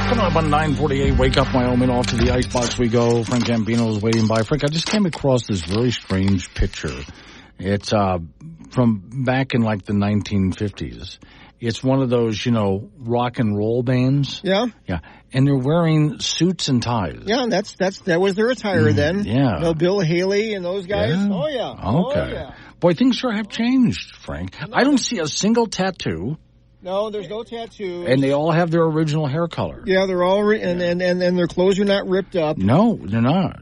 Coming up on 9:48, Wake Up Wyoming, off to the icebox we go. Frank Gambino is waiting by. Frank, I just came across this very strange picture. It's from back in like the 1950s. It's one of those, rock and roll bands. Yeah. Yeah. And they're wearing suits and ties. Yeah, that was their attire then. Yeah. Bill Haley and those guys. Yeah. Oh, yeah. Okay. Oh, yeah. Boy, things sure have changed, Frank. I don't see a single tattoo. No, there's no tattoos. And they all have their original hair color. Yeah, they're all, and their clothes are not ripped up. No, they're not.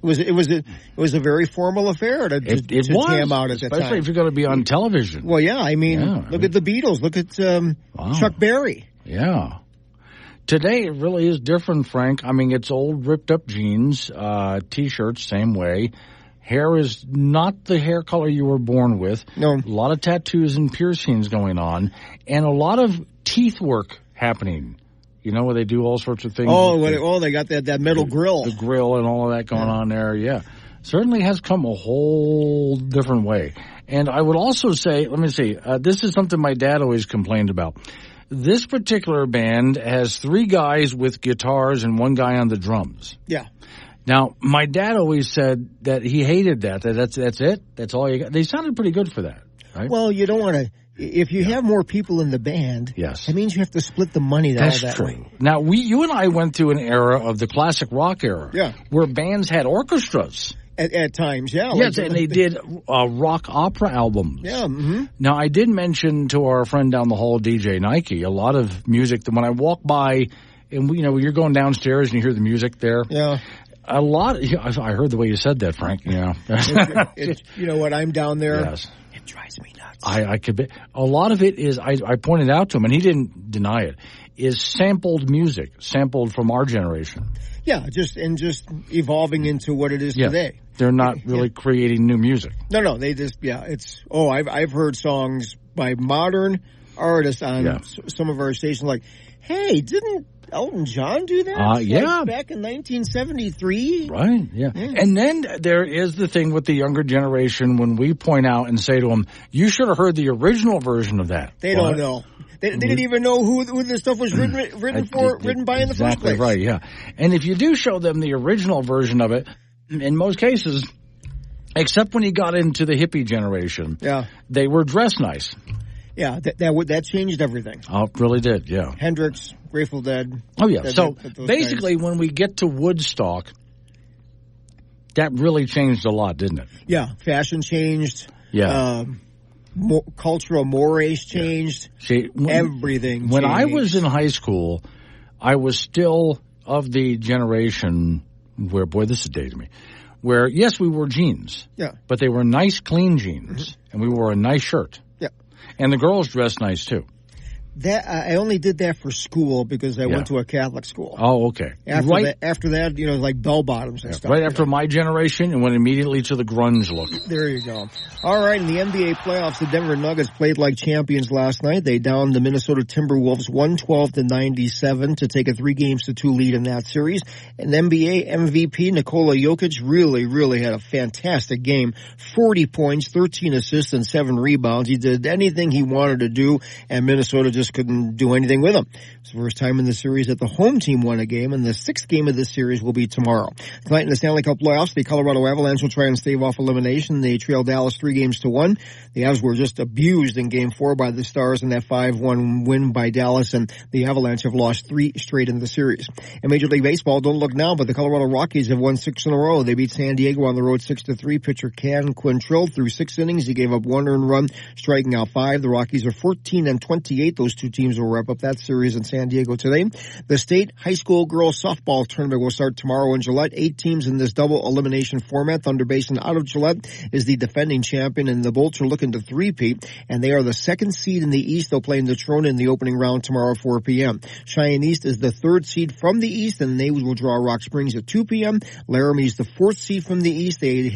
It was a very formal affair to tam out at that time. Especially if you're going to be on television. Well, yeah, look at the Beatles. Look at Chuck Berry. Yeah. Today, it really is different, Frank. I mean, it's old ripped-up jeans, T-shirts, same way. Hair is not the hair color you were born with. No. A lot of tattoos and piercings going on, and a lot of teeth work happening. Where they do all sorts of things. They got that metal grill. The grill and all of that going on there, yeah. certainly has come a whole different way. And I would also say, let me see, this is something my dad always complained about. This particular band has 3 guys with guitars and 1 guy on the drums. Yeah. Now, my dad always said that he hated that. That's it. That's all you got. They sounded pretty good for that, right? Well, you don't want to. If you have more people in the band, yes, that means you have to split the money. That's all that true. way. Now, you and I went through an era of the classic rock era, yeah, where bands had orchestras. At times, yeah. Yes, and they did rock opera albums. Yeah. Mm-hmm. Now, I did mention to our friend down the hall, DJ Nike, a lot of music that when I walk by, and you're going downstairs and you hear the music there. Yeah. A lot. I heard the way you said that, Frank. Yeah. You know what? I'm down there. Yes. It drives me nuts. I could be. A lot of it is. I pointed out to him, and he didn't deny it. Is sampled music, sampled from our generation. Yeah, just evolving into what it is today. They're not really creating new music. No, they just it's. Oh, I've heard songs by modern artists on some of our stations. Like, hey, didn't Elton John do that? Yeah. Back in 1973? Right, yeah. And then there is the thing with the younger generation when we point out and say to them, you should have heard the original version of that. They don't know. They didn't even know who the stuff was written by in the first place. Exactly right, yeah. And if you do show them the original version of it, in most cases, except when you got into the hippie generation, they were dressed nice. Yeah, that changed everything. Oh, it really did, yeah. Hendrix, Grateful Dead. Oh, yeah. So basically, when we get to Woodstock, that really changed a lot, didn't it? Yeah, fashion changed. Yeah. Cultural mores changed. Everything When changed. I was in high school, I was still of the generation where, boy, this is dating me, where, yes, we wore jeans. Yeah. But they were nice, clean jeans, and we wore a nice shirt. Yeah. And the girls dressed nice, too. That I only did that for school because I went to a Catholic school. Oh, okay. After that, like bell bottoms and stuff. Right after my generation, and went immediately to the grunge look. There you go. All right, in the NBA playoffs, the Denver Nuggets played like champions last night. They downed the Minnesota Timberwolves 112-97 to take a 3-2 lead in that series. And NBA MVP Nikola Jokic really had a fantastic game. 40 points, 13 assists, and 7 rebounds. He did anything he wanted to do, and Minnesota just couldn't do anything with him. It's the first time in the series that the home team won a game, and the 6th game of this series will be tomorrow. Tonight in the Stanley Cup playoffs, the Colorado Avalanche will try and stave off elimination. They trail Dallas 3-1. The Avs were just abused in Game 4 by the Stars in that 5-1 win by Dallas, and the Avalanche have lost 3 straight in the series. In Major League Baseball, don't look now, but the Colorado Rockies have won 6 in a row. They beat San Diego on the road 6-3. Pitcher Ken Quintrell threw 6 innings. He gave up 1 earned run, striking out 5. The Rockies are 14-28. Those 2 teams will wrap up that series in San Diego today. The state high school girls softball tournament will start tomorrow in Gillette. 8 teams in this double elimination format. Thunder Basin out of Gillette is the defending champion, and the Bolts are looking to three-peat, and they are the 2nd seed in the East. They'll play in Natrona in the opening round tomorrow at 4 p.m. Cheyenne East is the 3rd seed from the East, and they will draw Rock Springs at 2 p.m. Laramie is the 4th seed from the East. They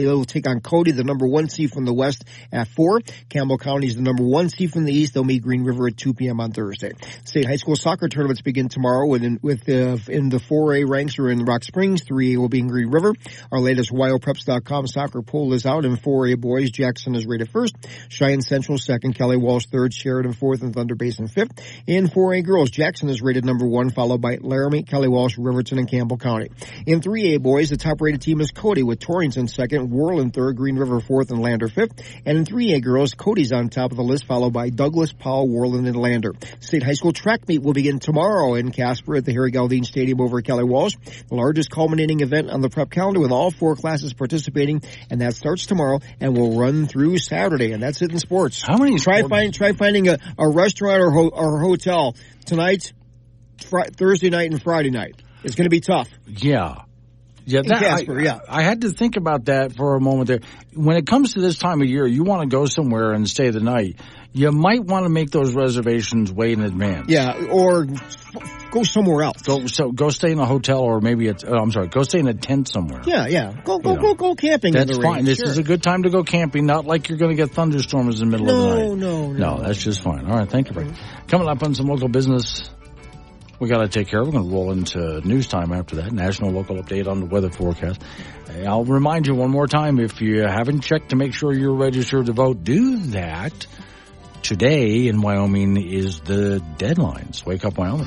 will take on Cody, the number 1 seed from the West, at 4. Campbell County is the number 1 seed from the East. They'll meet Green River at 2 p.m. on Thursday. State high school soccer tournaments begin tomorrow, in the 4A ranks are in Rock Springs. 3A will be in Green River. Our latest WyoPreps.com soccer poll is out. In 4A boys, Jackson is rated 1st, Cheyenne Central 2nd, Kelly Walsh 3rd, Sheridan 4th, and Thunder Basin 5th. In 4A girls, Jackson is rated number 1, followed by Laramie, Kelly Walsh, Riverton, and Campbell County. In 3A boys, the top-rated team is Cody with Torrington 2nd, Worland 3rd, Green River 4th, and Lander 5th. And in 3A girls, Cody's on top of the list, followed by Douglas, Powell, Worland, and Lander. State high school track meet will begin tomorrow in Casper at the Harry Galdine Stadium over at Kelly Walsh. The largest culminating event on the prep calendar with all 4 classes participating, and that starts tomorrow and will run through Saturday. And that's it in sports. How many? Try finding a restaurant or hotel tonight, Thursday night, and Friday night. It's going to be tough. Yeah. Casper, I had to think about that for a moment there. When it comes to this time of year, you want to go somewhere and stay the night. You might want to make those reservations way in advance. Yeah, or go somewhere else. Go stay in a hotel, or maybe go stay in a tent somewhere. Yeah. Go camping. That's fine. This is a good time to go camping. Not like you're going to get thunderstorms in the middle of the night. No. That's just fine. All right, thank you, Frank. Coming up on some local business. we got to take care of. We're going to roll into news time after that. National local update on the weather forecast. I'll remind you one more time, if you haven't checked to make sure you're registered to vote, do that. Today in Wyoming is the deadlines. Wake up, Wyoming.